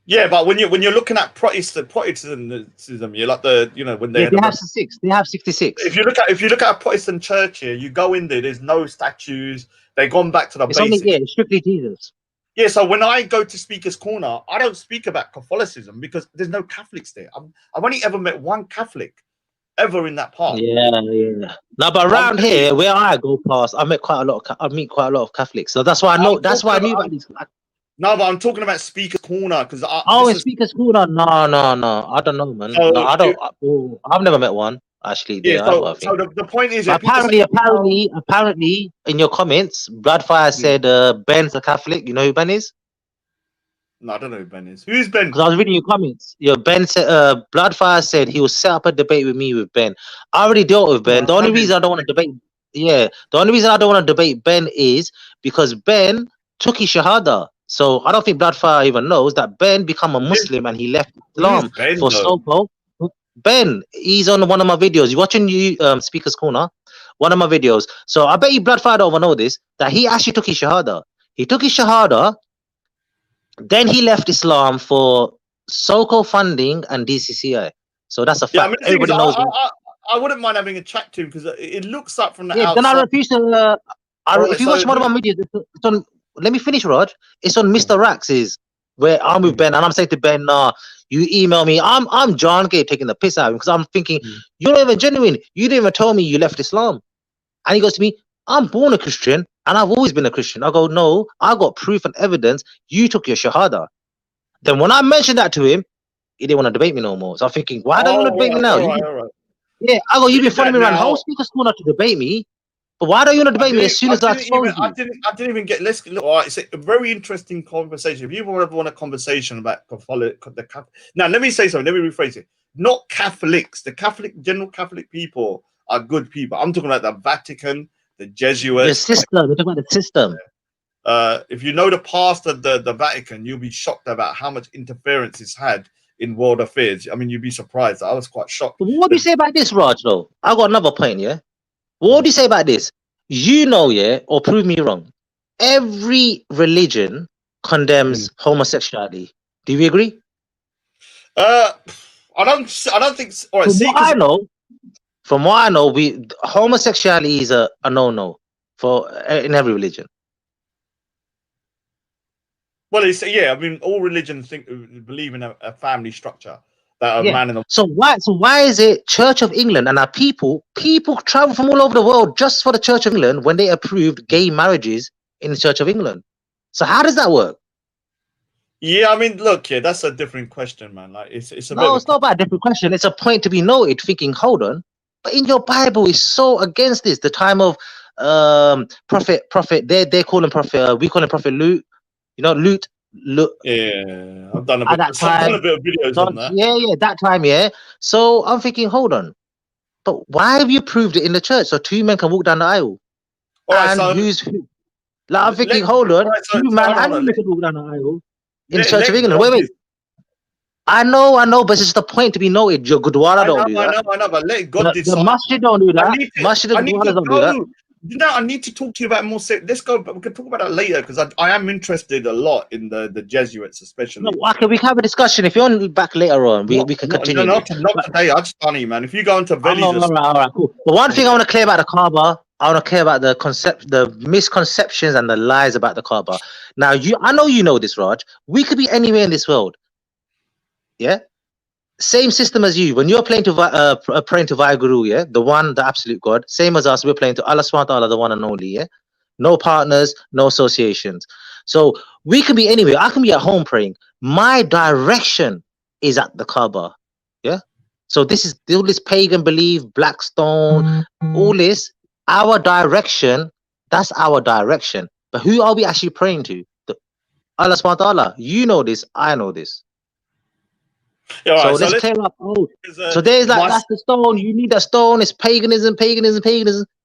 Yeah, but when you're looking at Protestantism, you're like when they have 6. They have 66. If you look at a Protestant church here, you go in there. There's no statues. They've gone back to the basics. It's strictly Jesus. Yeah, so when I go to Speaker's Corner, I don't speak about Catholicism because there's no Catholics there. I've only ever met one Catholic ever in that part. Yeah. No, but around here, where I go past, I meet quite a lot of Catholics. So that's why I know. That's why I knew about these. No, but I'm talking about Speaker's Corner because in Speaker's Corner, no, I don't know, man. So, no, I don't. I've never met one actually. Yeah. So the point is, apparently, in your comments, Bloodfire said Ben's a Catholic. You know who Ben is? No, I don't know who Ben is. Who is Ben? Because I was reading your comments. Ben said, Bloodfire said he will set up a debate with me with Ben. I already dealt with Ben. The only reason I don't want to debate, the only reason I don't want to debate Ben is because Ben took his Shahada. So I don't think Bloodfire even knows that Ben became a Muslim and he left Islam for Soko. Ben, he's on one of my videos. You watching Speaker's Corner? One of my videos. So I bet you Bloodfire don't even know this, that he actually took his Shahada. He took his Shahada, then he left Islam for Soko funding and DCCI. So that's a fact. Everybody knows. I wouldn't mind having a chat to him because it looks up from the outside. Then I refuse to. If you watch one of my videos, it's on. Let me finish, Raj. It's on Mr. Rax's, where I'm with Ben, and I'm saying to Ben, "Nah, you email me. I'm John Gay taking the piss out of him because I'm thinking you're not even genuine. You didn't even tell me you left Islam." And he goes to me, "I'm born a Christian, and I've always been a Christian." I go, "No, I got proof and evidence. You took your Shahada." Then when I mentioned that to him, he didn't want to debate me no more. So I'm thinking, why don't you want to debate me now? All right. Yeah, I go, you've been following me around whole Speaker's Corner to debate me. But why don't you want to debate me as soon as I told you? I didn't even get. Let's look. All right, it's a very interesting conversation. If you ever want a conversation about now, let me say something. Let me rephrase it. Not Catholics. The general Catholic people are good people. I'm talking about the Vatican, the Jesuits. The system. We're talking about the system. If you know the past of the Vatican, you'll be shocked about how much interference it's had in world affairs. I mean, you'd be surprised. I was quite shocked. But what do you say about this, Raj? Though I got another point. Yeah. What do you say about this? Or prove me wrong. Every religion condemns homosexuality. Do we agree? I don't think. All right, from what I know, homosexuality is a no-no. for in every religion. Well, it's I mean, all religions believe in a family structure that a Yeah. man and a So why is it Church of England and our people travel from all over the world just for the Church of England when they approved gay marriages in the Church of England? So how does that work? Yeah, I mean, look, that's a different question, man. Like, it's a bit No, of it's not about a different question. It's a point to be noted. Thinking, hold on, but in your Bible is so against this. The time of prophet. They call him prophet. We call him prophet Luke. You know, Luke. yeah. I've done a At bit. that I've done time, a bit of videos on that. yeah, that time, yeah. So I'm thinking, hold on, but why have you proved it in the church so two men can walk down the aisle? All right, And so who's who? Like I'm thinking, let hold on, all right, so, two so man hold and on. women can walk down the aisle in the Let, Church of let England. God Wait. I know, but it's just a point to be noted. Your Gurdwara don't do that. I know, but let God The decide. masjid don't do that. Masjid and I need Gurdwaras to don't do that. go. You know, I need to talk to you about more. Let's go, but we can talk about that later because I am interested a lot in the Jesuits, No, especially. okay, we can have a discussion. If you're on back later on, we can continue this. Not today. I just funny, man. If you go into Veli's, All right, cool. But one thing I want to clear about the Kaaba, I want to clear about the misconceptions and the lies about the Kaaba. Now, I know you know this, Raj. We could be anywhere in this world. Yeah, same system as you. When you're praying to Vaheguru, yeah, the absolute God, same as us. We're praying to Allah Subhanahu wa Taala, the one and only. Yeah, no partners, no associations. So we can be anywhere. I can be at home praying. My direction is at the Kaaba. Yeah. So this is all this pagan belief, Blackstone, all this. Our direction, that's our direction. But who are we actually praying to? Allah Subhanahu wa Taala. You know this. I know this. yeah, all So right, let's clear up. Oh, so this there's is my that's the stone. You need that stone. It's paganism.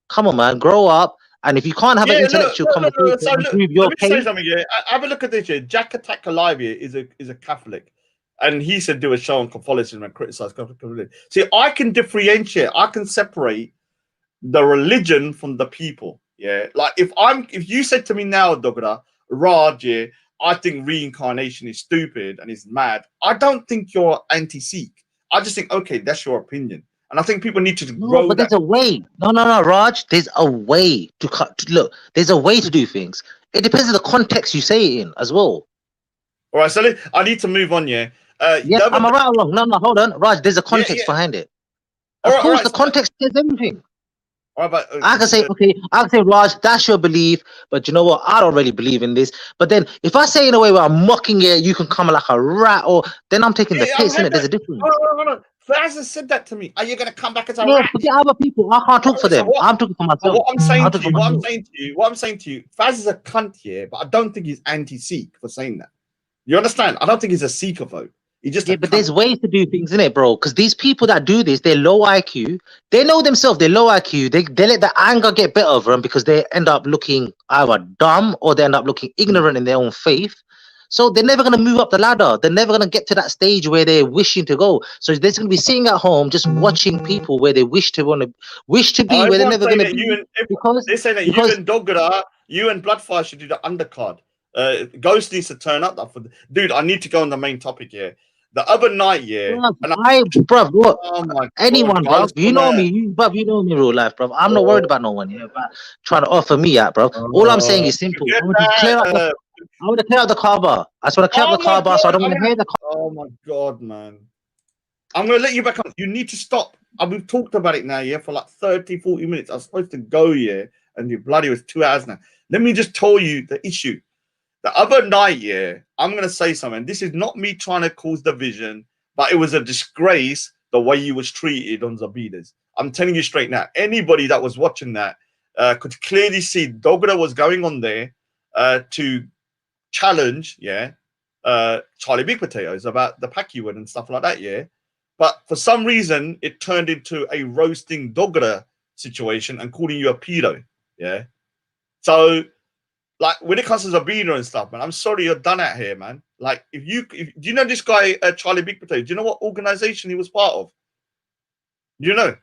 Come on, man, grow up. And if you can't have an intellectual conversation So and look, prove let your me case, say something here. Have a look at this here. Jack Attack Alive here is a Catholic, and he said do a show on Catholicism and criticize Catholicism. See, I can differentiate. I can separate the religion from the people. Yeah, like if you said to me now, Dogra Raj, yeah, I think reincarnation is stupid and is mad. I don't think you're anti-Sikh. I just think okay, that's your opinion. And I think people need to no, grow but that. there's a way. No, Raj. There's a way to cut. Look, there's a way to do things. It depends on the context you say it in as well. All right, so I need to move on. Yeah. Yeah, am I right or wrong? No, hold on, Raj. There's a context behind it. Of course, the context says everything. All right, but I can say, okay, I can say, Raj, that's your belief, but you know what? I don't really believe in this. But then, if I say in a way where I'm mocking it, you can come like a rat, or then I'm taking the piss, innit? There's a difference. Hold on. Faz has said that to me. Are you going to come back as a Yeah, rat? forget other people. I can't talk for them. I'm talking for myself. What I'm saying to you, Faz is a cunt here, but I don't think he's anti-Sikh for saying that. You understand? I don't think he's a Sikh vote. He just but there's ways to do things, innit, bro? Because these people that do this, they're low IQ. They know themselves. They're low IQ. They let the anger get better of them because they end up looking either dumb or they end up looking ignorant in their own faith. So they're never going to move up the ladder. They're never going to get to that stage where they're wishing to go. So they're going to be sitting at home just watching people where they wish to be, where they're never going to be. They say that you and Dogra, you and Bloodfire should do the undercard. Ghost needs to turn up. Dude, I need to go on the main topic here. The other night, look, anyone, bro. You know me, you know me, real life, bro. I'm not worried about no one, but trying to offer me out, bro. All I'm saying is simple. I want to clear out the Kaaba. I just want to clear out the Kaaba, so I don't want to hear the. Oh my god, man! I'm gonna let you back on. You need to stop. We've talked about it now, for like 30, 40 minutes. I was supposed to go, and you bloody was 2 hours now. Let me just tell you the issue. The other night, I'm going to say something. This is not me trying to cause division, but it was a disgrace the way you was treated on Zabidas. I'm telling you straight now. Anybody that was watching that could clearly see Dogra was going on there to challenge, Charlie Big Potatoes about the Paki and stuff like that, But for some reason, it turned into a roasting Dogra situation and calling you a pedo, So... like when it comes to Zabina and stuff, man, I'm sorry you're done out here, man. Like, do you know this guy, Charlie Big Potato? Do you know what organization he was part of? Do you know?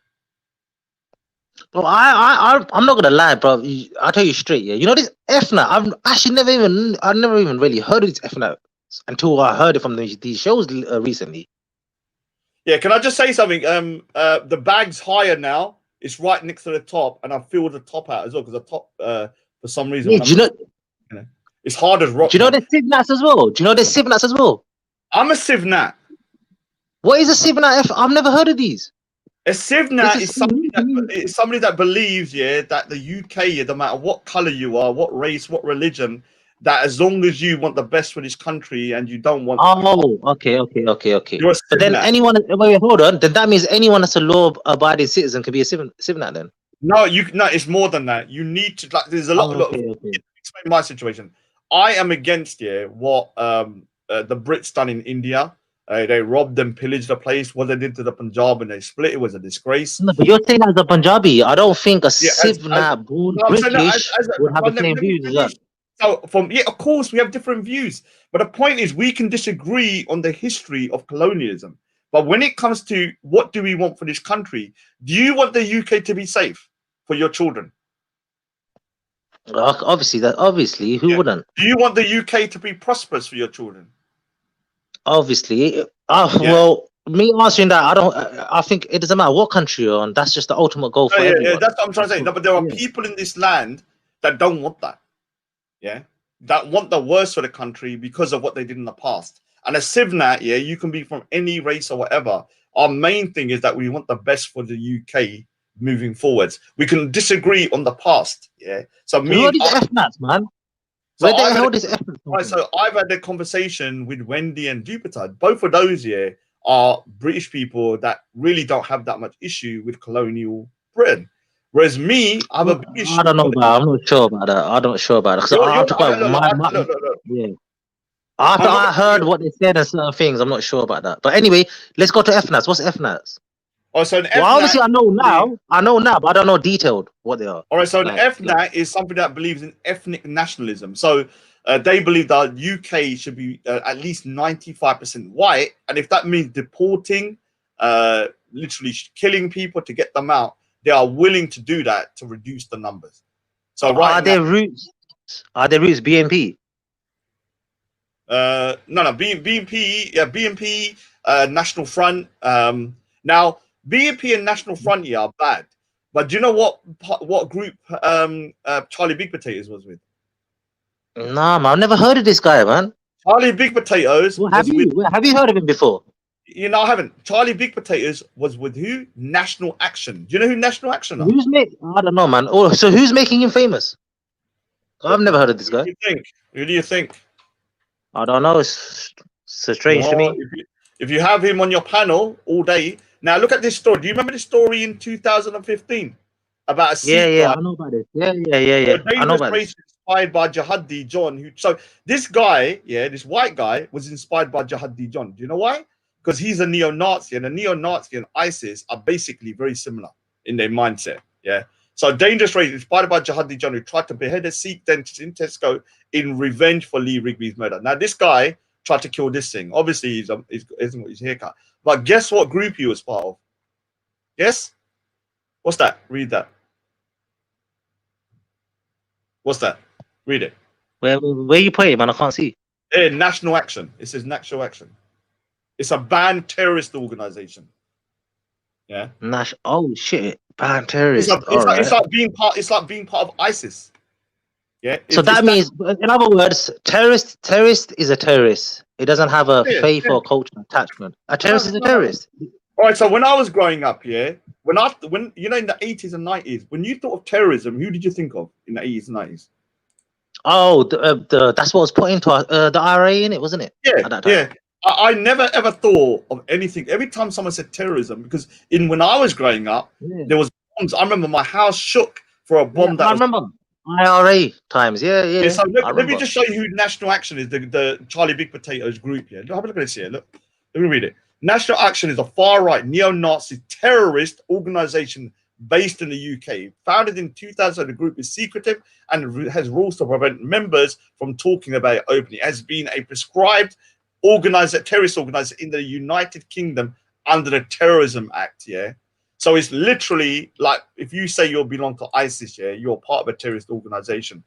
Well, I'm not gonna lie, bro. I'll tell you straight, You know this Efna. I've actually never even really heard of this Efna until I heard it from these shows recently. Yeah, can I just say something? The bag's higher now. it's right next to the top, and I filled the top out as well because the top, for some reason, Yeah, when I do you put, know? you know, it's hard as rock, Do you know man. there's Sivnats as well? Do you know there's Sivnats as well? I'm a Sivnat. What is a Sivnat? I've never heard of these. A This Sivnat is is somebody new to that me. is somebody that believes, yeah, that the UK, yeah, no matter what color you are, what race, what religion, that as long as you want the best for this country and you don't want, Oh, okay. you're a But then Sivnat. anyone, wait, hold on. Then that means anyone that's a law-abiding citizen can be a Sivnat then. No, it's more than that. You need to like. There's a lot. Oh, Look, okay. explain my situation. I am against what the Brits done in India. They robbed and pillaged the place. What they did to the Punjab and they split it was a disgrace. No, but you're saying as a Punjabi, I don't think a Yeah, as Sivnat born no, I'm saying that British as would have but the same let me views as finish. that. So from of course we have different views, but the point is we can disagree on the history of colonialism. But when it comes to what do we want for this country, do you want the UK to be safe for your children? Obviously, who Yeah. wouldn't? Do you want the UK to be prosperous for your children? Obviously. Yeah. Well, me answering that, I don't. I think it doesn't matter what country you're on. That's just the ultimate goal for Yeah, everyone. that's what I'm trying to say. No, but there are Yeah. people in this land that don't want that. Yeah. That want the worst for the country because of what they did in the past. And a Civnat, yeah, you can be from any race or whatever. Our main thing is that we want the best for the UK moving forwards. We can disagree on the past. Yeah. So So who me are and these F-Nats, man? so Where the I've had hell a, these F-Nats come right, from? so I've had a conversation with Wendy and Jupiter. Both of those here are British people that really don't have that much issue with colonial Britain. Whereas me, I have a Well, big I issue don't know with about. I'm not sure about that. I'm not sure about it because you're after quite look. yeah. After I'm gonna I heard what they said and certain things, I'm not sure about that. But anyway, let's go to F-Nats. What's F-Nats? oh so an Well, FNAT obviously I know now. But I don't know detailed what they are. all right, so an Like, FNAT is something that believes in ethnic nationalism. So they believe that UK should be at least 95% white, and if that means deporting, literally killing people to get them out, they are willing to do that to reduce the numbers. So right are now, their roots? Are their roots BNP? no, BNP, yeah, BNP, National Front. Now BNP and National Front yeah, are bad, but do you know what group Charlie Big Potatoes was with? Nah, man, I've never heard of this guy, man. Charlie Big Potatoes Well, was with, have you heard of him before? I haven't. Charlie Big Potatoes was with who? National Action. Do you know who National Action are? Who's make? I don't know, man. Oh, so who's making him famous? I've never heard of this Who do guy. you think? Who do you think? I don't know. It's strange to Well, me. if you have him on your panel all day, now look at this story. Do you remember this story in 2015 about a Sikh Yeah, guy? I know about this. Yeah. A I know dangerous about race this. inspired by Jihadi John. So this guy, yeah, this white guy was inspired by Jihadi John. Do you know why? Because he's a neo-Nazi, and a neo-Nazi and ISIS are basically very similar in their mindset. Yeah. So dangerous race inspired by Jihadi John, who tried to behead a Sikh dentist in Tesco in revenge for Lee Rigby's murder. Now this guy tried to kill this thing. Obviously, he's got his haircut. But guess what group he was part of? Yes. What's that? Read that. What's that? Read it. Where you put it, man? I can't see. National Action. It says National Action. It's a banned terrorist organization. Yeah. Nash. Oh shit, banned terrorist. All right. It's like being part. It's like being part of ISIS. Yeah. So that means, in other words, terrorist is a terrorist. It doesn't have a faith or cultural attachment. A terrorist is a terrorist. All right. So when I was growing up, yeah, when you know in the 80s and 90s, when you thought of terrorism, who did you think of in the 80s and 90s? Oh, that's what was put into the IRA in it, wasn't it? Yeah. At that time. Yeah. I never ever thought of anything. Every time someone said terrorism, because when I was growing up, there was bombs. I remember my house shook for a bomb I remember IRA times. Yeah. So let me just show you who National Action is. The Charlie Big Potatoes group. Yeah, have a look at this here. Look, let me read it. National Action is a far-right neo-Nazi terrorist organization based in the UK. Founded in 2000, the group is secretive and has rules to prevent members from talking about it openly. It has been a prescribed terrorist organizer in the United Kingdom under the Terrorism Act. Yeah. So it's literally like if you say you belong to ISIS, yeah, you're part of a terrorist organization,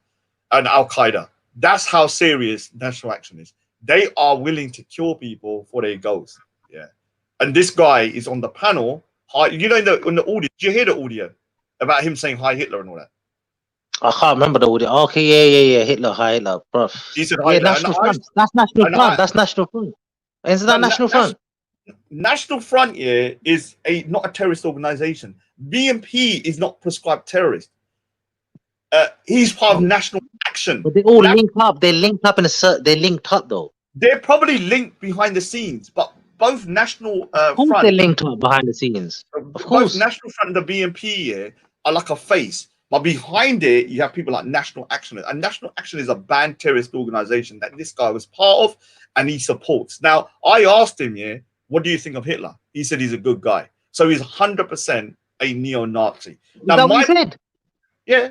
and Al Qaeda. That's how serious National Action is. They are willing to kill people for their goals. Yeah, and this guy is on the panel. You know, on the audio. Did you hear the audio? about him saying hi Hitler and all that. I can't remember the audio. Okay, yeah. Hitler, hi Hitler, bro. He said hi Yeah, Hitler. National Front. That's National and Front. I, That's National Front. Isn't that but National Front? National Front, yeah, is not a terrorist organization. BNP is not prescribed terrorist. He's part of National Action. But they all link up. They linked up in a certain. They linked up though. They're probably linked behind the scenes, but both National Of course, Front, they linked up behind the scenes. Of course, both National Front and the BNP, yeah, are like a face. But behind it, you have people like National Action. And National Action is a banned terrorist organization that this guy was part of and he supports. Now, I asked him, yeah, what do you think of Hitler? He said he's a good guy. So he's 100% a neo-Nazi. Now, what he said? Yeah.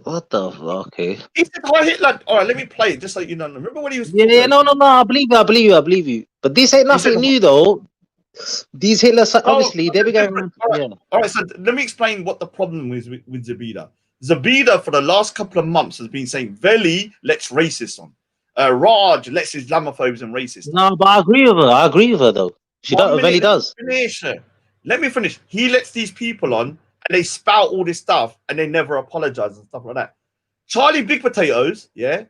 What the fuck? Okay. He said, hi, Hitler. All right, let me play it just so you know. Remember when he was... Yeah, no. I believe you. But this ain't nothing new, though. These Hitlers, obviously, they be going around. All right, so let me explain what the problem is with Zabida. Zabida, for the last couple of months, has been saying, Veli lets racists on. Raj lets Islamophobes and racists. No, but I agree with her, though. Veli does. Let me finish. He lets these people on, and they spout all this stuff, and they never apologize and stuff like that. Charlie Big Potatoes, yeah,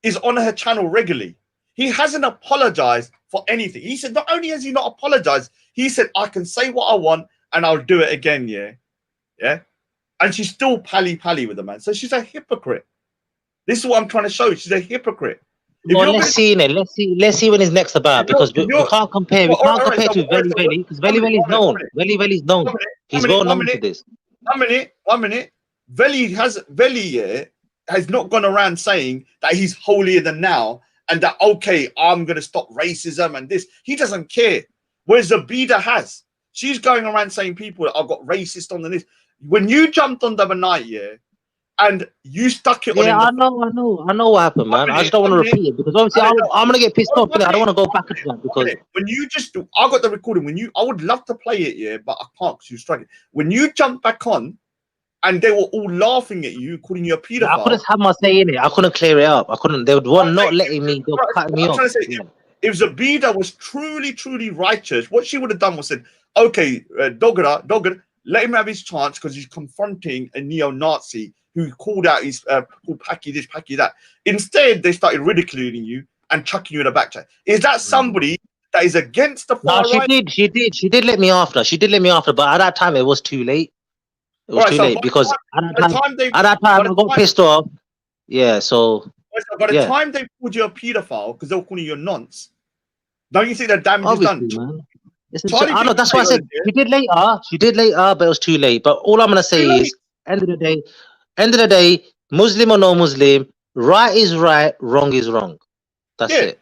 is on her channel regularly. He hasn't apologized for anything. He said, not only has he not apologized, he said, I can say what I want and I'll do it again, yeah? And she's still pally with the man. So she's a hypocrite. This is what I'm trying to show you. She's a hypocrite. Well, let's see when he's next about, because we can't compare. We can't compare to Veli, because Veli is known. Veli's known. He's well known to this. 1 minute. Veli has not gone around saying that he's holier than thou and that, okay, I'm going to stop racism and this. He doesn't care. Whereas Zabida has. She's going around saying people, I've got racist on this. When you jumped on the other night, yeah, and you stuck it on him. Yeah, I know what happened, man. I just don't want to repeat it, because obviously I'm going to get pissed off. I don't want to go back into that, because... When you just... I got the recording. I would love to play it, yeah, but I can't because you're struggling. When you jumped back on, and they were all laughing at you, calling you a paedophile. I couldn't have my say in it. I couldn't clear it up. I couldn't. They would not letting me go, cutting me off. If Zabida was truly righteous, what she would have done was said, okay, Dogger, let him have his chance because he's confronting a neo-Nazi who called out his called Paki this, Paki that. Instead, they started ridiculing you and chucking you in a back chat. Is that somebody that is against the far right? She did let me after. But at that time, it was too late. It was too late, because at that time I got pissed off. Yeah, so by the time they called you a paedophile because they were calling you a nonce, don't you think that damage is done? Man. I know, that's why I said she did later, but it was too late. But all I'm gonna say is, end of the day, Muslim or no Muslim, right is right, wrong is wrong. That's it.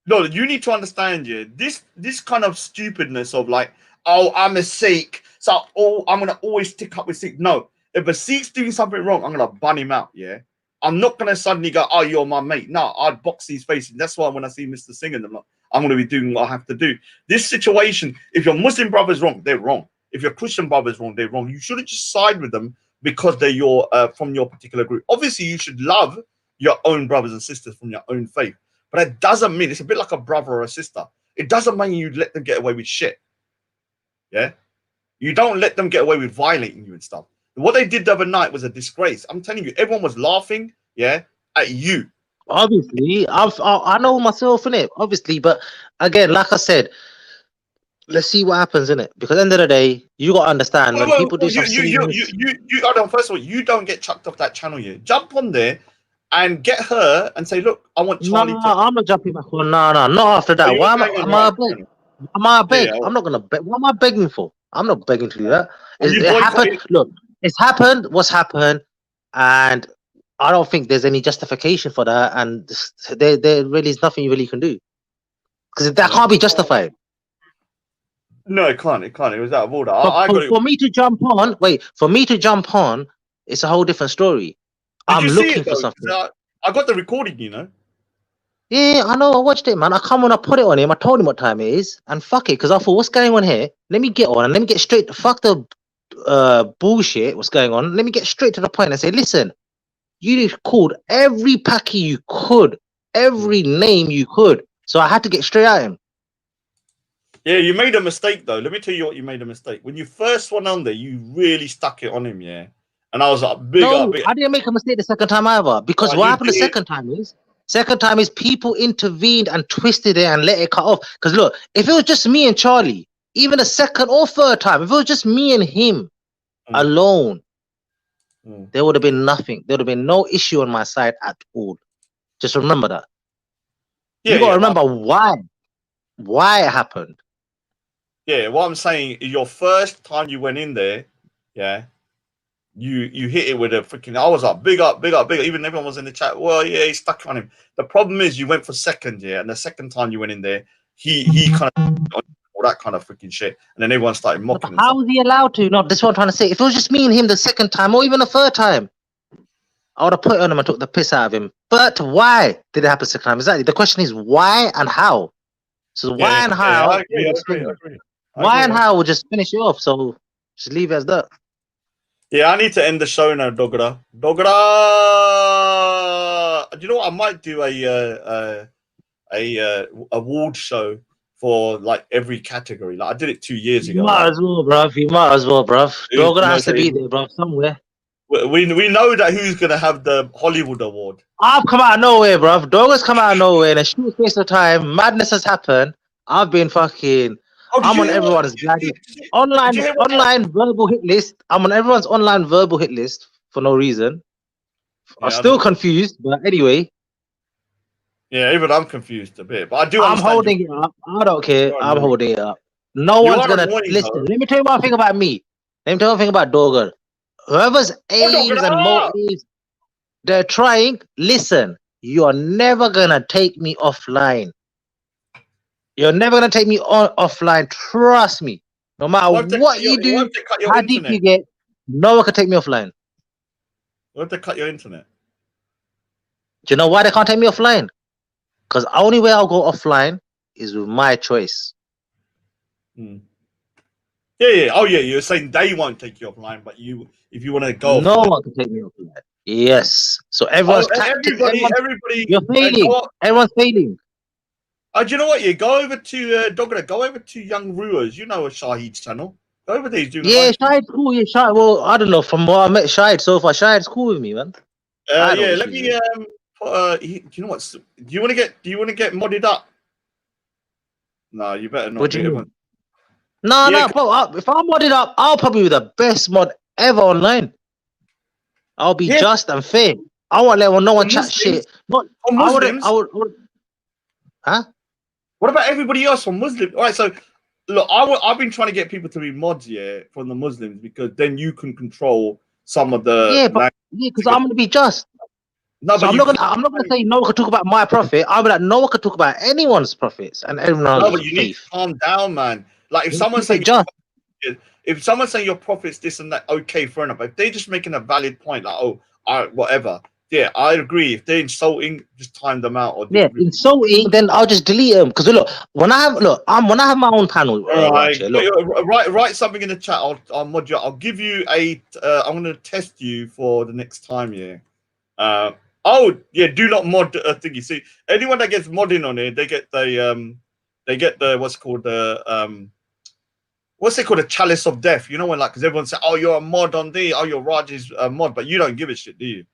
No, you need to understand, this kind of stupidness of like, oh, I'm a Sikh, so I'm gonna always stick up with Sikh. No, if a Sikh's doing something wrong, I'm gonna bun him out. Yeah, I'm not gonna suddenly go, oh, you're my mate. No, I'd box these faces. That's why when I see Mr. Singh and them, I'm gonna be doing what I have to do. This situation, if your Muslim brother's wrong, they're wrong. If your Christian brother's wrong, they're wrong. You shouldn't just side with them because they're your from your particular group. Obviously, you should love your own brothers and sisters from your own faith, but that doesn't mean, it's a bit like a brother or a sister. It doesn't mean you let them get away with shit. Yeah, you don't let them get away with violating you and stuff. What they did the other night was a disgrace. I'm telling you, everyone was laughing, at you. Obviously, I know myself in it, obviously, but again, like I said, let's see what happens in it. Because at the end of the day, you gotta understand when people do something. First of all, you don't get chucked off that channel yet. Jump on there and get her and say, look, I want Charlie. No, I'm not jumping back on. No, not after that. Why am I begging? Am I beg? I'm not gonna beg. What am I begging for? I'm not begging to do that. It happened. Look, it's happened. What's happened? And I don't think there's any justification for that. And there really is nothing you really can do, because that can't be justified. No, it can't. It was out of order. For me to jump on, it's a whole different story. I'm looking for something. I got the recording, you know. Yeah, I know. I watched it, man. I come on, I put it on him. I told him what time it is, and fuck it, because I thought, what's going on here? Let me get on and let me get straight. Fuck the bullshit. What's going on? Let me get straight to the point and say, listen, you called every packy you could, every name you could. So I had to get straight at him. Yeah, you made a mistake though. Let me tell you what you made a mistake. When you first went on there, you really stuck it on him, yeah. And I was like, big up, No, big. I didn't make a mistake the second time either. Because Oh, what you happened the did. second time is people intervened and twisted it and let it cut off. Because look, if it was just me and Charlie, even the second or third time, if it was just me and him alone, there would have been nothing. There would have been no issue on my side at all. Just remember that. Yeah, You gotta yeah. remember why it happened. Yeah, what I'm saying, your first time you went in there, yeah, you hit it with a freaking. I was like, big up, big up, big up. Even everyone was in the chat. Well, yeah, he stuck on him. The problem is, you went for second, yeah, and the second time you went in there, he kind of all that kind of freaking shit, and then everyone started mocking and How stuff. was he allowed to? No, this is what I'm trying to say. If it was just me and him the second time, or even the third time, I would have put it on him and took the piss out of him. But why did it happen second time? Exactly. The question is why and how. So why and how? I agree. Why and how will just finish it off. So just leave it as that. Yeah, I need to end the show now, Dogra. Dogra. Do you know what? I might do a award show for like every category. Like I did it 2 years ago. You might as well, bruv. You might as well, bruv. Dogra has to be there, bruv, somewhere. We know that who's gonna have the Hollywood award. I've come out of nowhere, bruv. Dogra's come out of nowhere in a short space of time. Madness has happened. I've been fucking. I'm on everyone's online verbal hit list. I'm on everyone's online verbal hit list for no reason. Yeah, I'm still confused, but anyway. Yeah, even I'm confused a bit, but I do. I'm holding it up. I don't care. I'm holding it up. No one's gonna listen. Let me tell you one thing about me. Let me tell you one thing about Dogger. Whoever's aims and motives they're trying, listen. You're never gonna take me offline. You're never gonna take me offline. Trust me. No matter what you do, how deep you get, no one can take me offline. What if they cut your internet? Do you know why they can't take me offline? Because the only way I'll go offline is with my choice. Yeah. Oh, yeah. You're saying they won't take you offline, but if you want to go, no one can take me offline. Yes. So everyone's everybody. You're failing. Everyone's failing. Do you know what? You go over to go over to Young Ruers. You know Shahid's channel. Go over there. He's doing. Yeah, Shahid's cool. Yeah, Shahid. Well, I don't know. From what I met Shahid so far, Shahid's cool with me, man. Yeah. Let me. Do you know what? Do you want to get modded up? No, you better not. What do you mean? No, bro. If I'm modded up, I'll probably be the best mod ever online. I'll be just and fair. I won't let no one chat shit. But I would. Huh? What about everybody else from Muslim? All right, so look, I've been trying to get people to be mods, from the Muslims, because then you can control some of the. Because I'm gonna be just. No, so but I'm not gonna say no one can talk about my prophet. I'll be like, no one can talk about anyone's prophets and everyone's No, but you need to calm down, man. Like if someone's saying your prophet's this and that, okay, fair enough. If they're just making a valid point, like whatever. Yeah, I agree. If they're insulting, just time them out. Or insulting, then I'll just delete them. Because look, when I have my own panel, write something in the chat. I'll mod you. I'll give you a. I'm gonna test you for the next time. Yeah. Do not mod a thingy. See, anyone that gets modding on it, they get the what's called a chalice of death. You know when because everyone say, oh, you're a mod on the, oh, your Raj is a mod, but you don't give a shit, do you?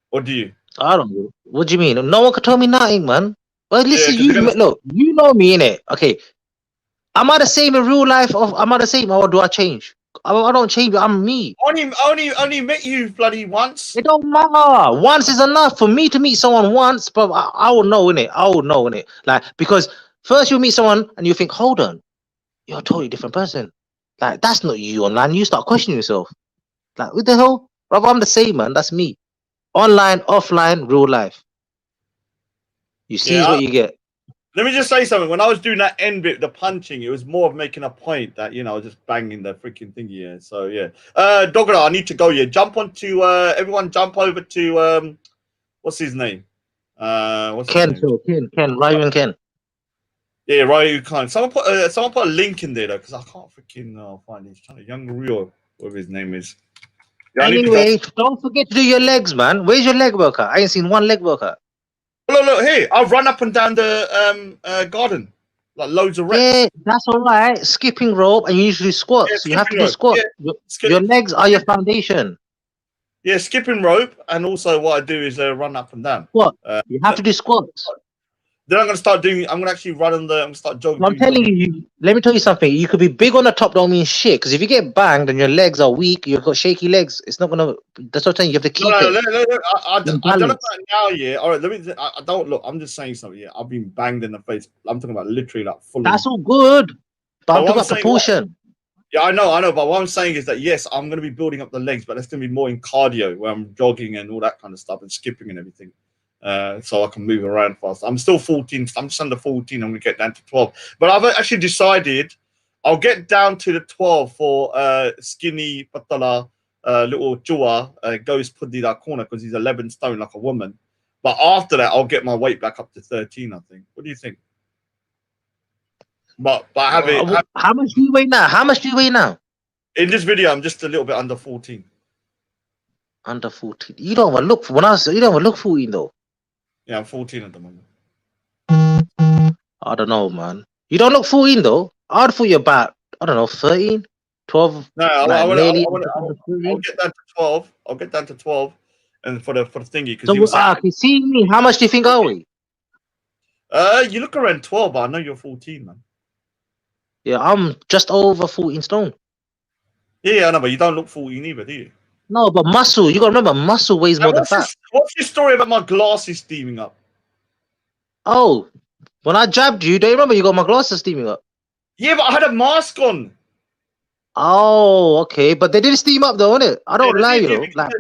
Or do you? I don't know. What do you mean? No one can tell me nothing, man. Well, listen, look, you know me, innit? Okay. Am I the same in real life? Am I the same, or do I change? I don't change. I'm me. Only met you bloody once. It don't matter. Once is enough for me to meet someone once, but I will know, innit? I will know, innit? Like, because first you meet someone and you think, hold on, you're a totally different person. Like, that's not you online. You start questioning yourself. Like, what the hell? Bro, I'm the same, man. That's me. Online, offline, real life. You see what you get. Let me just say something. When I was doing that end bit, the punching, it was more of making a point that, just banging the freaking thingy. Yeah. So, yeah. Dogger, I need to go. Yeah. Jump onto, everyone jump over to, what's his name? Ken, Ryan Ken. Yeah, Ryu Khan. Someone put a link in there, though, because I can't freaking find his channel. Young Rio, whatever his name is. Yeah, anyway, don't forget to do your legs, man. Where's your leg workout? I ain't seen one leg workout. Look, here. I'll run up and down the garden. like loads of reps. Yeah, that's all right. Skipping rope, and you usually squats. Yeah, You have to skipping do rope. squats. Yeah, Your legs are your foundation. yeah, skipping rope, and also what I do is run up and down. What? You have to do squats. Then I'm gonna start doing. I'm gonna actually run on the. I'm gonna start jogging. I'm telling you, let me tell you something. You could be big on the top, don't mean shit. Because if you get banged and your legs are weak, you've got shaky legs. It's not gonna. That's what I'm saying. You have to keep it. No, I don't know Balance. about now. Yeah, all right. Let me. I don't look. I'm just saying something. Yeah, I've been banged in the face. I'm talking about literally like full. That's all good. But I'm what talking I'm about saying, proportion. Yeah, I know. But what I'm saying is that yes, I'm going to be building up the legs, but that's going to be more in cardio, where I'm jogging and all that kind of stuff, and skipping and everything, so I can move around fast. I'm still 14. I'm just under 14. I'm going to get down to 12. But I've actually decided I'll get down to the 12 for skinny patala little Chua goes Pudhi that corner because he's 11 stone like a woman. But after that, I'll get my weight back up to 13. I think. What do you think? But How much do you weigh now? How much do you weigh now? In this video, I'm just a little bit under 14. Under 14. You don't want to look. You don't want to look 14 though. Yeah, I'm 14 at the moment. I don't know, man. You don't look 14 though. I'd thought you're about, I don't know, 13, 12. No, I'll get down to 12. I'll get down to 12, and for the thingy because so, can you see me? How much do you think I weigh? You look around 12, but I know you're 14, man. Yeah, I'm just over 14 stone. Yeah, I know, but you don't look 14 either, do you? No, but muscle. You gotta remember, muscle weighs more than fat. What's your story about my glasses steaming up? Oh, when I jabbed you, do you remember you got my glasses steaming up? Yeah, but I had a mask on. Oh, okay, but they didn't steam up though, innit? I don't lie, you know. Like,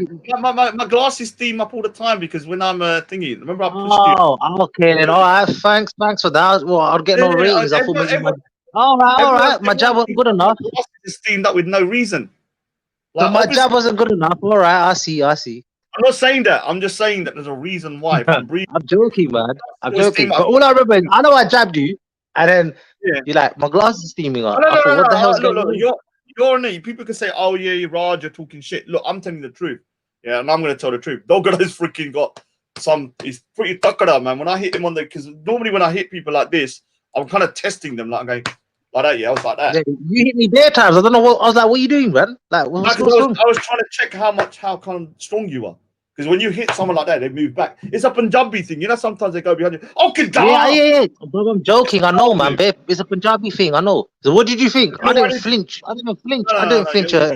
my glasses steam up all the time because when I'm thingy, remember I pushed you. Oh, okay then. All right, thanks for that. Well, I'll get no ratings. I thought maybe all right. My jab wasn't good enough. My glasses is steamed up with no reason. Like, my jab wasn't good enough. All right, I see. I'm not saying that. I'm just saying that there's a reason why. If I'm breathing, I'm joking, man. I'm joking. But all I remember is I know I jabbed you, and then you're like, my glass is steaming up. No, I thought, what the hell's going on? You're on it. People can say, "Oh yeah, Raj, you're talking shit." Look, I'm telling you the truth. Yeah, and I'm gonna tell the truth. Doggo's freaking got some. He's pretty tuckered, man. When I hit him on the, because normally when I hit people like this, I'm kind of testing them, like going like that. Yeah, I was like that. Yeah, you hit me bare times. I don't know what I was like. What are you doing, man? Like, what's I was trying to check how kind of strong you are. Because when you hit someone like that, they move back. It's a Punjabi thing, you know. Sometimes they go behind you. Oh, yeah. Bro, I'm joking. I know, man. Babe, it's a Punjabi thing. I know. So, what did you think? I didn't flinch. I didn't flinch. I didn't flinch. You're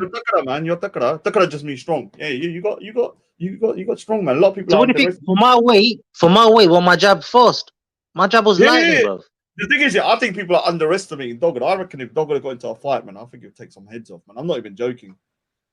takara, man. You're takara. Takara just means strong. Yeah, you got strong, man. A lot of people. So, what do you think? For my weight, well, my jab first. My jab was lightning, bro. The thing is, I think people are underestimating Doggo. I reckon if Doggo got into a fight, man, I think he'll take some heads off, man. I'm not even joking.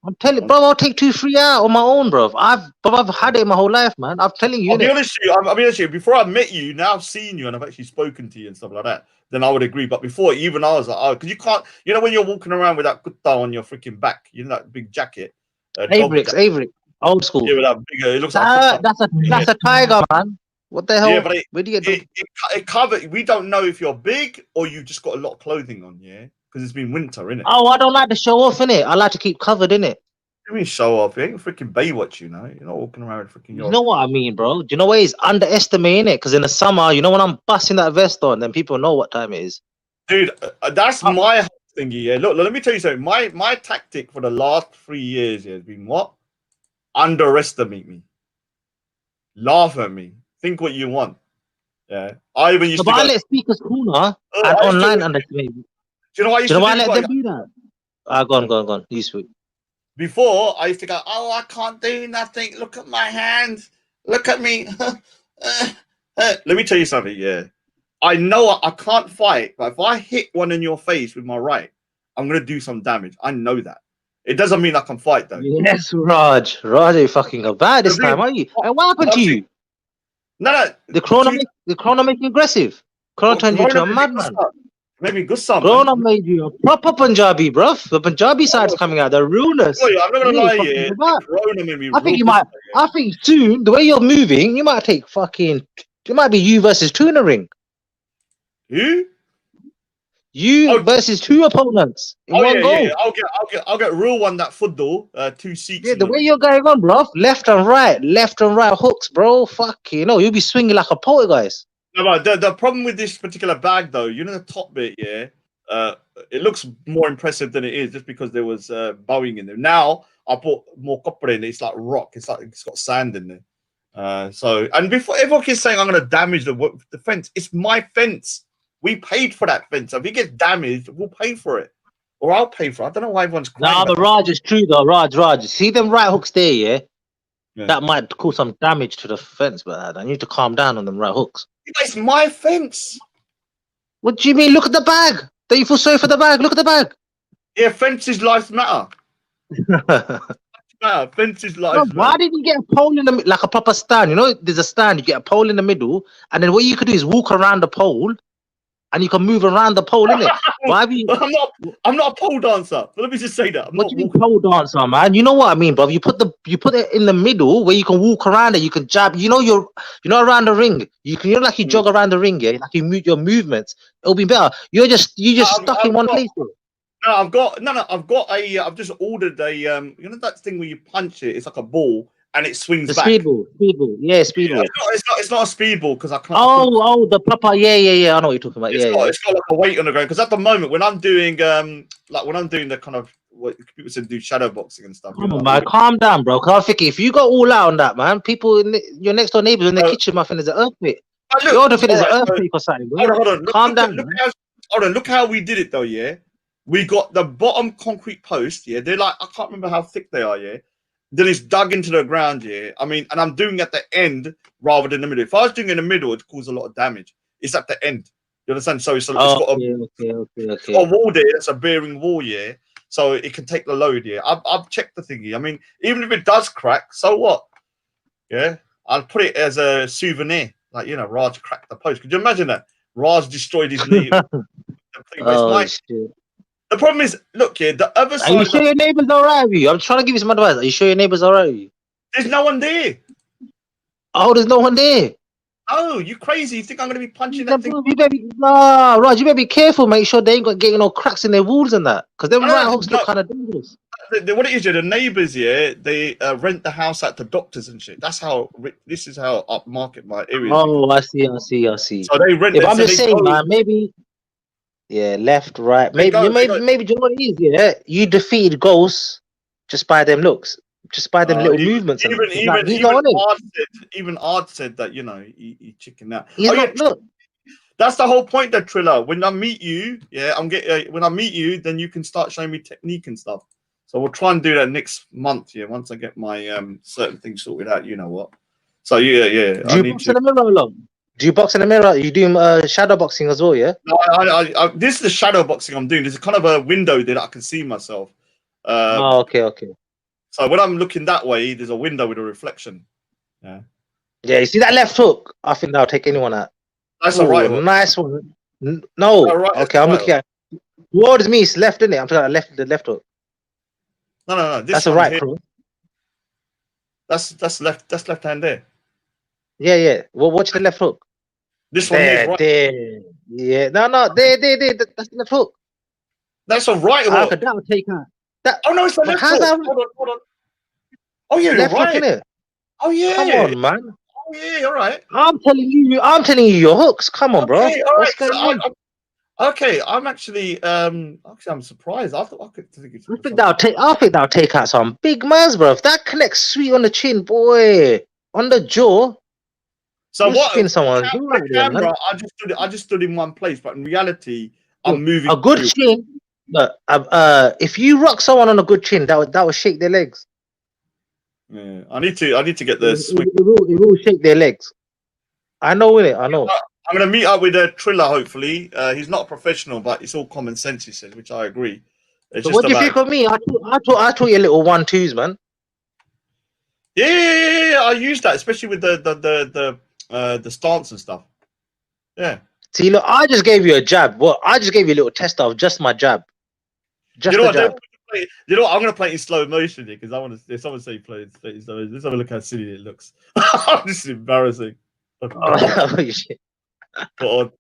I'm telling you, bro, I'll take 2-3 out on my own, bro. I've had it my whole life, man. I'm telling you. I'll be honest with you. Before I met you, now I've seen you and I've actually spoken to you and stuff like that. Then I would agree. But before, even I was like, oh, because you can't. You know when you're walking around with that kutta on your freaking back, you know that big jacket. Avery, old school. Yeah, with that big. It looks like that's a tiger, man. What the hell? Yeah, but where do you get it covered? We don't know if you're big or you've just got a lot of clothing on. Yeah, because it's been winter, innit? Oh, I don't like to show off, innit? I like to keep covered, innit? You mean show off? You ain't freaking Baywatch, you know. You're not walking around with freaking. You know what I mean, bro? Do you know what is underestimating it? Because in the summer, you know when I'm busting that vest on, then people know what time it is. Dude, that's my thingy. Yeah, look, let me tell you something. My tactic for the last 3 years has been what? Underestimate me, laugh at me, think what you want. Yeah, I even used to. I let speakers corner and online underestimate me. Do you know what I used to do? I let them do that? Go on. You speak. Before, I used to go, oh, I can't do nothing. Look at my hands. Look at me. Let me tell you something, yeah. I know I can't fight, but if I hit one in your face with my right, I'm going to do some damage. I know that. It doesn't mean I can fight, though. Yes, Raj, you fucking bad this time, are you? And what happened to you? No. The Corona make you aggressive. Corona turned you into a madman. Maybe good son. Corona made you a proper Punjabi, bruv. The Punjabi side's coming out. The realness. I'm not gonna lie, yeah. Corona made me. I think soon, the way you're moving, you might take fucking. It might be you versus two in a ring. Who? You versus two opponents in one go. Yeah. I'll get real one that football. 2 seats. Yeah, the way you're going on, bro. Left and right hooks, bro. Fuck, you'll be swinging like a poltergeist. No, but the problem with this particular bag, though, you know, the top bit, yeah, it looks more impressive than it is just because there was bowing in there. Now I put more copper in it. It's like rock. It's like it's got sand in there. So, and before everyone keeps saying I'm going to damage the fence, it's my fence. We paid for that fence. So if it gets damaged, we'll pay for it, or I'll pay for it. I don't know why everyone's crying. Nah, but Raj, is true though. Raj. See them right hooks there, yeah? Yeah. That might cause some damage to the fence, but I need to calm down on them right hooks. It's my fence. What do you mean? Look at the bag. Don't you feel sorry for the bag? Look at the bag. Yeah, fences lives matter. Fences lives matter. Why did you get a pole in the like a proper stand? You know, there's a stand. You get a pole in the middle, and then what you could do is walk around the pole, and you can move around the pole, innit? Why have you? I'm not a pole dancer. But let me just say that. What do you mean pole dancer, man? You know what I mean, bro? You put it in the middle where you can walk around it. You can jab. You know around the ring. You like you jog around the ring, yeah. Like you move your movements. It'll be better. You just stuck in one place. Bro. No, I've just ordered a you know that thing where you punch it. It's like a ball and it swings back. Speedball. Yeah, speedball. It's not a speedball because I can't. Oh, the proper. Yeah. I know what you're talking about. It's got like a weight on the ground because at the moment when I'm doing the kind of what people said do shadow boxing and stuff. Come on, man, calm down, bro. Cause I'm thinking if you go all out on that, man, people your next door neighbors in the kitchen, my friend, is an earthquake. You're the thing is an earthquake or something. Hold on. Calm down. Look how we did it though, yeah. We got the bottom concrete post, yeah. They're like I can't remember how thick they are, yeah. Then it's dug into the ground, yeah. I mean, and I'm doing at the end rather than the middle. If I was doing in the middle, it'd cause a lot of damage. It's at the end. You understand? So it's got a wall there. It's a bearing wall, yeah. So it can take the load, yeah. I've checked the thingy. I mean, even if it does crack, so what? Yeah, I'll put it as a souvenir. Like, you know, Raj cracked the post. Could you imagine that? Raj destroyed his knee. Shit. The problem is, look here, the other side. Are you sure your neighbor's all right with you? I'm trying to give you some advice. Are you sure your neighbor's all right with you? There's no one there. Oh, there's no one there. Oh, you crazy? You think I'm going to be punching that thing? Raj, you better be careful. Make sure they ain't got getting no cracks in their walls and that. Because them right hooks look kind of dangerous. What it is, the neighbors, yeah, they rent the house out to doctors and shit. That's how, this is how upmarket my area is. Oh, I see. So they rent it. I'm just saying, man, maybe... Yeah, left, right. Maybe do you know what it is? Yeah, you defeated ghosts just by them looks, just by them little movements. Even Ard said that, you know, he chicken out. Look. That's the whole point, that Triller. When I meet you, yeah, when I meet you, then you can start showing me technique and stuff. So we'll try and do that next month. Yeah, once I get my certain things sorted out. You know what? So yeah. Do you box in the mirror alone? Do you box in the mirror? You do shadow boxing as well, yeah? No, I this is the shadow boxing I'm doing. There's kind of a window there that I can see myself. Okay. So when I'm looking that way, there's a window with a reflection. Yeah. Yeah, you see that left hook? I think that'll take anyone out. That's a right hook. Nice one. No. Okay, I'm looking at towards me, it's left, isn't it? I'm talking about the left hook. No. That's a right cross. That's left hand there. Yeah. Well, watch the left hook. This one here is right. There. Yeah. No. There. That's the left hook. That's a right hook. That would take out. Oh no, it's the left hook. Hold on. Oh yeah, you're right. Hook, innit? Oh yeah. Come on, man. Oh yeah, all right. I'm telling you your hooks. Come on, bro. Okay, all right. What's going on? Okay, I'm actually I'm surprised. I think that'll take out some big mans, bro. If that connects sweet on the chin, boy, on the jaw. So what? Someone camera, I just stood in one place, but in reality, I'm moving. A good chin. If you rock someone on a good chin, that would shake their legs. Yeah, I need to get the swing. It will shake their legs. I know, innit? I know. I'm gonna meet up with a Triller. Hopefully, he's not a professional, but it's all common sense. He says, which I agree. So what do you think of me? I taught you a little 1-2s, man. Yeah. I use that, especially with the stance and stuff. Yeah. See, look, I just gave you a jab. Well, I just gave you a little test of just my jab. Just you know jab. You know what? I'm gonna play it in slow motion here because I want to. If someone say play it in slow motion, let's have a look how silly it looks. This is embarrassing. Oh, shit. God.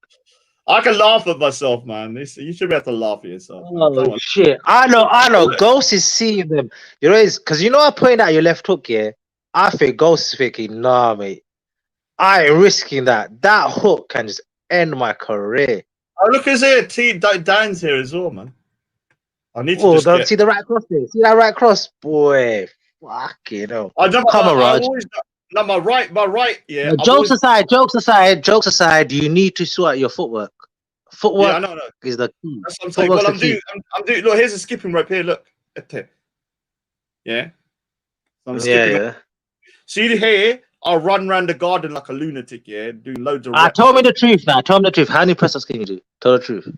I can laugh at myself, man. You should be able to laugh at yourself. Oh shit! I know. Ghost is seeing them. You know, because I pointed out your left hook. Yeah, I think Ghost is thinking, nah, mate. I ain't risking that. That hook can just end my career. Oh, look, is here. Dan's here as well, man. I need to Oh, just don't get. see the right cross there. See that right cross, boy. Fuck you know. I don't. Come on, I Raj. always. No, my right. Yeah, Now, I've always. jokes aside. You need to sort out your footwork. Yeah, Footwork I know. is the key. That's what I'm saying. Footwork's Well, the I'm doing. key. I'm doing. Look, here's a skipping rope here. Look, yeah. So I'm Yeah, skipping. yeah. See here, I'll run around the garden like a lunatic. Yeah, doing loads of reps. Tell me the truth now. Tell me the truth. How many press ups can you do? Tell the truth.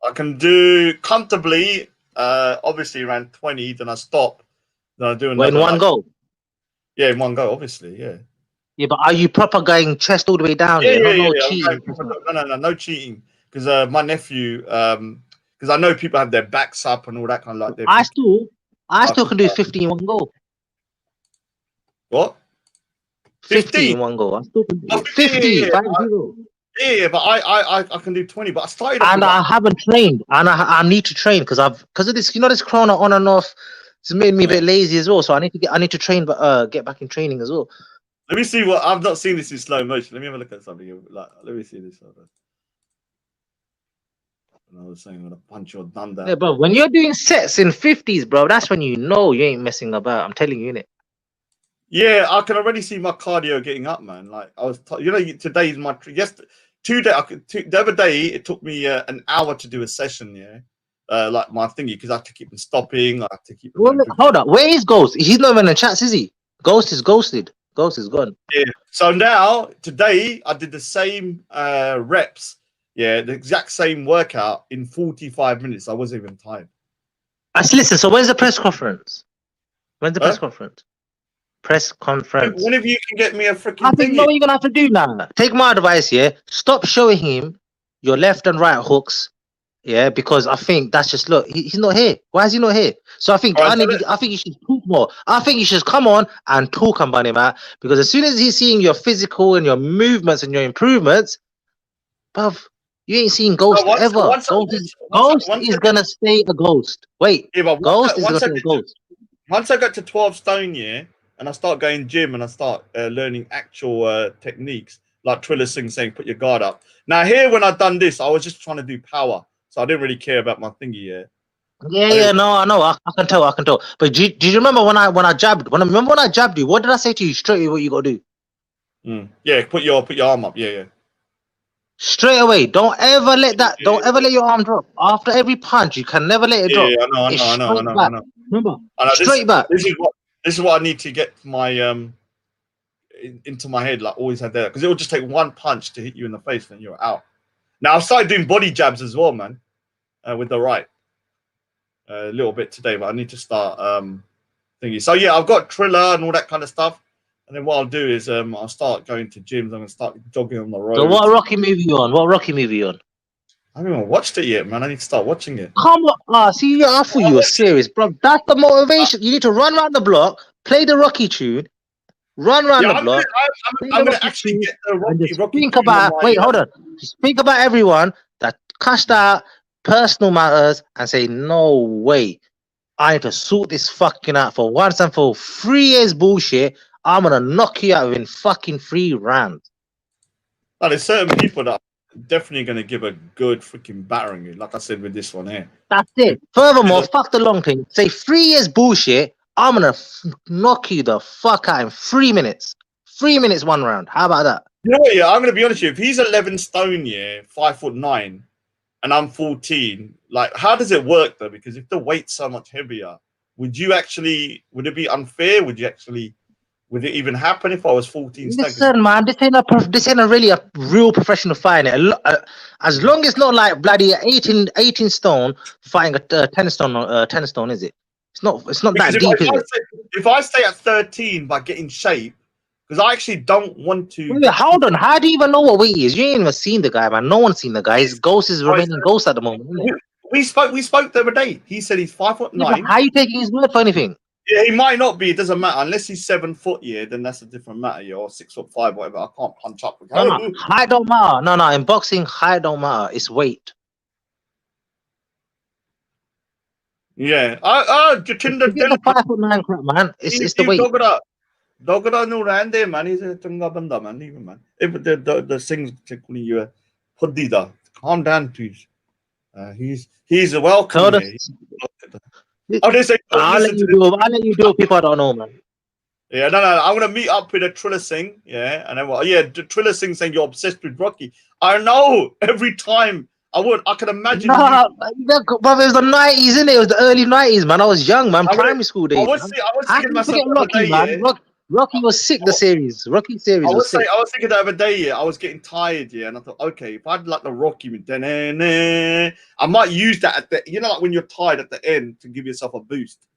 I can do comfortably. Obviously around 20. Then I stop. Then I do Well, in another. one go. Yeah, in one go. Obviously, yeah. Yeah, but are you proper going chest all the way down? Yeah, Yeah, yeah, no yeah. cheating. No cheating. Because my nephew, because I know people have their backs up and all that kind of like. They're I thinking, still can do 50 in one go. what? 50 15? in one go. I still can do Oh, 50, yeah. 50. Yeah, but I can do 20. But I started off And with I like, haven't trained, and I need to train because of this, this corona on and off. It's made me a bit lazy as well. So I need to train, but get back in training as well. let me see what I've not seen this in slow motion. Let me have a look at something. Like, let me see this. And I was saying, I'm gonna punch your dunder. Yeah, but when you're doing sets in 50s, bro, that's when you know you ain't messing about. I'm telling you, innit? Yeah, I can already see my cardio getting up, man. Like I was, today's my the other day it took me an hour to do a session. Yeah, like my thingy because I have to keep them stopping. I have to keep them. Well, hold up, where is Ghost? He's not even in the chats, is he? Ghost is ghosted. Ghost is gone. Yeah. So now today I did the same reps. Yeah, the exact same workout in 45 minutes. I wasn't even tired. Listen. So when's the press conference? When's the press conference? Press conference. Whenever you can get me a I freaking think thingy. what you're gonna have to do now. Take my advice, yeah. Stop showing him your left and right hooks, yeah, because I think that's just look. He's not here. Why is he not here? So I think All right, I think you should talk more. I think you should come on and talk about him, man. Because as soon as he's seeing your physical and your movements and your improvements, bruv, you ain't seen Ghost ever. Ghost is gonna stay a ghost. Wait, yeah, but Ghost is gonna stay a ghost. once I get to 12 stone, yeah, and I start going gym and I start learning actual techniques like Triller Singh saying, put your guard up. Now, here, when I've done this, I was just trying to do power. So I didn't really care about my thingy, yeah. Yeah, no, I know. I can tell. But do you remember when I jabbed? Remember when I jabbed you? What did I say to you straight away? What you gotta do? Yeah, put your arm up. Yeah. Straight away. Don't ever let your arm drop. After every punch, you can never let it drop. Yeah, I It's know. straight back. Remember? I know. Straight back. This is what I need to get my into my head. Like always had that because it will just take one punch to hit you in the face and you're out. Now I've started doing body jabs as well, man, with the right. A little bit today, but I need to start thingy. So yeah, I've got Triller and all that kind of stuff. And then what I'll do is I'll start going to gyms. I'm gonna start jogging on the road. So what Rocky movie you on? I haven't even watched it yet, man. I need to start watching it. Come on, see, I thought you were serious, bro. That's the motivation. You need to run around the block, play the Rocky tune, run around the block. I'm gonna actually get the Rocky think tune about. on Wait, hold on. Just think about everyone that cashed out personal matters and say, no way. I need to sort this fucking out for once and for all. 3 years bullshit. I'm gonna knock you out within fucking 3 rounds. Now, there's certain people that are definitely gonna give a good freaking battering. Like I said with this one here. That's it. Furthermore, fuck the long thing. Say 3 years bullshit. I'm gonna knock you the fuck out in 3 minutes. 3 minutes, 1 round. How about that? You know what? Yeah, I'm gonna be honest with you. If he's 11 stone, yeah, 5'9", and I'm 14, like, how does it work though? Because if the weight's so much heavier, would it be unfair? Would it even happen if I was 14 stone? Listen, man, this ain't really a real professional fight. As long as it's not like bloody 18 stone fighting a 10 stone, is it? It's not that deep, is it? If I stay at 13 by getting shape, because I actually don't want to. Wait, hold on. How do you even know what weight he is? You ain't even seen the guy, man. No one's seen the guy. His ghost is remaining ghost at the moment, isn't it? We spoke the other day. He said he's 5'9". Yeah, how are you taking his word for anything? Yeah, he might not be. It doesn't matter unless he's 7 foot. Yeah, then that's a different matter. Yeah, or 6'5", whatever. I can't punch up. No, height don't matter. No, in boxing, height don't matter. It's weight. Yeah. Forget the 5'9" crap, man. It's the weight. Dogra no ran there, man. He's a Tungabanda, man. Even man. If the sings calling you a Pudhi, calm down, please. He's welcome Tell here. us. Oh, they say don't I'll let listen to you this. do. I'll let you do. People I don't know, man. Yeah, no. I'm gonna meet up with a Triller Singh. Yeah, and then the Triller Singh saying you're obsessed with Rocky. I know every time. I can imagine you. No, brother, it was the 90s, isn't it? It was the early 90s, man. I was young, man. I would. Primary school days, man. I was How thinking can to you myself forget the other Rocky, day. man? Yeah. Rocky was sick. The series, Rocky series was sick. I was thinking the other day, yeah, I was getting tired, yeah, and I thought, okay, if I'd like the Rocky with I might use that at the, like when you're tired at the end to give yourself a boost.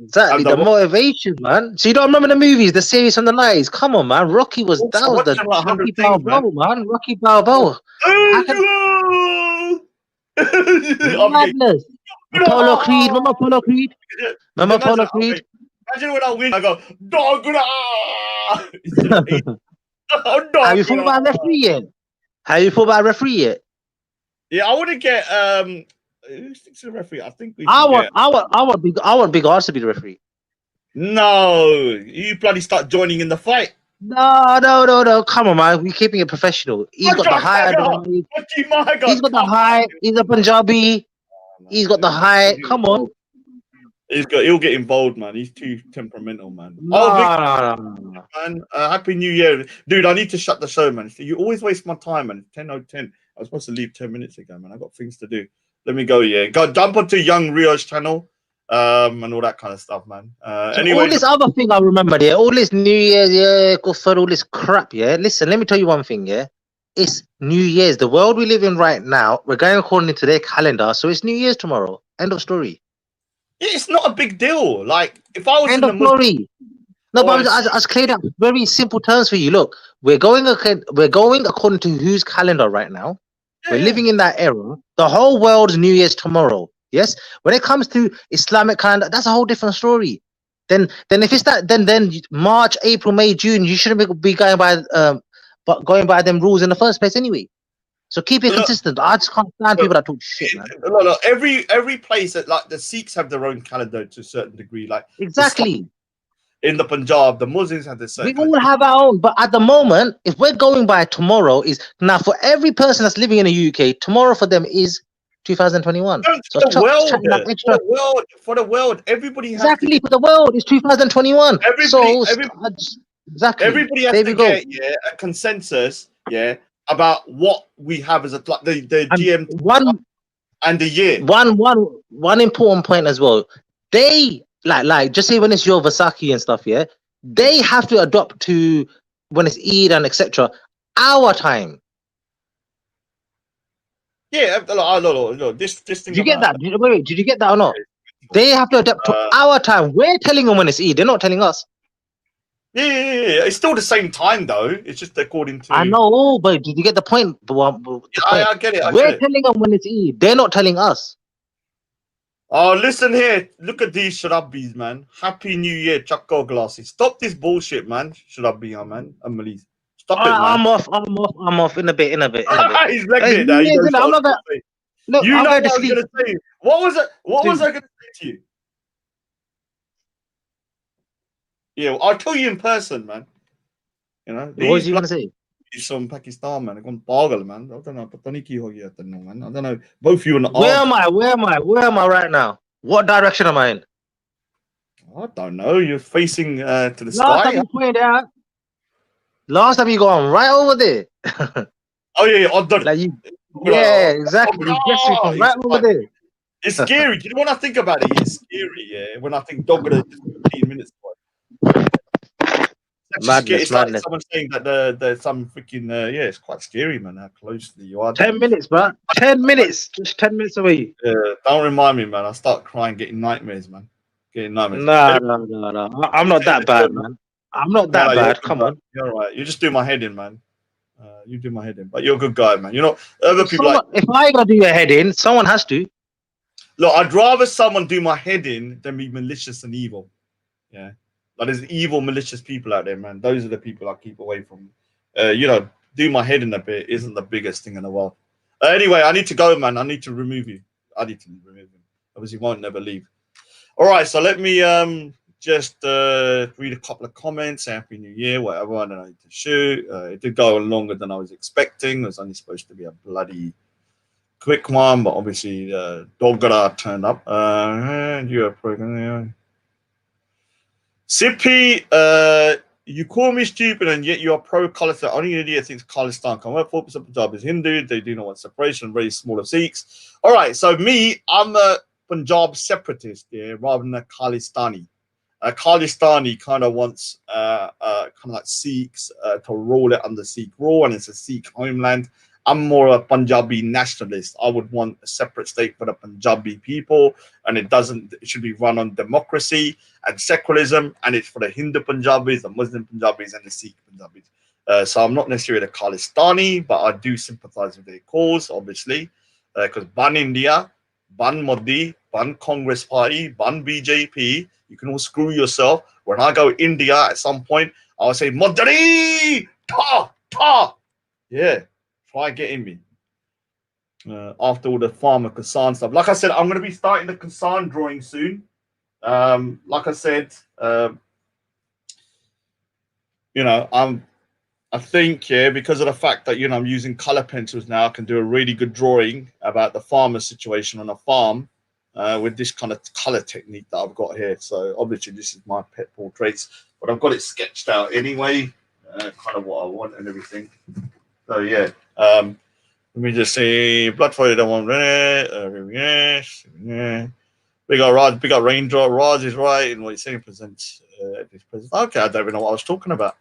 Exactly, the motivation, man. So you don't remember the movies, the series from the 90s? Come on, man. Rocky was Also, that was the watching like 100 Rocky things, man. Balboa, man. Rocky Balboa. How can I'm getting. madness? Apollo Creed, remember Apollo Creed? Remember Imagine, Apollo Creed? imagine when I win, I go, Dogra! Instead of eight. Have you thought about a referee yet? Have you thought about a referee yet? Yeah, I want to get who sticks to the referee? I think we should I want Big Arse to be the referee. No, you bloody start joining in the fight. No. Come on, man. We're keeping it professional. He's got the height. He's got the height. He's a Punjabi. He's got the height. Come on. He'll get involved, man. He's too temperamental, man. No. Man. Happy New Year, dude. I need to shut the show, man. You always waste my time, man. 10:10. I was supposed to leave 10 minutes ago, man. I got things to do. Let me go. Yeah, go jump onto Young Rio's channel, and all that kind of stuff, man. Anyway, all this other thing I remember, yeah, all this New Year's, yeah, go for all this crap, yeah. Listen, let me tell you one thing, yeah. It's New Year's. The world we live in right now, we're going according to their calendar, so it's New Year's tomorrow. End of story. It's not a big deal. Like if I was End in of the story. No, but I cleared up very simple terms for you. Look, we're going according to whose calendar right now. We're living in that era. The whole world's New Year's tomorrow. Yes. When it comes to Islamic calendar, that's a whole different story. Then if it's that, then March, April, May, June, you shouldn't be going by them rules in the first place anyway. So keep it consistent. I just can't stand people that talk shit, man. Look, every place that like the Sikhs have their own calendar to a certain degree. Like exactly. In the Punjab, the Muslims have this. We all have our own, but at the moment, if we're going by tomorrow, is now for every person that's living in the UK, tomorrow for them is 2021. So for the world, everybody has exactly for the world is 2021. Exactly. Everybody has to get a consensus, about what we have as the GM and the year. One important point as well. They like just say when it's your Vasaki and stuff, yeah, they have to adopt to when it's Eid and etc. our time. Yeah, look, this thing. Did you get that? Did you get that or not? They have to adapt to our time. We're telling them when it's Eid. They're not telling us. Yeah. It's still the same time though. It's just according to. I know, but did you get the point? I get it. We're telling them when it's Eid. They're not telling us. Oh, listen here. Look at these Sharabbis, man. Happy New Year, Chakko glasses. Stop this bullshit, man. Sharabbi, man. Amalis. Stop it, man. I'm off in a bit. He's legged it now. I'm not gonna. Look, you I'm know going to what I was sleep. going to say. What was it? What was I going to say to you? Yeah, I'll tell you in person, man. You know. What was you going to say? He's from Pakistan, man. I'm pagal, man. I don't know. Man. I don't know. Both you and Where am I right now? What direction am I in? I don't know. You're facing to the sky. Last time you pointed out. Last time you gone right over there. Oh yeah, I've done like you. Yeah, exactly. Right over there. It's scary. You know, when I think about it, it's scary. Yeah, when I think Dogra is 15 minutes away. Madness. Like someone saying that there's some freaking it's quite scary, man. How closely you are. 10 minutes, bro. 10 minutes. Just 10 minutes away. Yeah, don't remind me, man. I start crying, getting nightmares, man. No. I'm not that bad, man. I'm not that bad. Come on. You're all right. You just do my head in, man. You do my head in, but you're a good guy, man. You know, other people if I gotta do your head in, someone has to. Look, I'd rather someone do my head in than be malicious and evil. Yeah. Like there's evil, malicious people out there, man. Those are the people I keep away from. Do my head in a bit isn't the biggest thing in the world. Anyway, I need to go, man. I need to remove you. I need to remove him. Otherwise, he won't never leave. All right, so let me just read a couple of comments. Happy New Year, whatever. I don't know to shoot. It did go longer than I was expecting. It was only supposed to be a bloody quick one, but obviously Dogara turned up. You're a program. Sippy, you call me stupid and yet you are pro-Khalistan. Only an idiot thinks Khalistan can work. 4% Punjab is Hindu. They do not want separation, very smaller Sikhs. All right, so me, I'm a Punjab separatist, yeah, rather than a Khalistani. Khalistani kind of wants kind of like Sikhs to rule it under Sikh rule, and it's a Sikh homeland. I'm more a Punjabi nationalist. I would want a separate state for the Punjabi people, and it should be run on democracy and secularism, and it's for the Hindu Punjabis, the Muslim Punjabis, and the Sikh Punjabis. So I'm not necessarily a Khalistani, but I do sympathize with their cause, obviously, because Ban India, Ban Modi, Ban Congress Party, Ban BJP, you can all screw yourself. When I go India at some point, I'll say, Modi, ta, ta. Yeah, try getting me. After all the farmer Kassan stuff. Like I said, I'm going to be starting the Kassan drawing soon. Like I said, you know, I think, yeah, because of the fact that, you know, I'm using color pencils now, I can do a really good drawing about the farmer situation on a farm with this kind of color technique that I've got here. So obviously this is my pet portraits, but I've got it sketched out anyway, kind of what I want and everything. So yeah, let me just say, blood for the one yes, yeah. Big up Raj, big up Raindrop. Raj is right in what he's saying. Presents this present. Okay, I don't even know what I was talking about.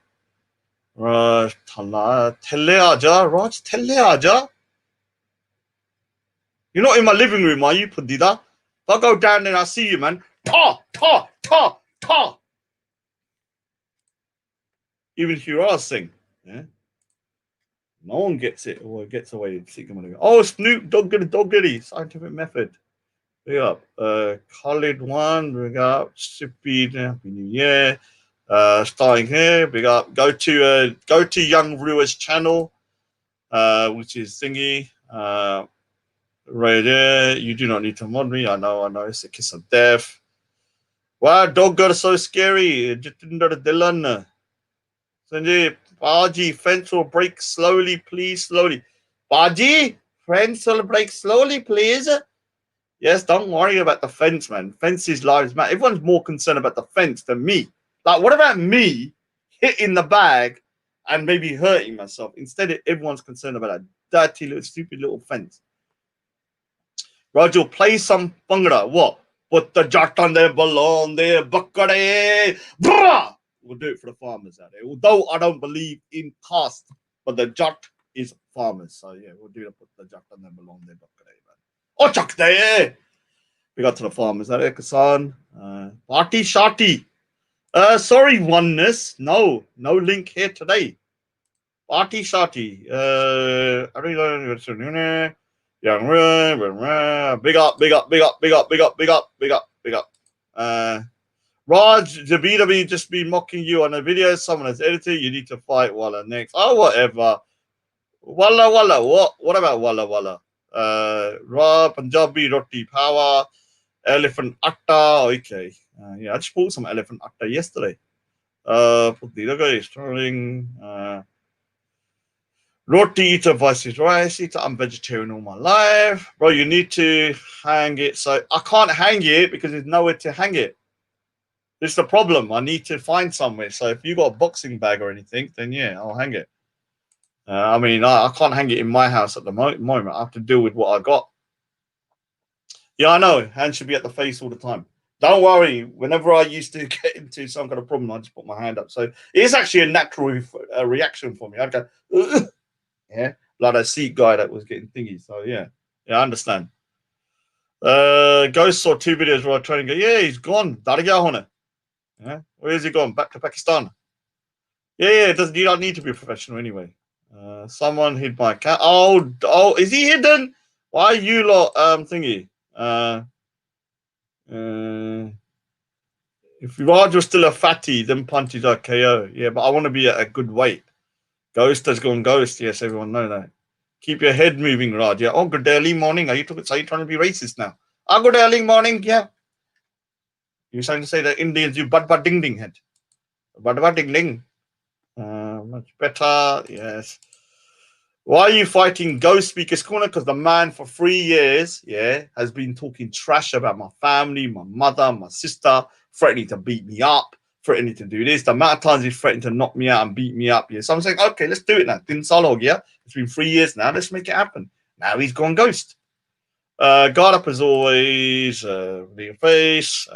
Raj, Telle Aja, Raj, Telle Aja. You're not in my living room, are you, Pudhi? If I go down there and I see you, man. Ta, ta, ta, ta. Even if you are sing, yeah. No one gets it or gets away. Oh, Snoop Doggy, scientific method. Big up. Khalid one, big up. Sippy, Happy New Year. Starting here, big up. Go to Young Rua's channel, which is thingy. Right there. You do not need to mod me. I know. It's a kiss of death. Wow, dog got so scary. Jitinder Dylan. Sanjay, Baji, fence will break slowly, please. Slowly. Baji, fence will break slowly, please. Yes, don't worry about the fence, man. Fences lives matter. Everyone's more concerned about the fence than me. Like, what about me hitting the bag and maybe hurting myself? Instead, everyone's concerned about a dirty little, stupid little fence. Roger, play some Bhangra. What? Put the jat on there, balloon there, bukkade. We'll do it for the farmers out there. Although I don't believe in caste, but the jat is farmers. So yeah, we'll do it. Put the jat on there, balloon there, bukkade. Oh, chuck there. We got to the farmers out there, Kassan. Party Shati. Sorry, oneness. No link here today. Party Shati. Yeah, big up. Raj, the BW just been mocking you on a video. Someone has edited. You need to fight Walla next. Oh, whatever. Walla. What about Walla? Raw Punjabi roti power. Elephant atta. Okay. Yeah, I just bought some elephant atta yesterday. Put the other starting. Roti eater versus rice eater. I'm vegetarian all my life. Bro, you need to hang it. So I can't hang it because there's nowhere to hang it. This is the problem. I need to find somewhere. So if you got a boxing bag or anything, then yeah, I'll hang it. I mean, I can't hang it in my house at the moment. I have to deal with what I got. Yeah, I know. Hands should be at the face all the time. Don't worry. Whenever I used to get into some kind of problem, I just put my hand up. So it's actually a natural reaction for me. I'd go, ugh. Yeah, like a Sikh guy that was getting thingy. So yeah, I understand. Ghost saw 2 videos where I trying to go, yeah, he's gone. Yeah, where is he gone? Back to Pakistan. Yeah, you don't need to be a professional anyway. Someone hid my cat. Oh, is he hidden? Why you lot thingy? If Raj was still a fatty, then punches are KO. Yeah, but I want to be at a good weight. Ghost has gone ghost. Yes, everyone know that. Keep your head moving, Raj. Yeah. Oh, good early morning. Are you trying to be racist now? Oh, good early morning. Yeah. You're trying to say that Indians do bad ding ding head. Bad ding ding. Much better. Yes. Why are you fighting Ghost Speakers Corner? Because the man for 3 years, has been talking trash about my family, my mother, my sister, threatening to beat me up, threatening to do this. The amount of times he's threatened to knock me out and beat me up. Yeah. So I'm saying, okay, let's do it now. Din Salog, yeah. It's been 3 years now. Let's make it happen. Now he's gone ghost. Guard up as always. Your face.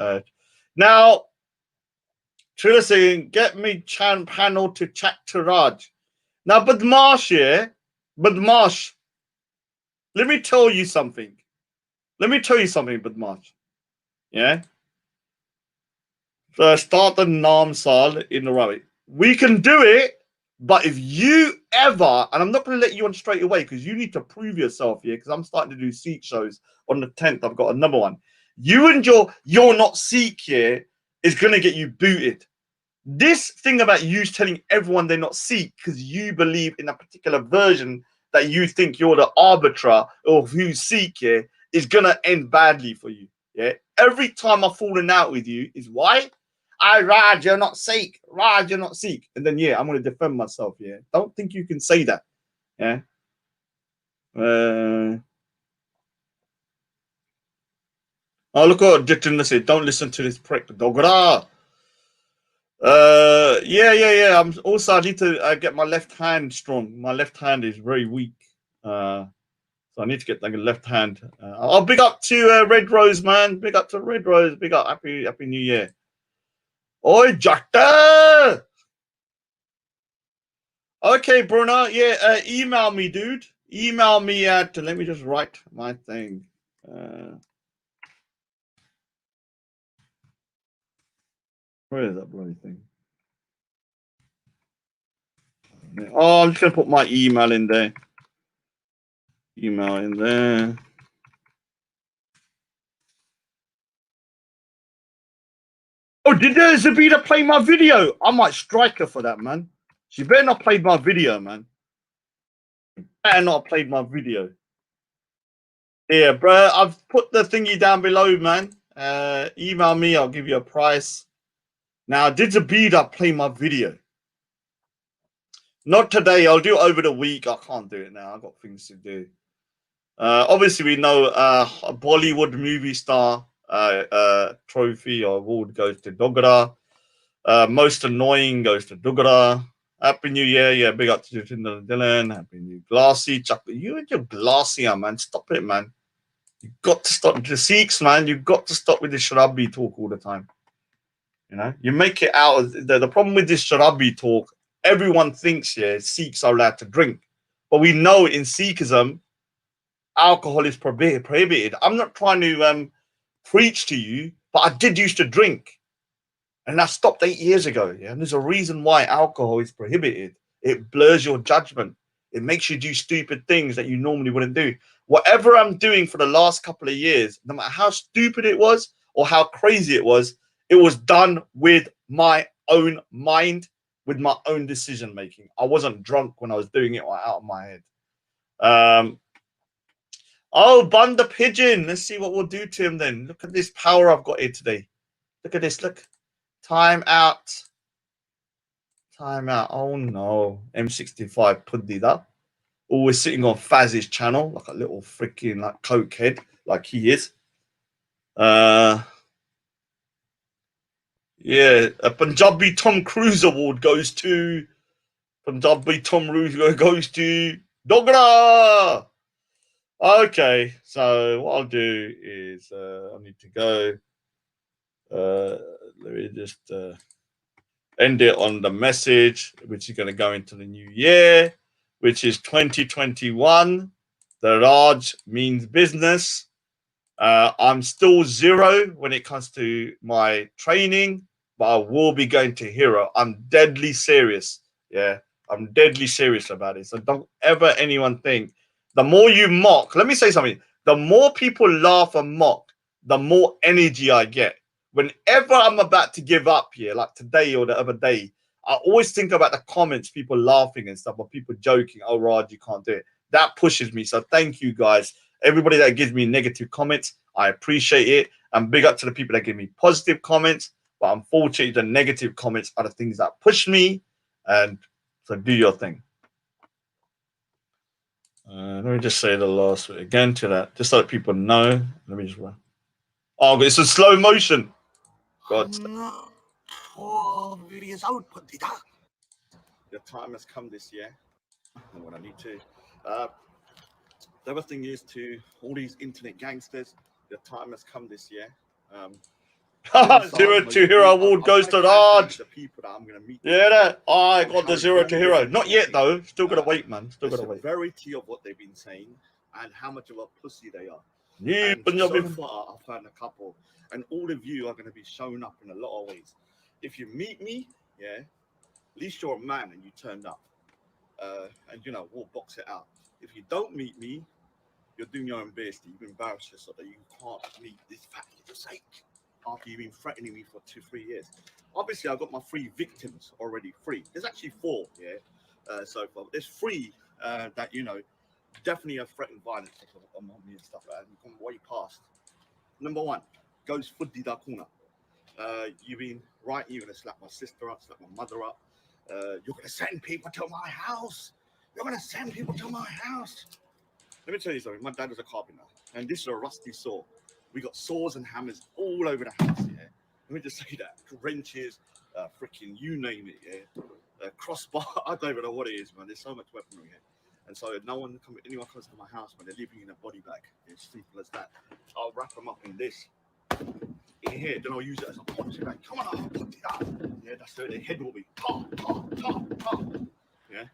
Now, Trilla saying, get me panel to chat to Raj. Now, Badmash, Badmash, let me tell you something. Badmash. Yeah? So start the Namsal in the right. We can do it, but if you ever, and I'm not going to let you on straight away because you need to prove yourself here, because I'm starting to do Sikh shows on the 10th. I've got another one. You and you're not Sikh here is going to get you booted. This thing about you telling everyone they're not Sikh because you believe in a particular version that you think you're the arbiter of who's Sikh here is going to end badly for you. Yeah. Every time I've fallen out with you is why? Raj, you're not Sikh. Raj, you're not Sikh. And then, I'm going to defend myself. Yeah. Don't think you can say that. Yeah. Oh, look what Jitendra said. Don't listen to this prick. Dogra. Yeah. I'm also, I need to get my left hand strong. My left hand is very weak. So I need to get like a left hand. I'll big up to Red Rose, man. Big up to Red Rose. Big up. Happy New Year. Oi, Jackta! Okay, Bruno. Yeah, email me, dude. Email me at. Let me just write my thing. Where is that bloody thing? Oh, I'm just gonna put my email in there. Email in there. Oh, did Zabina play my video? I might strike her for that, man. She better not play my video, man. Better not played my video. Yeah, bro. I've put the thingy down below, man. Email me. I'll give you a price. Now, did Zabina play my video? Not today. I'll do it over the week. I can't do it now. I've got things to do. Obviously, we know a Bollywood movie star trophy or award goes to Dogra. Most annoying goes to Dogra. Happy New Year. Yeah, big up to Dylan. Happy New Glassy. Chuck, you and your Glassy, man. Stop it, man. You've got to stop. The Sikhs, man. You've got to stop with this Sharabi talk all the time. You know, you make it out of the problem with this Sharabi talk. Everyone thinks, Sikhs are allowed to drink. But we know in Sikhism, alcohol is prohibited. I'm not trying to preach to you, but I did used to drink. And I stopped 8 years ago. Yeah, and there's a reason why alcohol is prohibited. It blurs your judgment. It makes you do stupid things that you normally wouldn't do. Whatever I'm doing for the last couple of years, no matter how stupid it was or how crazy it was done with my own mind, with my own decision making. I wasn't drunk when I was doing it or out of my head. Oh, Bun the Pigeon. Let's see what we'll do to him then. Look at this power I've got here today. Look at this. Look. Time out. Oh no. M65 Pudhi that. Always sitting on Faz's channel like a little freaking like cokehead, like he is. Yeah, a Punjabi Tom Cruise award goes to Dogra. Okay, so what I'll do is I need to go. Let me just end it on the message, which is going to go into the new year, which is 2021. The Raj means business. I'm still 0 when it comes to my training, but I will be going to hero. I'm deadly serious. Yeah, I'm deadly serious about it. So don't ever anyone think. The more you mock, let me say something. The more people laugh and mock, the more energy I get. Whenever I'm about to give up here, like today or the other day, I always think about the comments, people laughing and stuff, or people joking. Oh, Raj, you can't do it. That pushes me. So thank you guys. Everybody that gives me negative comments, I appreciate it. And big up to the people that give me positive comments. But unfortunately, the negative comments are the things that push me. And so do your thing. Let me just say the last bit again to that, just so that people know. Let me just run. Oh, it's a slow motion. God. Oh, video's out. The time has come this year. And what I need to. The other thing is to all these internet gangsters. The time has come this year. 0 to hero award goes to Raj. The people that I'm gonna meet. Yeah, that I got the 0 to hero. Not yet though. Still gotta wait, man. Still gotta wait. The severity of what they've been saying and how much of a pussy they are. Yeah, and so far I've found a couple, and all of you are gonna be shown up in a lot of ways. If you meet me, yeah, at least you're a man and you turned up. And we'll box it out. If you don't meet me, you're doing your own best. You've embarrassed yourself that you can't meet this fact for sake. After you've been threatening me for 2-3 years. Obviously, I've got my 3 victims already free. There's actually 4, yeah, so far. There's 3 that, definitely have threatened violence on me and stuff like that. And gone way past. Number 1, goes Pudhi da Kuna. You've been right, you're going to slap my sister up, slap my mother up. You're going to send people to my house. You're going to send people to my house. Let me tell you something. My dad was a carpenter, and this is a rusty saw. We got saws and hammers all over the house, yeah. Let me just say that. Wrenches, freaking you name it, yeah. Crossbar, I don't even know what it is, man. There's so much weaponry here. And so anyone comes to my house, man, they're living in a body bag. It's simple as that. I'll wrap them up in this. In here, then I'll use it as a punching bag. Come on, I'll put it up. Yeah, that's it. Their head will be top. Yeah.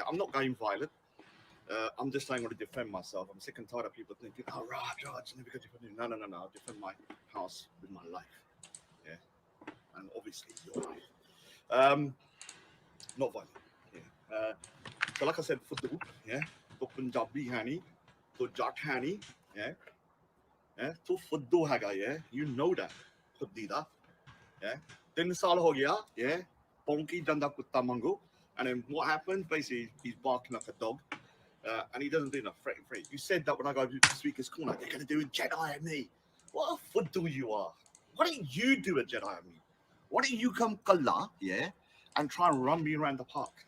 I'm not going violent. I'm just saying I want to defend myself. I'm sick and tired of people thinking, oh, Raj, never going to defend you. No. I'll defend my house with my life. Yeah. And obviously your life. Not violent. Yeah. So like I said, Pudhi, yeah. To Punjabi hani, to Jat hani, yeah. Yeah. To Pudhi haga, yeah. You know that. Pudhi da. Yeah. 3 saal ho gaya, yeah. Ponki janda kutta mango. And then what happened? Basically, he's barking like a dog. And he doesn't do enough threat. You said that when I go to Speaker's Corner, they're going to do a Jedi at me. What a Pudhi you are. Why don't you do a Jedi at me? Why don't you come Kalla, yeah, and try and run me around the park?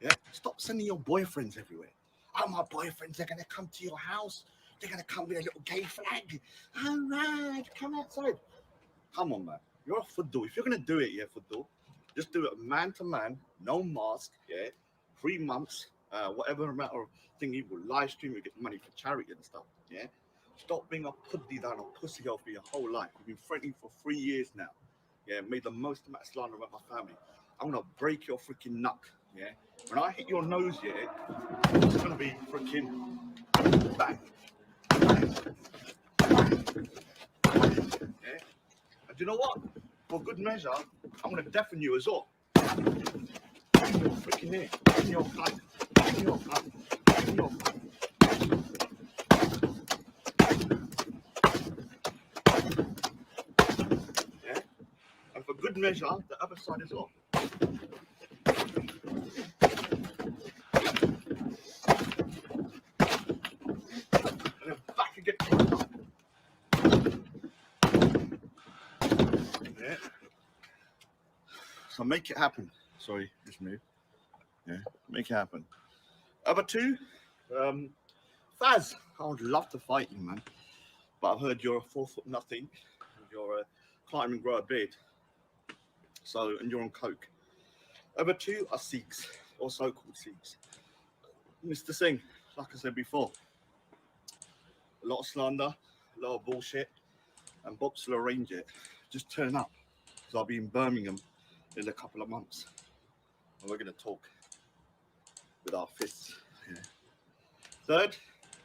Yeah? Stop sending your boyfriends everywhere. Oh, my boyfriends, they're going to come to your house. They're going to come with a little gay flag. All right, come outside. Come on, man. You're a Pudhi. If you're going to do it, yeah, Pudhi, just do it man to man, no mask, yeah, 3 months. Whatever amount of thing you will live stream, you get money for charity and stuff. Yeah, stop being a Pudhi down or pussy hole for your whole life. You've been threatening for 3 years now. Yeah, made the most amount of slander about my family. I'm gonna break your freaking neck. Yeah, when I hit your nose, yeah, it's gonna be freaking bang. Yeah, and you know what? For good measure, I'm gonna deafen you as well. Freaking here, in your blood. Yeah, and for good measure, the other side as well. And then back again. Yeah. So make it happen. Sorry, just move. Yeah, make it happen. Other 2, Faz, I would love to fight you, man. But I've heard you're a 4 foot nothing. You're can't even grow a beard. So, and you're on coke. Other 2 are Sikhs, or so-called Sikhs. Mr. Singh, like I said before, a lot of slander, a lot of bullshit, and Box will arrange it. Just turn up, because I'll be in Birmingham in a couple of months, and we're going to talk with our fists. Yeah. 3rd,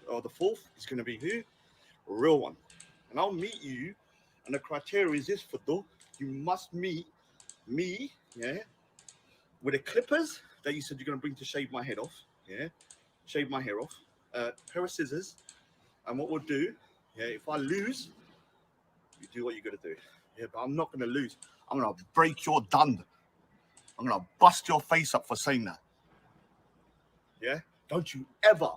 or the 4th, is going to be who? A real one. And I'll meet you, and the criteria is this, Pudhi. You must meet me, yeah, with the clippers that you said you're going to bring to shave my head off, yeah, shave my hair off, pair of scissors, and what we'll do, yeah, if I lose, you do what you got to do. Yeah, but I'm not going to lose. I'm going to break your dund. I'm going to bust your face up for saying that. Yeah? Don't you ever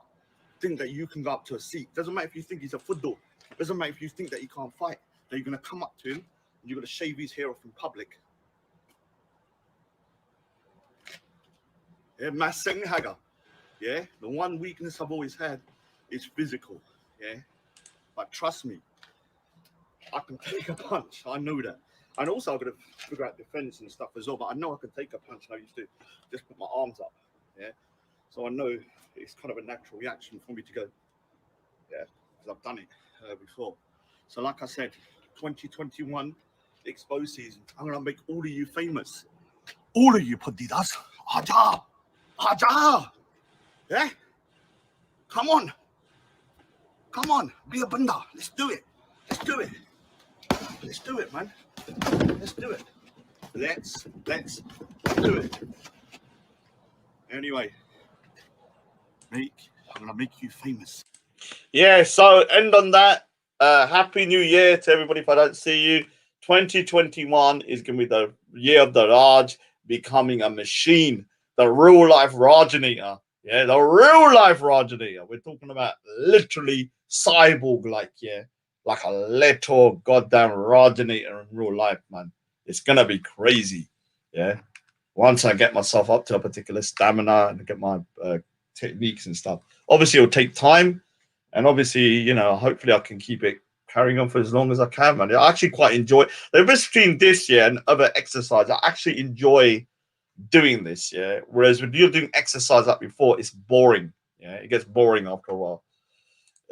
think that you can go up to a Sikh. Doesn't matter if you think he's a Pudhi. Doesn't matter if you think that he can't fight. That you're gonna come up to him and you're gonna shave his hair off in public. Yeah, Maseng Haga. Yeah, the one weakness I've always had is physical. Yeah, but trust me, I can take a punch. I know that. And also I've got to figure out defense and stuff as well. But I know I can take a punch, and I used to just put my arms up. Yeah. So I know it's kind of a natural reaction for me to go, yeah, because I've done it before. So like I said, 2021 Expo season, I'm gonna make all of you famous. All of you Pudhidas. Aja! Aja! Yeah? Come on. Come on. Be a banda. Let's do it. Let's do it. Let's do it, man. Let's do it. Let's do it. Anyway, I'm gonna make you famous. Yeah, so end on that. Happy New Year to everybody if I don't see you. 2021 is gonna be the year of the Raj becoming a machine. The real life Rajaniya. Yeah, the real life Rajaniya. We're talking about literally cyborg like, yeah. Like a little goddamn Rajaniya in real life, man. It's gonna be crazy. Yeah. Once I get myself up to a particular stamina and get my techniques and stuff. Obviously, it'll take time. And obviously, you know, hopefully I can keep it carrying on for as long as I can, man. I actually quite enjoy the difference between this year and other exercise. I actually enjoy doing this, yeah. Whereas when you're doing exercise like before, it's boring. Yeah, it gets boring after a while.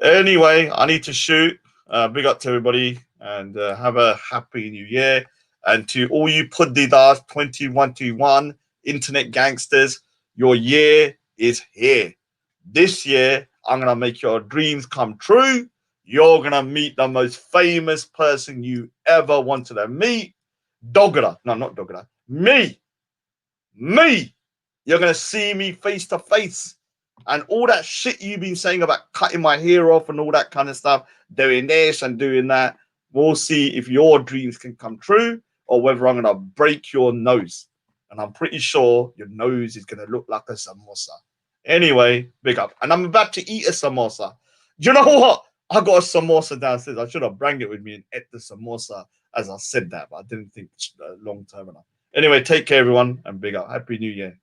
Anyway, I need to shoot. Big up to everybody and have a happy new year. And to all you Pudhidas 2021 internet gangsters, your year is here. This year, I'm going to make your dreams come true. You're going to meet the most famous person you ever wanted to meet. Dogra. No, not Dogra. Me. You're going to see me face to face. And all that shit you've been saying about cutting my hair off and all that kind of stuff, doing this and doing that, we'll see if your dreams can come true or whether I'm going to break your nose. And I'm pretty sure your nose is going to look like a samosa. Anyway, big up. And I'm about to eat a samosa. Do you know what? I got a samosa downstairs. I should have brought it with me and ate the samosa as I said that, but I didn't think long term enough. Anyway, take care, everyone, and big up. Happy New Year.